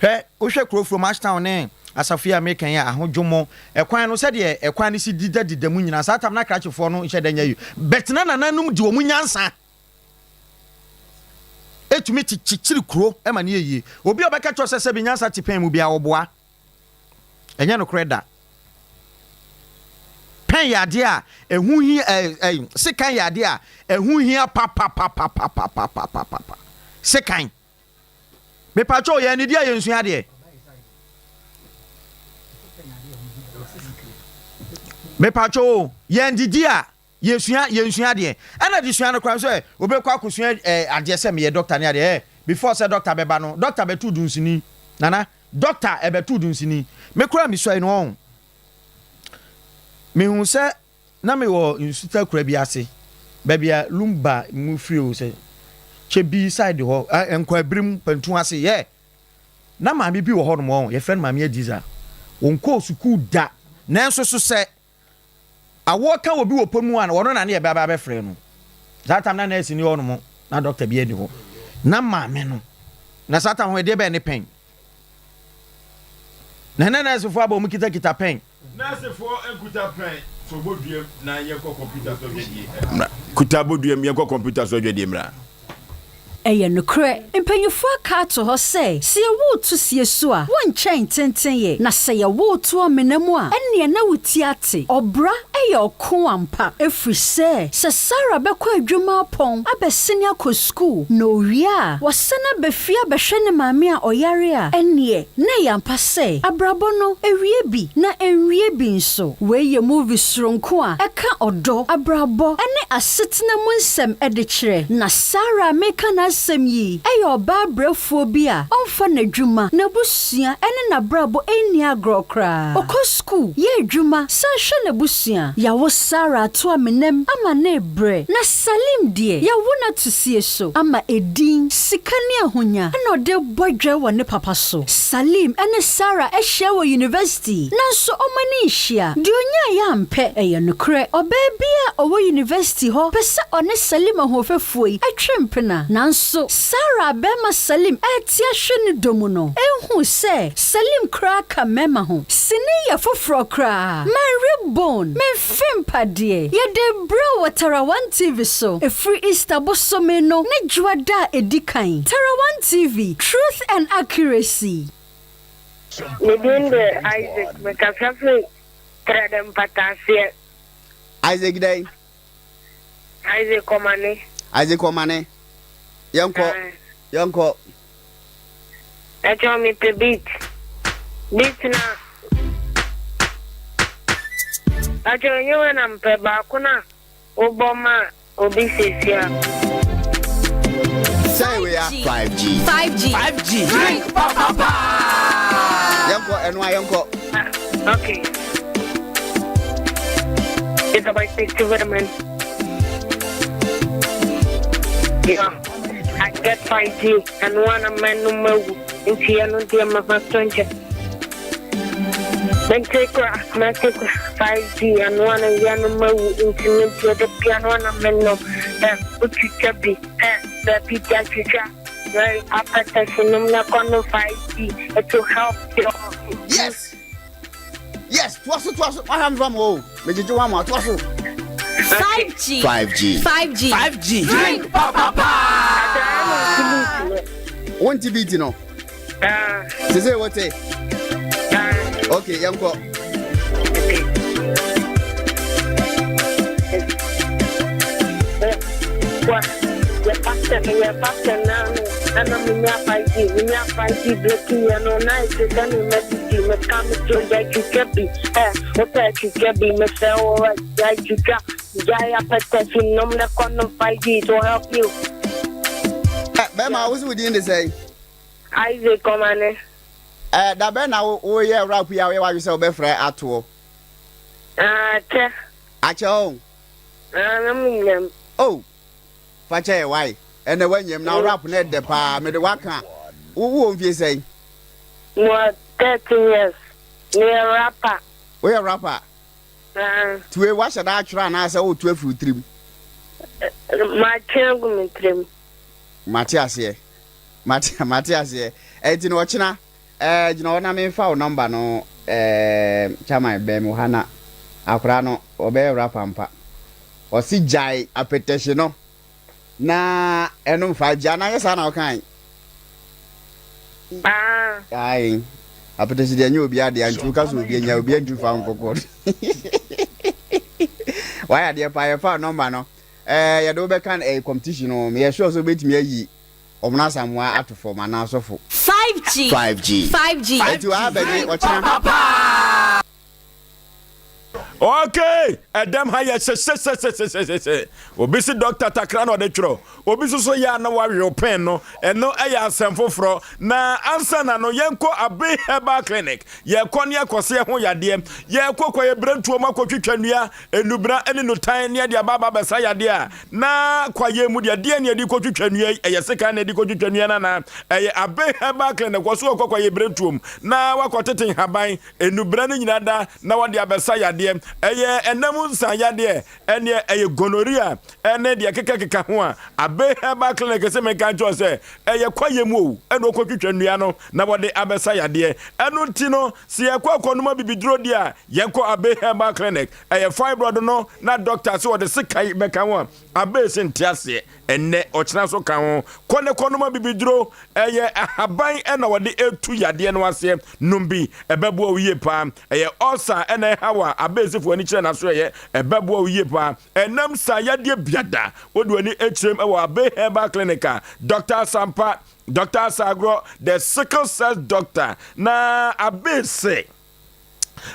he o hwɛ kro from Ashtown ne asafia mekan ya ahodwomo ekwan no sɛ de ekwan ne si dida mu nyina sa tam na krachefo no hwɛ danya yi betna nananum di wo mu nyansa etumi chichiri kro e ma ne yeye obi obeka cho sɛ bi nyansa ti pen mu bia wo boa enye no kreda pen yade a ehu hi sekan yade a ehu hi pa sekan me pacho ye ni dia ye nsu ade me pacho ye ndidi a ye nsu ade ana di sua no kwan so obekwa akosua ade se me ye doctor ne ade before say doctor beba no doctor betu dunsini nana doctor ebetu dunsini me kura mi so no on me hu sɛ na me wɔ nsuta kura bi ase baabi lumba mu free o sɛ chebi side hɔ enkwa abrim pantu ase ye na maame bi wɔ hɔ no mo ye friend maame adiza wonko suku da nanso so sɛ awo ka obi wɔ ponu a wɔno na ne ye baba be frɛ no zatam na nurse ni hɔ no mo na doctor bi ani hɔ na maame no na satam ho de be ne pen na nurse fo aba mu kita pen nurse for enkuta pen so bodua na yekɔ computer so dwedie kuta bodua yekɔ computer so dwedie mra ɛyɛ nokre mpanyufo aka to hɔ sɛ sɛ wo to sie so a wo nkyɛn tenten ye na sɛ yɛ wo to amenamu a ɛne na wuti ate ɔbra ɛyɛ ɔko ampa efri sɛ Sarah bɛkɔ adwuma apɔn abɛsene akɔ school na owia wɔsena bɛfia bɛhwɛ ne maame a ɔyare a ɛne na yampa sɛ abrabɔ no ewie bi na enwie bi nso weyɛ movie soronko a ɛka ɔdɔ abrabɔ ɛne asetena mu nsɛm ɛde kyerɛ na Sarah meka na asɛm yi ɛyɛ ɔbaa brɛfoɔ bi a ɔmfa n'adwuma n'abusua ɛne n'abrabɔ ɛnni agorɔ koraa ɔkɔ school yɛ adwuma san hwɛ n'abusua Yaw Sarah to amenam ama na ebrɛ na Salim deɛ yawo na to sie so ama edin sika ne ahonya ɛna ɔde bɔdwɛ wɔ ne papa so Salim ɛne Sarah ɛhyɛ wɔ university nanso ɔmani hyia de onya yɛ ampɛ ɛyɛ nokre ɔbaa bi a ɔwɔ university hɔ pɛsɛ ɔne Salim ahofɛfoɔ yi atwe mpena nanso Sarah bɛma Salim ɛtia hwɛ ne domu no ɛhu sɛ Salim kra ka mɛma ho sini yɛ foforɔ kra Mary Bone memfim padeɛ yɛde bra wɔ Tarawan TV so efri Easter bosome no ne dwada edikan Tarawan TV truth and accuracy Within the Isaac Mekasafle Tradem Patasia Isaac Day Isaac Komane Yanko Echo me pe beat na Acho nyewe na mpe bakuna uboma obisesia Say we are 5G Drink papa Yanko Okay It's about 6 vitamin Yeah. I get 5G and one of my number in Tiano Diama Vastonja. Then take 5G and one of Yanama in the piano and a menno. Put you chubby, the pizza chicha. Very appetite, no 5G to help you. Yes. Yes, twasso. I am from home. Major Joama, twasso. 5G. 5G. Drink, papa. Want to beat, you know? Say what? Okay, young boy. What? Your pastor now. And I'm in 5G. In 5G, blocking and on night. Then you message you. Me come to that you can be. What that you can be. Me say, all right, that you can. Jaya protection. No, me come on 5G to help you. Bema, I was within the say. Isaac, come on. That Ben, now, oh, yeah, rap, we are you sell Befra at all. At your home. Oh, Fache, why? And the when you now rap net the pa, made the waka. Who won't you say? More 13 years. Near rapper. Where rapper? To a wash at that run as old 12 foot trim. My children trim. Matthias here. Matthias here. You know, China. You know, I mean, foul number no, Chama Bemuhana, Akrano, Obe Rapampa, or see Jai, a petition. No, na, and no 5G, yes, I know kind. Aye, a petition, you will be at the Antukas will be in your being to found for God. Why are there by a foul number? No, you don't can a competition or me, sure, so bit me a ye. Omnasa mwa atu for mana so for 5G. 5G. You have a watch. Okay, Adam haya se. Obisi doctor takra no de tro. Obisi so ya na wa pen no, eno eya asem foforo na ansa na no yenko Abe Herbal Clinic. Ye ko ne akose ho yade. Ye kokwa ye brantuo makotwetwa nua enubra ene no tan ne de ababa besa yade a. Na kwa ye mu de de ne de kotwetwa nua eye seka ne de kotwetwa nua na eye Abe Herbal Clinic so kokwa ye brantuom na wakoteten haban enubra ne nyina da na wade abesa yade. Eye enamu nsanyade ene eye gonorrhea ene de kekeka ho a Abe Herbal Clinic se me kan cho se eye kwaye mu o ene okotwetwa nnua no na bode abesa yade enu nti no se ye kwakonoma bibidro de a ye ko Abe Herbal Clinic eye fibroid no na doctor se wode sekai beka ho Abe se ntiase ene ochina so kan ho konoma bibidro eye ahaban ene wode etu yade no ase numbi ebebo wiye pa eye ulcer ene hawa Abe se fo ni kire na so ye ebebo wiye pa enam sa yade biada wode ani echirem ewa Abe Herbal Clinic Dr. Sompa, Dr. Sagro, the sickle cell doctor. Na Abe say,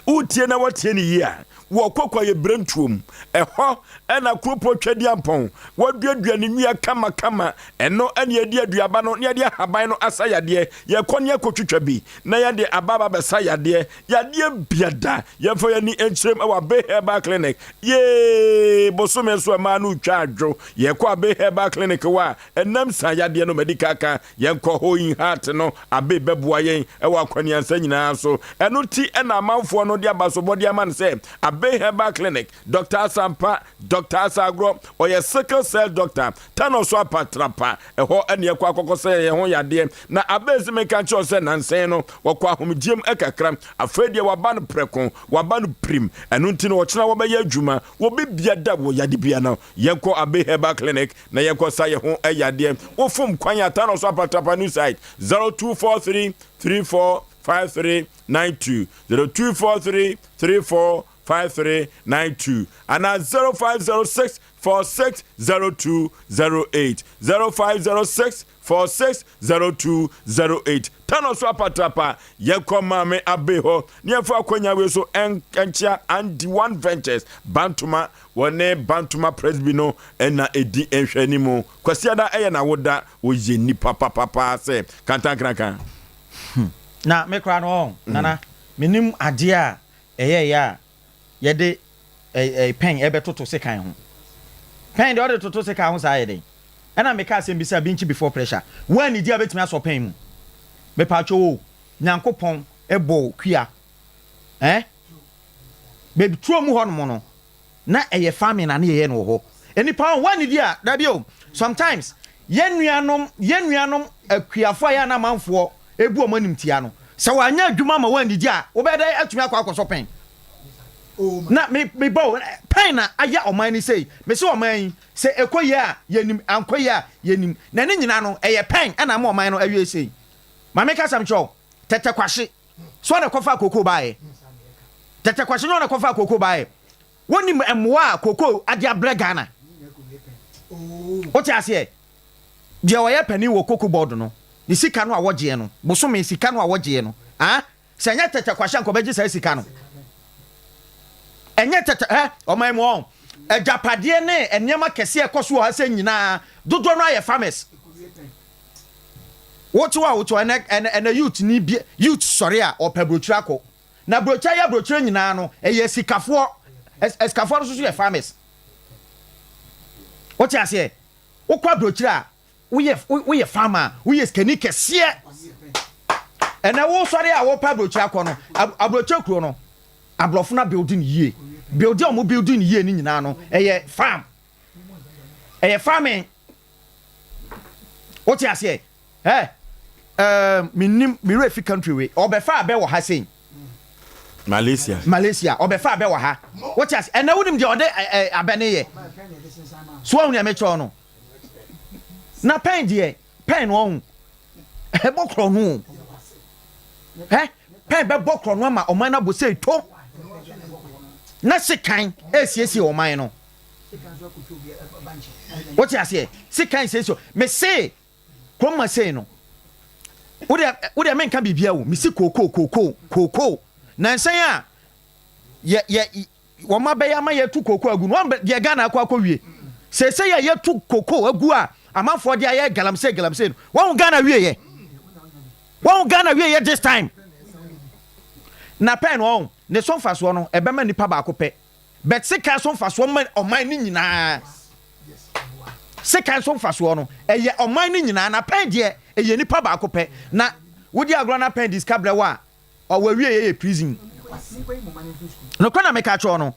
utie na watie ni ya. Wakokwa ye brentuom eho ena kropo twadi ampon waduadua ne nua kama eno ene yedi aduaba no ne yedi haban no asayade ye konye kotwetwa bi na yede ababa besayade yade biada ye fo ye ni enchirem ewa Abe Herbal Clinic ye bosome so ma no twa adwo ye ko Abe Herbal Clinic wa enam sayade no medical ka ye ko hoin heart no Abe beboa yen ewa kwaniansa nyina so eno ti ena amanfo no de abasobode aman se Abe Herbal Clinic, Dr. Sompa, Dr. Sagro, or your sickle cell doctor, Tano Swapa Trapa, a ho and your quaco say, a hoya dear. Na Abez make a choice and anseno, or quahum Jim Ekakram, afraid you were ban precon, wabanu prim, and untino chna wabaya juma, will be biada yadibiano, Yanko Abe Herbal Clinic, na Yanko say a home a yadim, or from Quanya Tano Swapa Trapa new site 0243 34 5392 0243 34 5392 and at 0506 460208 0506 460208 Tano swapa trapa yeko mame abeho niefo akonya we so enchia and one ventures bantuma wone bantuma presbino ena edi enhwanimu kwasiada eye na woda oye nipa papa se kantankraka na me kra no nana minim ade a eye ya yede pen ebe toto sekan ho pen de order toto sekan ho sa yede ɛna meka asɛm bi sɛ binchi before pressure when ni dia betumi aso pen mu me pa cho nyankopɔn ɛbɔ kua baby tro mu hɔ no mo no na ɛyɛ famine na ne yɛ no hɔ enipa on when dia da bi o sometimes yenuanom akuafo ya na manfo ebu omo nimtia no sɛ wanya adwuma ma wan didi a wobɛda atumi akɔ pen na me bo pen na aya oman ni sei me se oman sɛ ekoye a yenim ankoye a yenim na ne nyina no ɛyɛ pen ɛna ma oman no awie sei ma me ka sam cho tete kwahye so na kɔfa koko bae tete kwahye no na kɔfa koko bae wonim emwa koko ade ablega na o ti ase dia wɔyɛ pani wɔ koko board no ni sika no a wɔgye no bosome sika no a wɔgye no sɛ nya tete kwahye nko bɛgye sɛ sika no ɛnyɛ tete ɔman mu on agapade ne enema kɛse ɛkɔso ha sɛ nyinaa dodo no ayɛ farmers wotu ene youth ni bi youth sɔre a ɔpɛ brochura kɔ na brochura ya brochura nyinaa no ɛyɛ sikafoɔ esikafoɔ no so yɛ farmers wotu ase wokɔ brochura woyɛ farmer woyɛ skani kɛseɛ ɛna wo sɔre a wɔpɛ brochura kɔ no abrochura kuro no abrɔfo na building yie building omo building yie ni nyinaa no ɛyɛ farm ɛyɛ farming wotu ase minim refi country we obefa abe wo ha sei Malaysia obefa abe wo ha what as and wonim de ode abene ye so hu ya mecho no na pen de pen no e bokro no pen be bokro no ma oman na bo sei to na sekan esiesie oman no what as here sekan sei so me say koma sei no wode men ka bibia wo misi koko na nsan a ye wo mabɛya ma yetu koko agu no de Ghana akɔ wie sese ya yetu koko agu a amanfo de aye galamse no wo Ghana wie ye this time na pen wo ne so mfaso no ebema nipa ba akopɛ bet sika so mfaso man oman ni nyinaa sika so mfaso no eye oman ni nyinaa na pen de eye nipa ba akopɛ na wodi agro na pen discover wa o wa wie ye prison no kwa na make acho no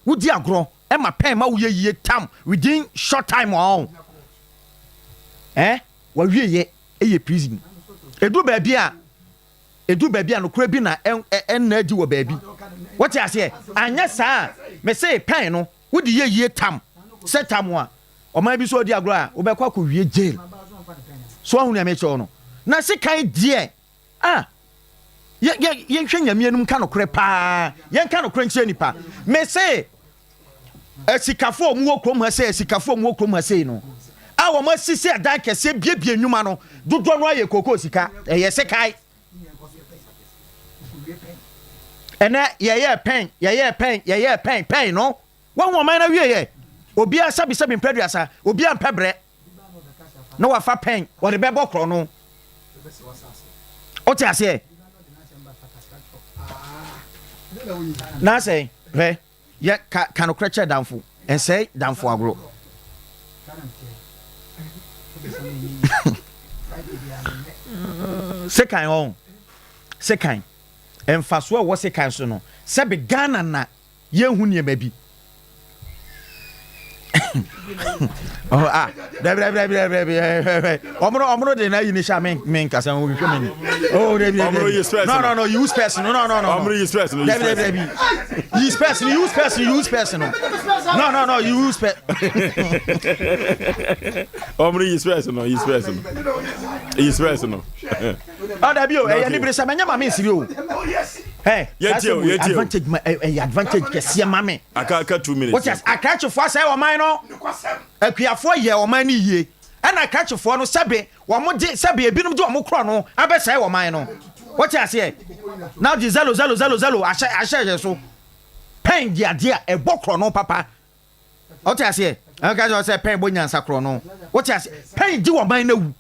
wodi agro e ma pen ma wo ye tam within short time on wa wie ye prison edu ba bia no kura bi na en na di wo ba bi what you say anya saa me say pen no wodi ye tam set tam a o ma bi so odi agro a wo be kwa ko wie jail so ahun ya meche ono na se kan die ye hwe nyamianum ka no kore pa ye ka no kore nche nipa me say esikafo mu okrom ha say esikafo mu okrom ha say no a wo ma sisi adan kese biebie nwuma no dodo no aye koko sika ye se kai ene ye pen no wo man na wie ye obi a sabi mpreduasa obi a mpebre na wa fa pen wo de bebo kro no o ti ase na say ye ka no kreche danfo en say danfo agro sekan emfaso a wo sekan so no se be Ghana na ye hu ne ma bi Omro de na yini sha men kasa wo hwe men no use person no Omro use person use person no use person Omro use person no da bio e ni bresa menya ma men siri o advantage kese ma me aka 2 minutes what is akachefo asai wo man no akuafo ye wo man ni yie ana akachefo no sebe wo mo de sebe ebinum de wo mo kro no abesai wo man no what is here now the zelo ashe so pen dia e bokro no papa what is here aka jo say pen bonyansa kro no what is pen di wo man na wu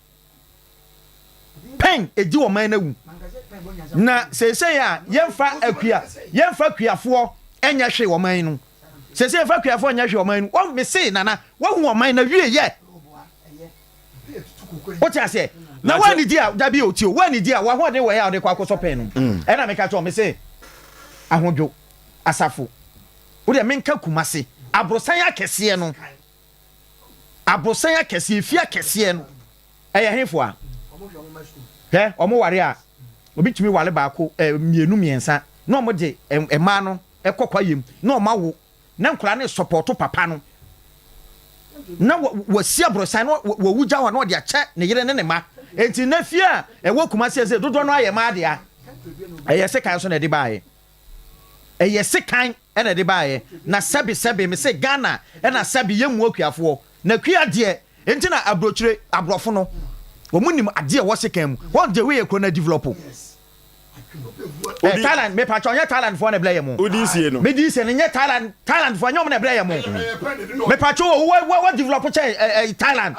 pen edi wo man na wu na sese ya yemfa akuafo enya hwe wo man no sese fa akuafo enya hwe wo man no wo me se nana wo hu wo man na wie ye What I say? Now when did you that be o tio? When did you what they were out the kwakoso pen? And I make a me say ahonjo asafo. Wo de menka kumase. Abrosan ya kese no. Abrosan ya kese fia kese no. Eye hefo a. He omo ware a. Obi tumi wale baako mienu miensa. Na omo de ema no ekokwa yem. Na omo wo. Na nkura ne support papa no. Na wasi abrosan no wo wuja wa no de ache ne yere ne ma. Enti na fia ewo kumase se dodo no aye ma de a. Eye se kan so na de baaye. Eye se kan na de baaye. Na sabi me se Ghana na sabi yemu akuafo. Na kua de enti na abrochire abrofo no. Wo munim ade wo se kan mu. Won de we ekro na develop. Talent me pa chonya talent for na blaya mu. Odisi no. Me di se ne talent for nyom na blaya mu. Me pa cho wo develop che talent.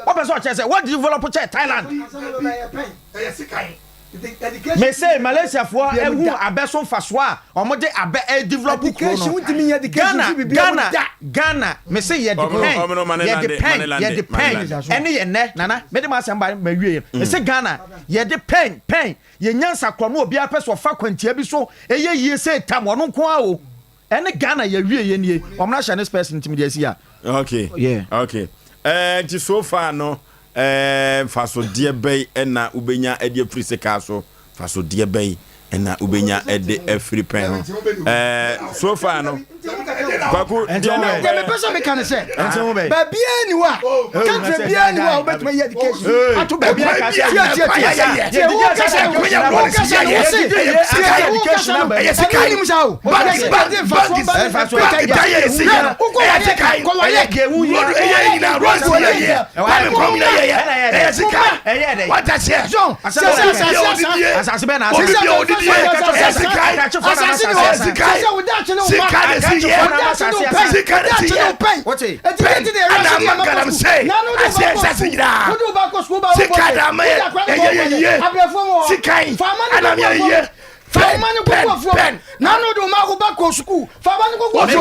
What person che say what develop che talent. Me say Malaysia for ehu abeso faso a omo de abe develop Ghana me say ye depend any ye ne nana me de ma say ma wie me say Ghana ye depend ye nyansa kro no obi apeso fa kwantia bi so eye yie say tam ono nko a o ene Ghana ye wie ye nie omo na Chinese person ntimi de si a okay yeah okay ti so far no faso die bay na ubenya ede free seka so faso die bay na ubenya ede free pen so far no kwaku dia na me person me kan say ba bia ni wa country bia ni wa obetuma education atu ba bia ka say Nano do ma go back to school. Fabani go go to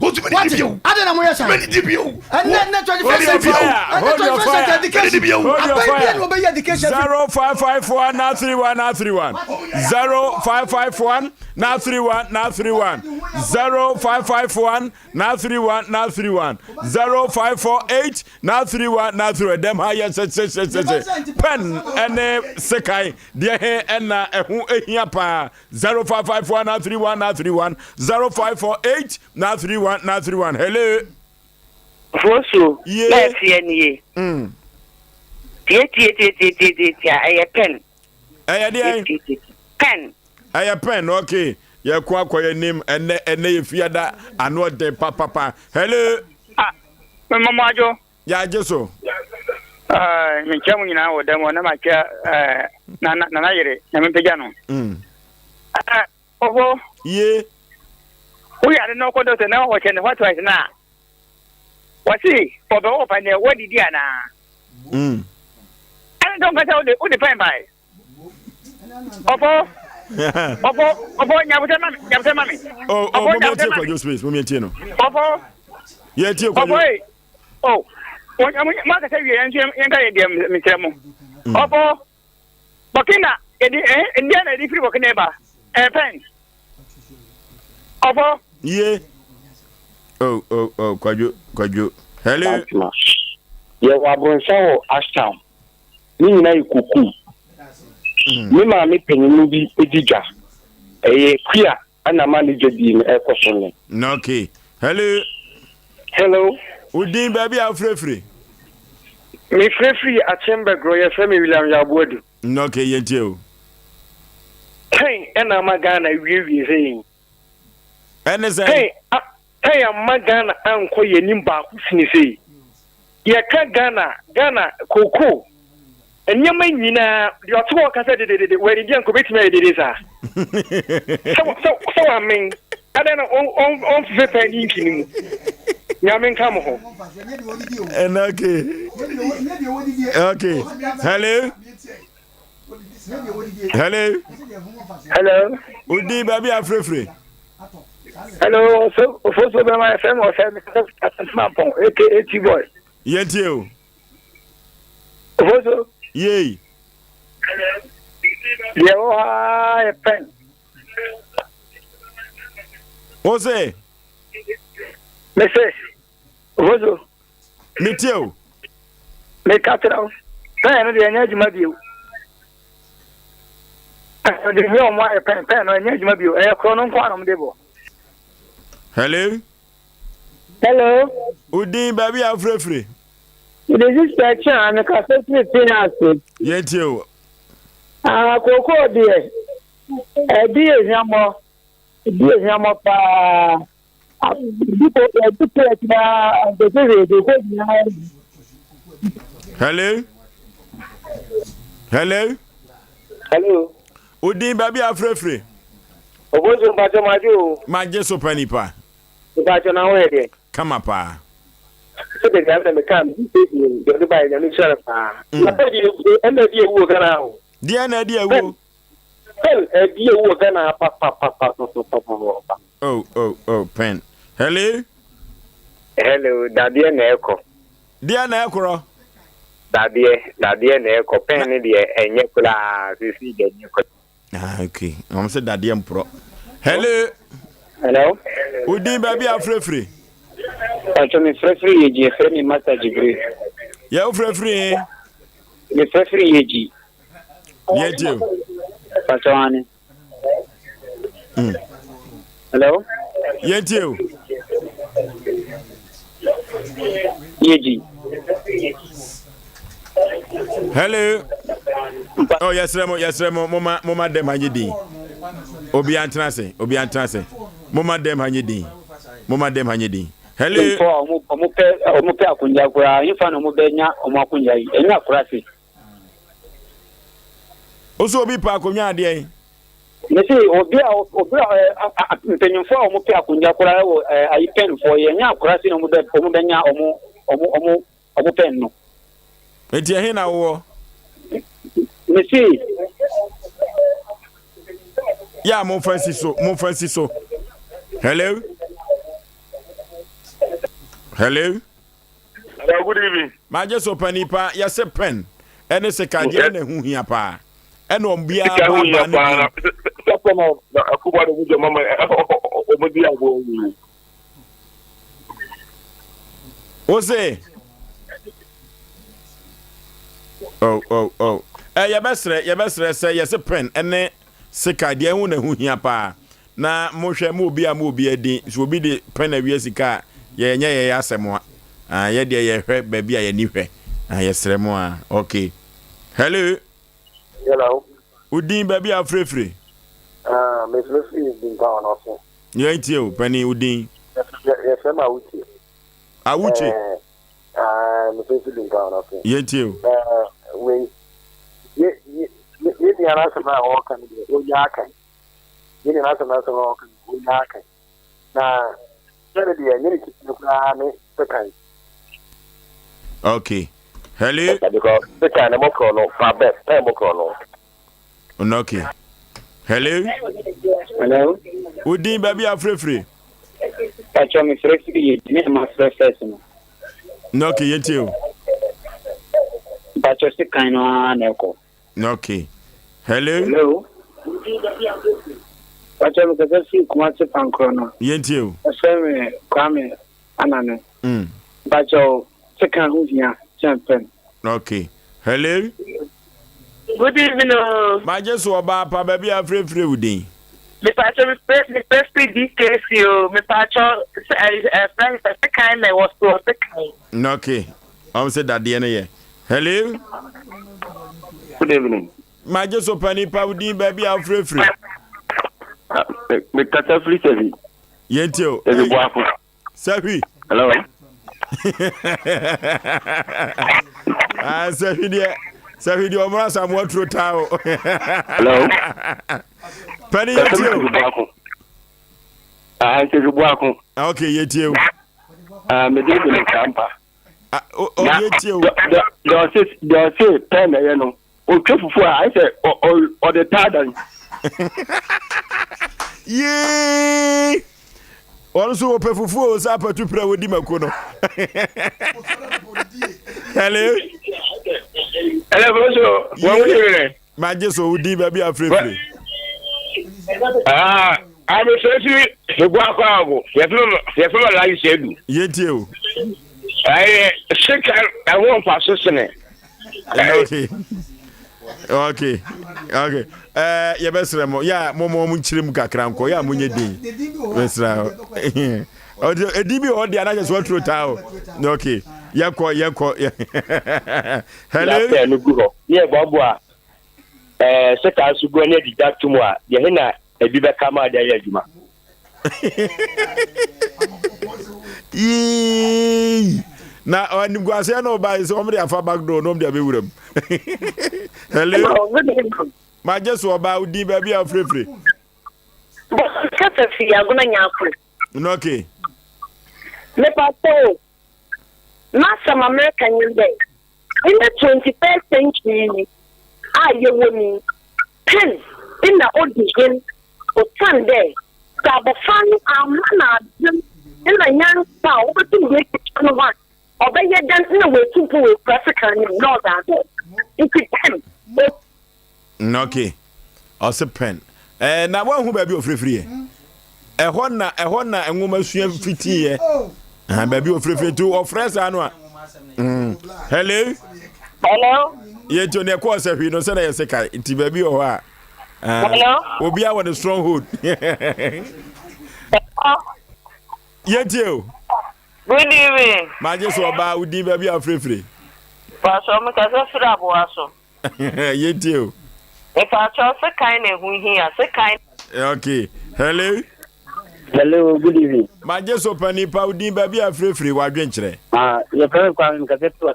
I don't know where you're many debut. And then 25 education. 0551 now 31 now 31. 0551 now 31 now 31. 0551 now 31 now 31. 0548 now 31 now 31. Them higher pen and sekai dear he and na ehu ehia pa 0551 now 31 now 31. 0548 now 31 now 31. Hello. Fosu. Yes, ye. Tie pen. Pen. Aya pen, okay. Ya kwa your name and you fear that I know the papa. Hello. Mama Jo. Ya jeso. Me chamu nyina wo demo na makia na yere na me pejano. Obo. Ye. We are no kodo se na wo che ne what was na. Wasi obo opa ne wodi dia na. I don't get all the pen by. Obo nyabuta mami. Oh, momenti for your space, momenti no. Obo. Yeah, tie ko. Oh. Ma ka say yen ga yedem mitremo. Obo. Bakina India na di free bakina ba. Pen. Obo. Yeah. Oh, kwaju. Hello. Ye wa bronsa o Ashtown. Ni na ikuku. Me ma me peninu bi edija. Kuya ana manager di me ekosone. Okay. Hello. Udin baby afrefre. Me frefri Asem Mpe Nipa ye William Yabuadu. Okay, yentie o. Hey, and I'm a Ghana, we saying. And is hey, I'm a Ghana, I'm calling Nimba, who's say. Ya Ghana, Coco. And your man, you are two workers where the young committee did it. So, I mean, I don't know, on the inking. Yamin come home. And okay. Hello. Udi baby afrefre. Hello, so first of all, my friend was saying, "Okay, boy." Yeti o. Ofoso. Yey. Yaw a pen. Osei. Message. Ofoso. Meteo. Me catro. Pen de anya juma bio. De mi o mo pen no anya juma bio. E ko no kwa no debo. Hello. Hello. Udi baby afrefre. This is the chan and cassette finance. Yeti o. Koko de. Dear Yamo. Dear Yamo pa. Hello. Hello. Hello. Udi baby afrefre. Obozo mbajo majo. Maje Sompa Nipa. Mbajo na wede. Kama pa. So the guy that become the buy the new sheriff. Na pedi e na die wo kana o. Die na die wo. E die wo kana pa. Oh, pen. Hello. Hello, dadie na eko. Die na ekoro. Dadie na eko pen ni de enye kula sisi de enye ko. Okay. I'm say dadie mpro. Hello. Hello. Udi baby afrefre. Me free yeji free master degree. Ya free. Me free yeji. Yeti. Patwani. Hello. Yeti. Yeji. Hello. Oh yes remo mama dem hanyedi. Obi antrase. Mama dem hanyedi. Hello. Omupe akunja kwa yifa no mubenya omakunja yi. Enya kurase. Oso obi pa akonya ade. Nesi obi mpenyimfo omupe akunja kwa wo ayipen fo ye nya kurase no mubenya omu pen no. Eti ehe na wo. Nesi ya mo Francisco. Hello. Hello, good evening. Maje Sompa Nipa, ya se pen. Ene se kadie ne hu hia pa. Ene ombia ba ba. Sapo na akuba de mujo mama omodi abo. Osei. Oh. Ya besre se ya se pen ene se kadie hu ne hu hia pa. Na mo hwe mo obi adi, so obi de pen awie sika. Ye asemwa. Ye de ye hwe baby a ye ni hwe. Ye sremo a. Okay. Hello. Udin baby afrefre. Me free bin ka on oso. Ye ntie o pani udin. Ye fema uchi. Awuchi. Me free bin ka on oso. Ye ntie o. We ye ni ara sama o kan o ya kan. Ye ni ara sama o kan o ya kan. Na okay. Hello. Okay. Hello. Udin baby afrefre. Pacho me free me ma free no okay, yeti o. Pacho se kan no aneko. Okay. Hello. Pacho me ka si kuma se pankro no. Yeti o. Asem kwame anane. Pacho se kan hu hia champion. Okay. Hello. Good evening. Maje so oba pa baby afrefre udin. Me pacho me first DKC me pacho friend se kan na was to se kan. Okay. I'm say that the ene. Hello. Good evening. Maje so pani pa udi baby a free. Me kata free sevi. Yentio. Ebi boafo. Sabi. Hello. Sabi dia omra samu tro tawo. Hello. Pani yentio. Ebi boafo. Okay, yentio. Me dey be campa. Yentio. They say pen you know. O twefufu I say or the third. Yee. Also pefufu o sa patu pra wodi makono. Hello. Hello bonjour. Wo wele. Maje so udi baby afrefre. I'm a secretary. The Guacago. Yes, like you Yet you. I sick. I won't pass it. Okay. Ya besra mo. Ya momo mu chirim kakra nko. Ya munye din. Besra. Edibi o dia na just what through town. Okay. Yako. Hello. Yeah, Babua. Seka sugo ne di datumwa. Ye hina ebi be kama da ya juma. Na oni gwase na oba so omre afa back door no mde be wuram. Hello. Ma just oba udi ba bia frefre. Kata fi aguna nyaku. No okay. Me pato. Na some American day. In the 21st century, you women pen in the audition or Sunday. The fun in the young power, but to make it one. Obey your dance in the way to do it, practically know that. It's pen. Okay. Also pen. Na one who baby of free. A honna, and woman swim fitty. Baby of free too, or friends. Hello. Hello. Yet you near course if you don't say a second. It's baby or what? Hello. We'll be out of stronghold. Yet you. Good evening. My just about would be baby of free. Pastor Mukasa Boaso. Yet you. If I chose a kind of who here, a kind. Okay. Hello. Hello, good evening. My just open it, Paudi, baby, a free while drinking. Your parents come to get to a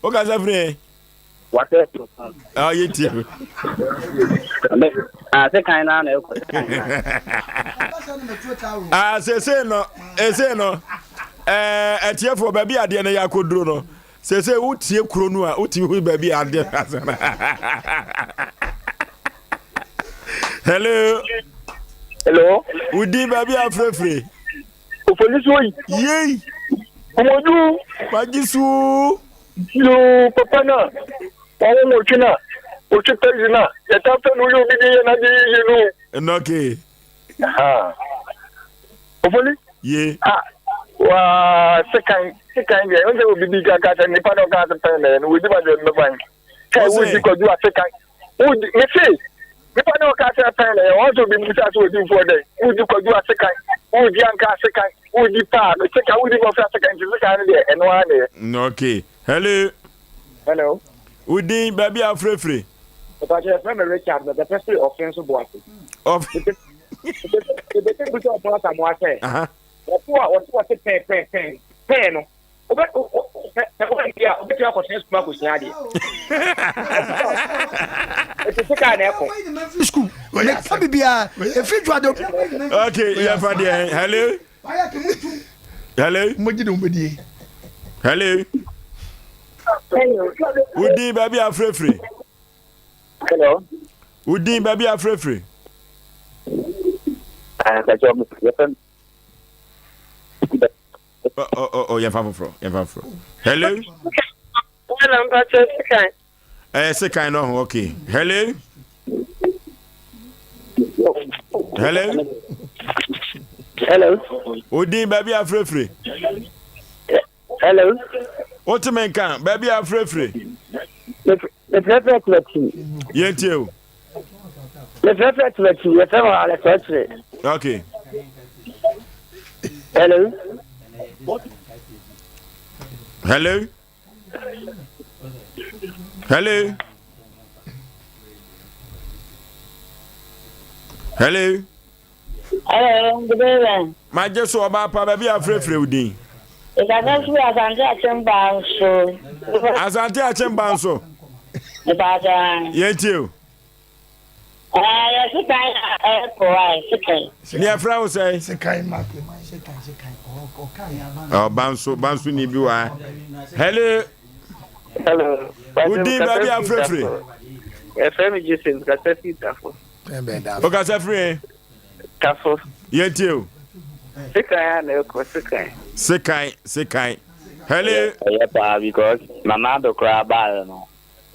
okay, free. What? Oh, you too. I think I know. Say no. At here for baby, I didn't yakudruno. Say, what's your cronu? What you baby, I did. Hello. Hello. Udi baby, I'm free. Oforisuo. Yay. Omodu. Majisu. Yo, papa na. Owo mo china. O chita zina. Ya tafe no yo bi na di no. Okay. Ofoli? Yeah. Wa second there. Once we be ga ka ni pa do ka ta pen we di ba de no ban. Kai we di ko do a second. O di me say. Me pa do ka ta pen e once we be musa so di for there. O di ko do a second. O di anka second. O di pa, me second o di go for second. Ti second there eno an there. Okay. Hello. Hello. Udi baby a free. But I just remember Richard, the person offensive boy. Of the people who are more say. What pen. Okay, yeah, hello. Hello. Udi baby a free. Hello. Udi baby a free. That's your Oh, you're fro. Hello. Second, no, okay. Hello. Udi baby a free. Hello. What you mean, can baby a free? The perfect letting. Yet you. The perfect letting. You're from okay. Hello. Hello. Hello. Hello, good evening. My just oba pa baby afrefre udin. Is that not true? Asante Achemba so. Asante Achemba so. Yentio. Yes, you can provide. Near Frau say. Oh, Bansu ni bi wa. Hello. Hello. Udin baby afrefre. FM Jason Kasefi Tafo. O Kasefre. Tafo. Yentio. Sekai na ko sekai. Sekai. Hello. Yeah, because Nanado cry bad no.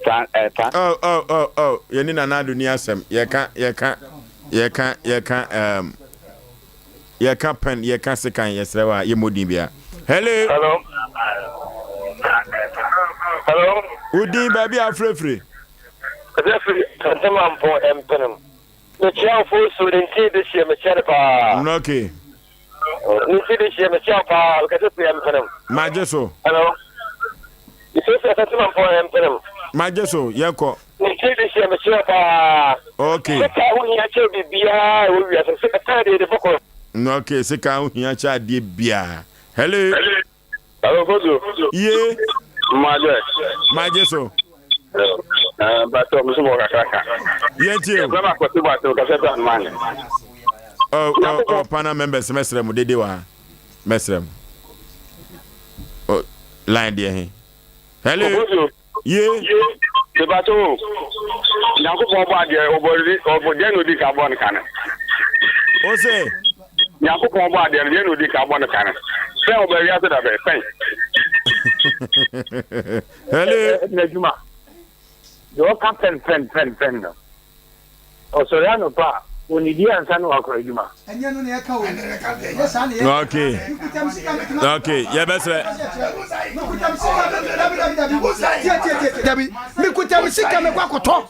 Oh. You need Nanado ni asem. You can't pen. You can't sekai. Yes, rewa. You modin bia. Hello. Hello. Udin baby afrefre. Afrefre. Sompa empenem. The chair for so the this year me chair pa. Okay. Ni this year me chair pa because empenem. Majeso. Hello. You say Sompa empenem. Majeso, yeko. Ni this year me chair pa. Okay. Sika hu ya che bibia, we are sika tade de boko. Okay, sika hu ya cha de bia. Hello. Hello, Bozo. Yeah. Majeso. But I'm so kaka. Yentio. Grandma ko tiba to ka se man. Oh, panel members semester mu dede wa. Mesrem. Oh, line there. Hello. Yeah. Debato. Nyanko po ba de obodi no di carbon kan. Osei. Nyanko po ba de no di carbon kan. Se oberi ase da be fen. Hello. Nejuma. Yo captain pen no. O so ya no pa. Onidi ansa no akọ ejuma. Enye no na ya ka o. Yes ani. Okay. Okay, yeah besre. Dabi, mi kutam sika me kwa koto.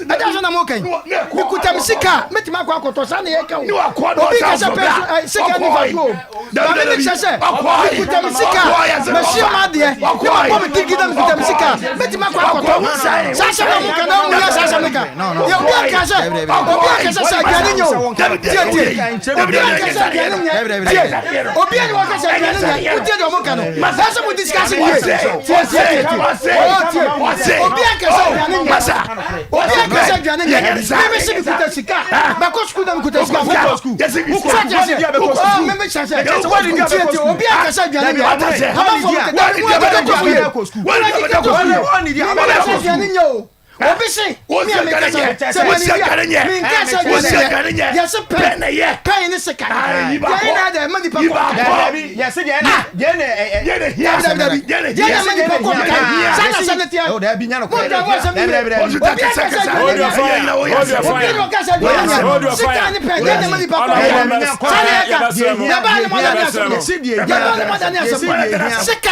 Ada so na mo kan. Mi kutam sika, metima kwa koto sa na ya ka o. Obi ka se pe sika ni fa go. Dabi mi se mi kutam sika. Me shi ma de. Ni ma mi digida mi kutam sika. Metima kwa koto. Sa sa na mo kan na mu ya sa sa me kan. Yo bi ka se sa Obi Obisi, omi a meka se mani mi nka se yes pen pen ni seka ya na da mani pa ko yes ya mani pa ko sana tia o da bi nya no ko da bo se mi hold your fire seka ni pen ya mani pa ko sana ya ba ni mo da ya ba ni mo da ya seka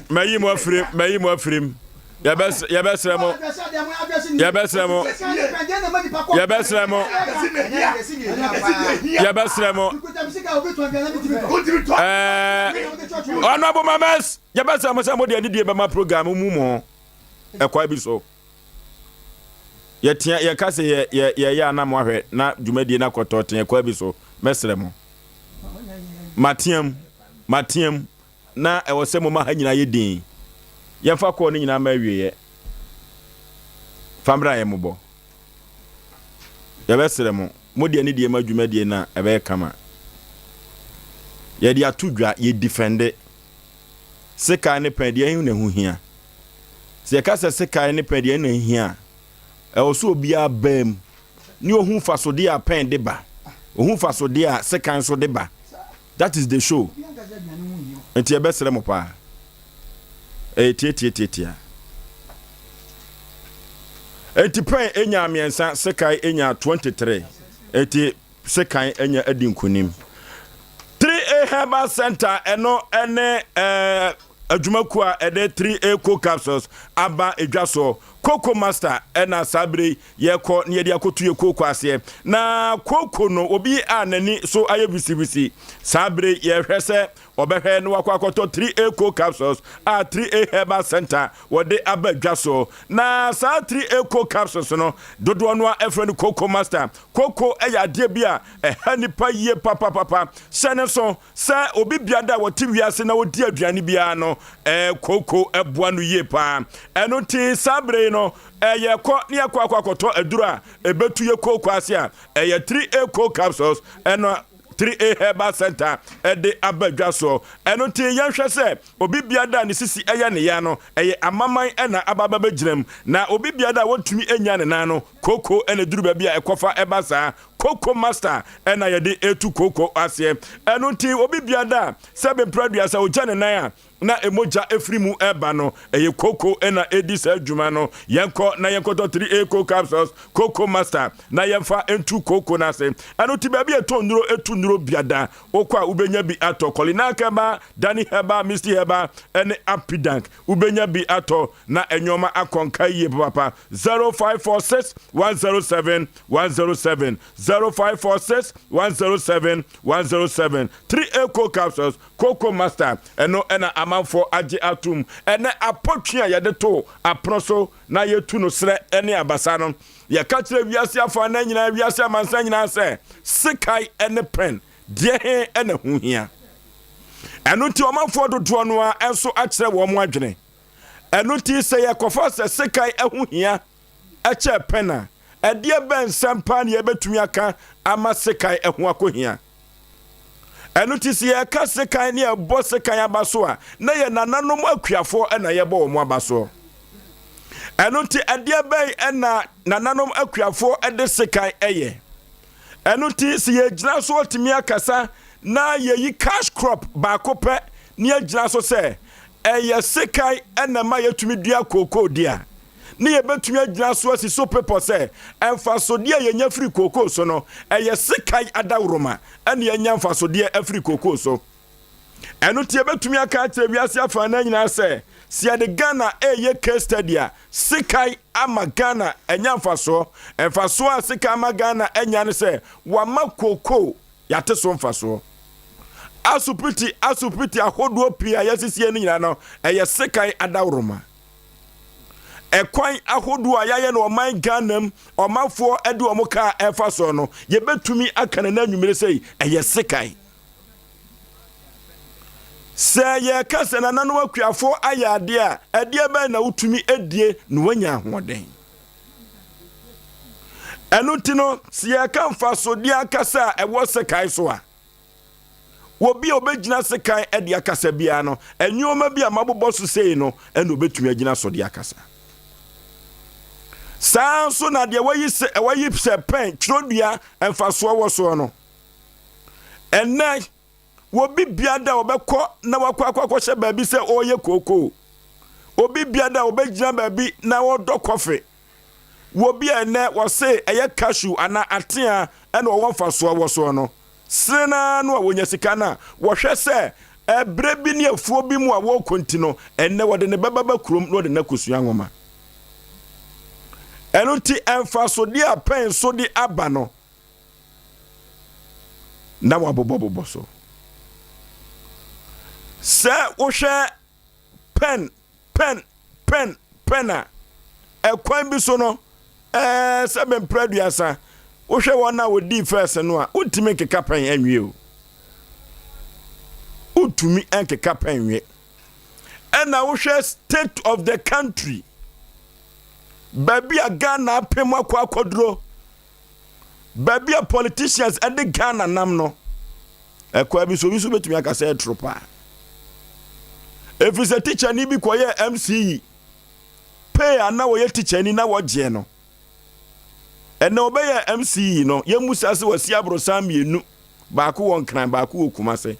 Mayi mo afrim. Ya besre mo. Honorable members, ya besre mo say mo de die be ma program mu mo. E kwa bi so. Ye tia ye ka se ye ya na mo ahwe na dwumadie na koto ten kwa bi so. Mesre mo. Matiam na e wo se mo ma ha nyina ye din. Ye fa ko no nyina ma wiye. Fambra ye mo bo. Ye besere mo de ani die ma dwumadie na e be kama. Ye dia tudwa ye defend. Seka ne pen de hu na hu hia. Se ka se seka ne pen de na hia. E wo so obi abam. Ni ohun faso de a pen de ba. Ohun faso de a seka so de ba. That is the show. Enti e besere mo pa. Tia. Enti pen enya amiensa sekai enya 23. Enti sekai enya adinkunim. 3A Herbal Center eno ene adwumaku a ede 3A co capsules aba edwaso Coco Master ena sabre ye ko ne de akotu ye coco ase na coco no obi anani so aye bisi sabre ye hwese obehwe no akwakoto 3A co capsules a 3A herbal center wode abadwa so na sa 3A co capsules no dodo no efre no Coco Master coco eya de bia nipa ye papa sene so sa obi biada wote wiase na wodi aduane bia no coco eboa no ye pa eno ti sabre no ye ko ne akwakoto adura ebetu ye coco ase a 3A co capsules eno 3A herbal center de abadwa so eno tie yanhwe se obi biada ne sisi eye ne ya no amaman na ababa bagirem na obi biada wotumi enya ne nan no koko ene duru ba bia ekofa ebasa Coco Master ena yede etu coco ase eno tie obi biada sebe produce a oja ne nan na emoja efrimu eba no coco ena edi sa adwuma no yenko na yenkoto 3A co capsules Coco Master na yenfa entu coco na se eno ti ba bia etu nduro biada okwa ubenya bi ato kolina kaba dani heba misty heba ene apidank ubenya bi ato na enyoma akonka ye papa 0546 107 107 0546 107 107 3A co capsules Coco Master eno ena amanfo age atum ene apotwe ya de to aproso na yetu no sre ene abasa no ya kachire wiase afa na nyina wiase amansa nyina se sikai ene pen de ene huhia eno ti omanfo dodo no a enso akire wo mo adwene eno ti se ya kofa se sikai ehuhia eche pena edie ben sampa ne yebetumi aka ama sikai ehu akohia enu ti si aka sekan ne ebo sekan abaso a na ye nananom akuafo na ye bo mo abaso enu ti adie ben na nananom akuafo de sekan eye enu ti si ye gina so otimi akasa na ye yi cash crop ba kope ne ye gina so se eye sekan na ma ye tumi dua koko dia ni ye betumi agina so asi so paper say emfa so de ye nya free koko so no eye sekai adawroma ene ye nya emfa so de afri koko so eno tie betumi aka tire wiase afa na nyina say sia de Ghana ye case study a sekai ama Ghana enya emfa so a sekai ama Ghana enya ne say wa ma koko yate so emfa so asupiti ahodo pia yesisi eni nyina no eye sekai adawroma ekwan ahodu ayaye no man Ganam omafo ede omoka efa so no ye betumi akana na nwumire sei eye sekai se ye kase na nanu akuafo ayade a ede ba na utumi edie no wanya ahoden enu ti no se ye kan fa so de akasa ewo sekai so a wobi obegina sekai ede akasa bia no enwoma bia mabobɔ so sei no enu obetumi agina so de akasa sanso na de wayi se pen trodua emfaso wo so no enne wobi biada obekɔ na wakɔ hye baabi se oye koko obi biada obegina baabi na wodɔ kofe wobi enne wo se eye cashew ana atea ene wo mfaso wo so no sena no wonya sika na wo hwɛ se ebre bi ne afuo bi mu a wo kontino enne wode ne bababa krom no de na kosua nwoma enu ti emfa so di apen so di aba no na wabobobo so se wo hwe pena ekwan bi so no se be producer wo hwe wona wo di first no a utimi keka pen anwie o utumi enkeka pen anwie ena wo hwe state of the country baby a Ghana pema kwa kodro baby a politicians and the Ghana nam no ekwa bi so betumi aka say tropa if is a teacher ni bi koye MC pay ana wo ye teacher ni na wo je no ene obeye MC no ye musa se wasi abrosa mienu ba ko won kran ba ko okuma se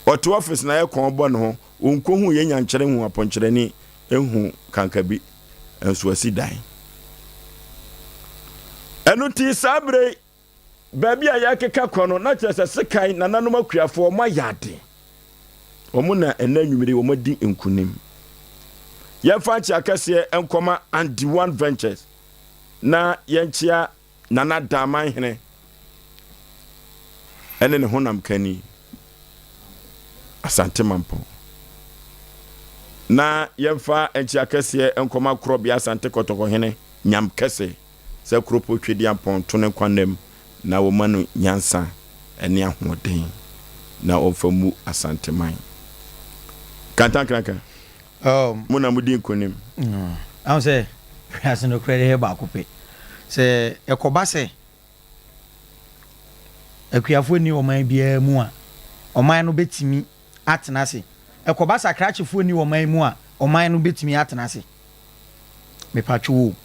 oto office na ye kon bo no ho onkohu ye nyankyere hu aponkyere ni ehu kankabi enso asidan enu ti sabre baby aya keka kono na kyerese sekai na nanom akuafo mo yade omo na enanwumire wo madi enkunim yɛmfa nkyia kɛseɛ nkɔma and the one ventures na yɛnkyia nana daman hene ɛne ne honam kani asante mampo na yɛmfa nkyia kɛseɛ nkɔma korɔbea asante kɔtɔkɔ hene nyam kɛse sɛ kropo twedi ampɔn to ne kwanam na wo manu nyansa ɛne ahoɔden na ɔmfa mu asante man kantan kranka muna mudi nkonim am say asen no credit he ba kope se ekoba se akuafo ni oman bia mu a oman no betimi atena se ekoba sakrachefo ni oman mu a oman no betimi atena se me patwo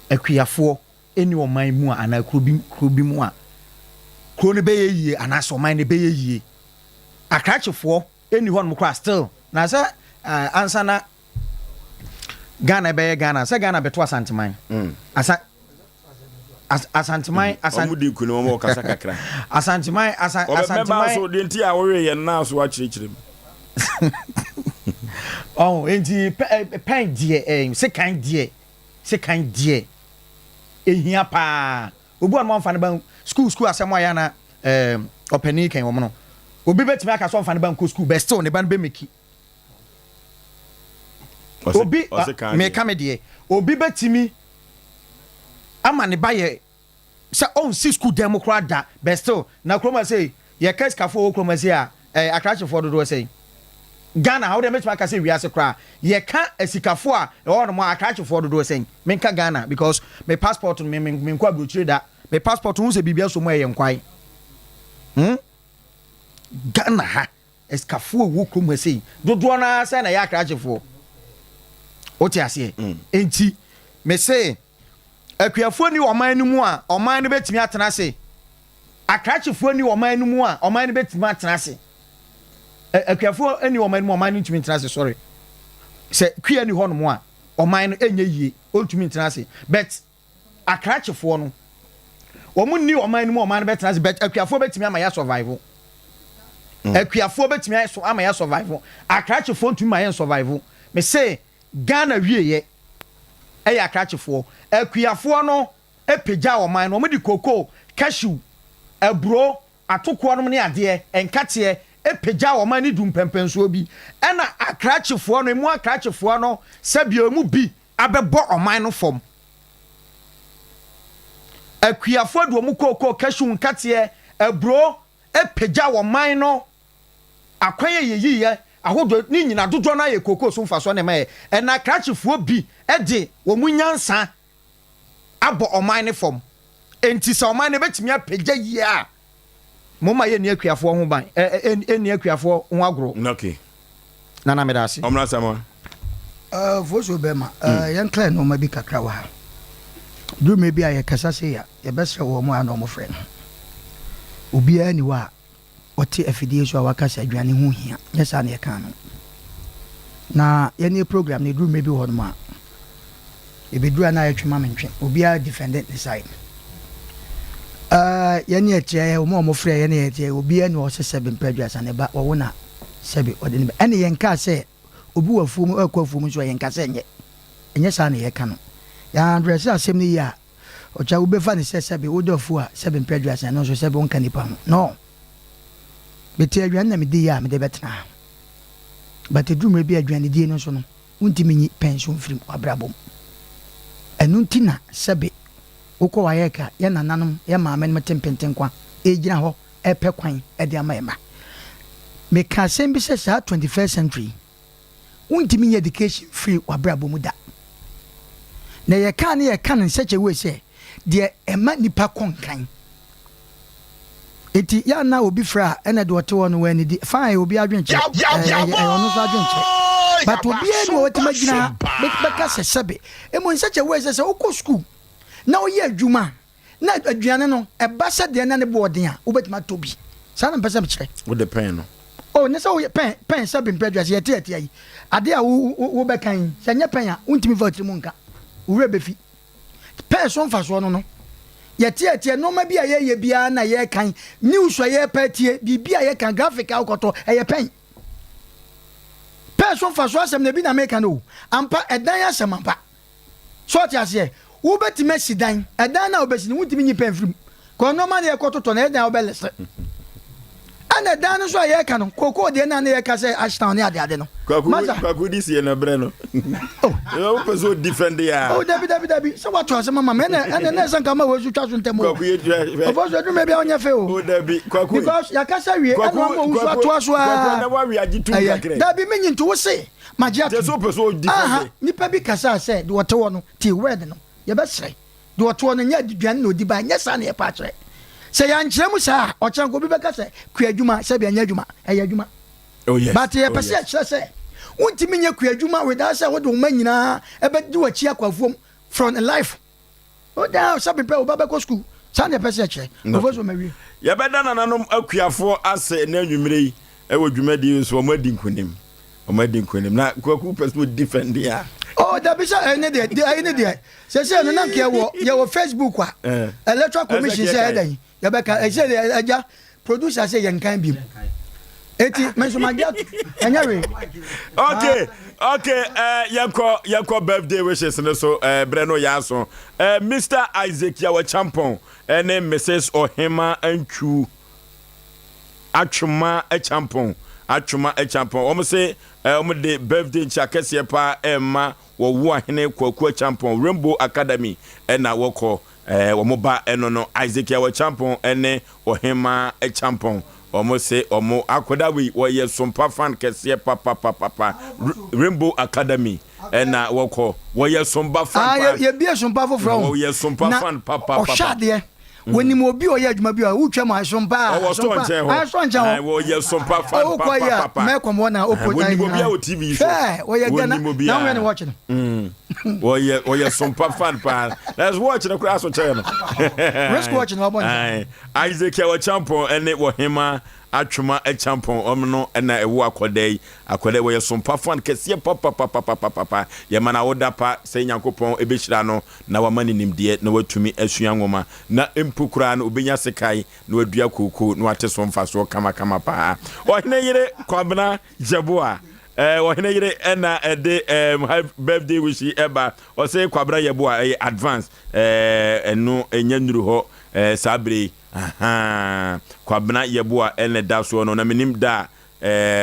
akuafo eni oman mu a ana krobi mu a kro ne beye yie ana so oman ne beye yie akrachefo eni hɔ no kra still na say answer na Ghana be Ghana say Ghana beto asanteman asanteman omudi kunu mo kasa kakra asanteman asanteman so de nti a wo ye na so a chirichirim oh enti pen die sekan die ehia pa obu an mo mfa ne ban school asem aya na openi kan wo no obi betimi aka so mfa ne ban ko school be still ne ban be meki obi me kamedie obi betimi ama ne baye se on si school democrat but still na kroma say ye case kafo kroma say akrachefo do say Ghana how dey make make say we ase kra ye ka asikafo a e won mo akrachefo do say me ka Ghana because my passport me nkwa brochire da my passport hu se bibia so mo ye nkwai Ghana ha asikafo wo kroma say dodo na say na ye akrachefo oti ase enti me say akuafo ni oman no mu a oman no betimi atena se akrachefo ni oman no mu a oman no betimi atena se akuafo ani oman no oman no ntimi atena se sorry se kua ni ho no mu a oman no enye yie ontimi atena se but akrachefo no omu ni oman no mu oman no betena se but akuafo betimi ama ya survive akuafo betimi ama ya survive akrachefo ntimi ma ya survive me say Ghana wieye eya akrachefo akuafo no epegya oman no mudi koko cashew ebro atoko no ne ade enkate epegya oman ni dum pempenso bi ena akrachefo no emu akrachefo no sabia mu bi abebo oman no fom akuafo do mu koko cashew nkate ebro epegya oman no akwaye yeyiye ahodo ni nyina dodo na ye koko so mfa so ne me na krachifuo bi de wo munyansa abo oman ne fom enti sa oman ne betimi apegya yi a moma ye ni akuafo ho ban ni akuafo ho agro okay nana me dasi omra sama voso bema yan clear no ma bi kakra wa do me bi aye kasa se ya ye besre wo mo ana mo frɛ no obi ani wa oti afidie so awakasa adwane ho hia yesa na yeka no na yene program ne drum maybe ho no ma ebedura na yetwema mentwe obi a defendant the side yene eche o mo frɛ yene eche obi ani o sesebe mpaduasa ne ba wo na sebe ode ne ene yenka se obi wa fumu akwafumu so yenka se enye sa na yeka no ya address asem ni ya o cha ubefa ne sebe wo dofu a sebe mpaduasa no so sebe won kanipa no beti adwan na me di ya me de betena but edrum bi adwan di no so no untimi nyi pension film abrabom enuntina sebe ukọ wayeka ya nananom ya maame no tempenten kwa ejina ho epe kwan e de amayema me ka sembi se sa 21st century untimi nyi education free abrabom da na ye ka ne ye kan such a way say de ema nipa konkan eti ya na obi fra ene de wote wono wani di fine obi adwenche ono so adwenche but obi ene wote magina beka sesebe emo nsache we sese okọ school na oye adwuma na aduane no eba se de na ne boden a obetima tobi sa na mpese mkire wo de pen no oh ne se wo pen sabe mpedwase yete yi ade a wo bekan se nye pen a untimi vote mu nka wo befi pen so mfa so no yete no ma bia ye bia na ye kan news ye patie bibia ye kan graphic akoto ye pen so fa so asem na bi na make no ampa edan asem ampa so ti ase wo betime sidan edan na obesi ni wutimi nyi penfrim ko no ma na ekototo na edan obelese ana edan so aye ka no koko de na ye ka se ashtown ne ade no kwaku dis ye na bre no o peso defend ya oh dabi so what was mama me na san kama we su twa so ntemo kwaku ye of so do me be onya fe o dabi kwaku because ya ka sa wie ana mo so atwa so kwaku na wa wi agitu kakre dabi me nyi nto wo se magia to so peso defend nipa bi kasa se de wote no ti word no ye be sere de wote no nya duan no di ba nya sa na ye pa kire se ya nkyere mu sa o chan ko bi be kasa kuadwuma se bi anya adwuma adwuma oh yes but ye pese kire se untimi nya kuadwuma without say wo de wo manyina e be di wachi akwafuom from life o da sabe pe o baba ko school sa na pese kire o so mawie ye be da nananom akuafo ase na anwumire yi e wo dwumadi so o madi nkunim na kwaku person defend ya oh da bisa ene de se no na ke wo ye wo Facebook wa electoral commission say edan ye be ka say aja producer say yenkan bi eti menso magia enyawe okay yanko birthday wishes ne so breno yaso Mr Isaac Yaw Champon ene Mrs Ohema Anchu Atwuma Champon omo say omo de birthday chakese pa emma wo wo ahene kwaku Champon Rainbow Academy na woko omo ba eno no Isaac Yaw Champon ene Ohema Champon omo say omo akoda we wo ye Sompa fan kese papa Rainbow Academy na woko wo ye Sompa fan ye bia Sompa foforo wo ye Sompa fan papa when you be or yet, maybe I would try my Sompa. I was so yes, Sompa fan. Oh, Malcolm one TV. Fair, or you're gonna watch it. Or yes, Sompa fan. Let's watch the class of channel. Let's watch it. Isaac Yaw Champon and it was him. Atwuma Champon omno na ewo akode wo ye Sompa fan kese papa ye mana woda pa se Nyankopon ebehira no na wa mani nimde na watumi asua nwoma na empukura na obenya sekai na wadua koko na wate so mfa so kama pa ohene yire kwabna jeboa ohene yire na ede birthday wish eba o se kwabra yeboa advance eno enyanuru ho sabre kwabna yeboa ene da so no na menim da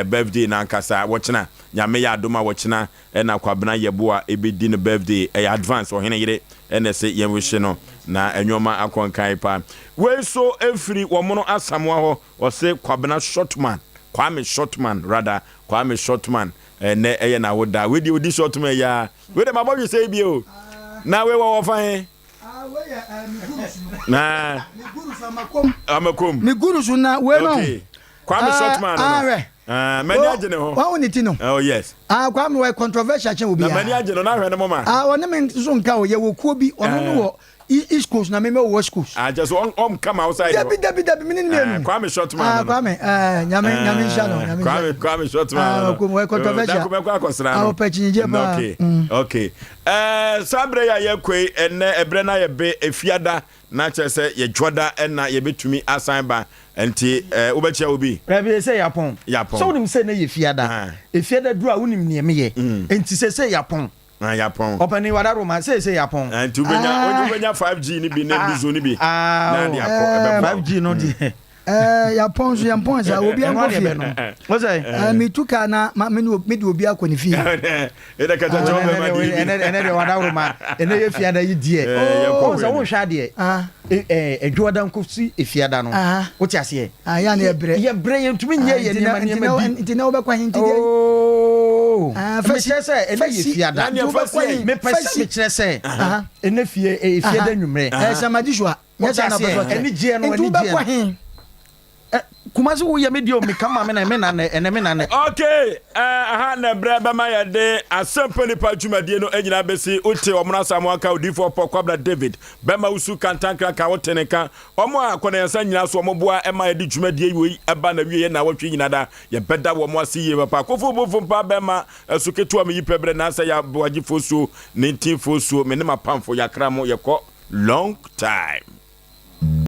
birthday na nkasa wochina nyame ya adoma wochina na kwabna yeboa ebedi ne birthday advance ohene yire ene se yemwehye no na enwoma akonkan pa we so efiri womono asamwa ho o se kwabna shortman Kwame shortman ne eye na woda we di odi shortman ya we de mabodwe say bi o na we wo fan na amakom mi guru so na we no Kwame shortman many agene ho wa woni ti no oh yes Kwame we controversial chen obi na many agene na hwe ne mama woni men so nka o ye wo kuo bi ono no wo East Coast na me West Coast. Just come outside. Dabi minute me. Kwame shortman. Kwame nyame shano. Kwame shortman. Ko controversial. Okay. Sabre ya yekwe ene ebre na ye be efiada na chese ye dwoda na ye betumi asan enti ubechia obi. Rabi say yapon. So nim say na ye fiada. Efiada duru a wonim ne me ye. Enti say yapon. Yapon. Opani wada Roma say yapon. And to benya 5G ni bi na bizo ni bi. Na dia 5G no di. Yapon za obi an kofi no. What say? Me tuka na me do obi akoni fi. Ede ka to jombe ma di. Ene wada Roma. Ene ye fiada yi die. Oh, so won hwa de. Edwoda nkosi efiada no. Wo ti ase. Ya na ebre. Ye bre ye ntumi nye ye nema bi. Nti na obekwa hinti de. Me say ene ye fiada. Me pese me kire say. Ene fie efiada nwumre. Samadi joa. Nyesa na beso. Ene gie no ene gie. Kumasi wo ye medio me kama me na. Okay, aha na bra ba ma ya de Asem Mpe Nipa dwumadie no anyina besi uti omna samu aka odifo Kwabra David ba ma usu kantankra ka woteneka omo akona yansa nyina so omoboa ema ya de dwumadie yi eba na wiye na wotwe nyina da ye beda wo mo asiye papa kofo bofo pa ba ma suketu am yipebre na asa ya Aboagye Oforisuo 19 Oforisuo me ne mapamfo yakra mo ye ko long time.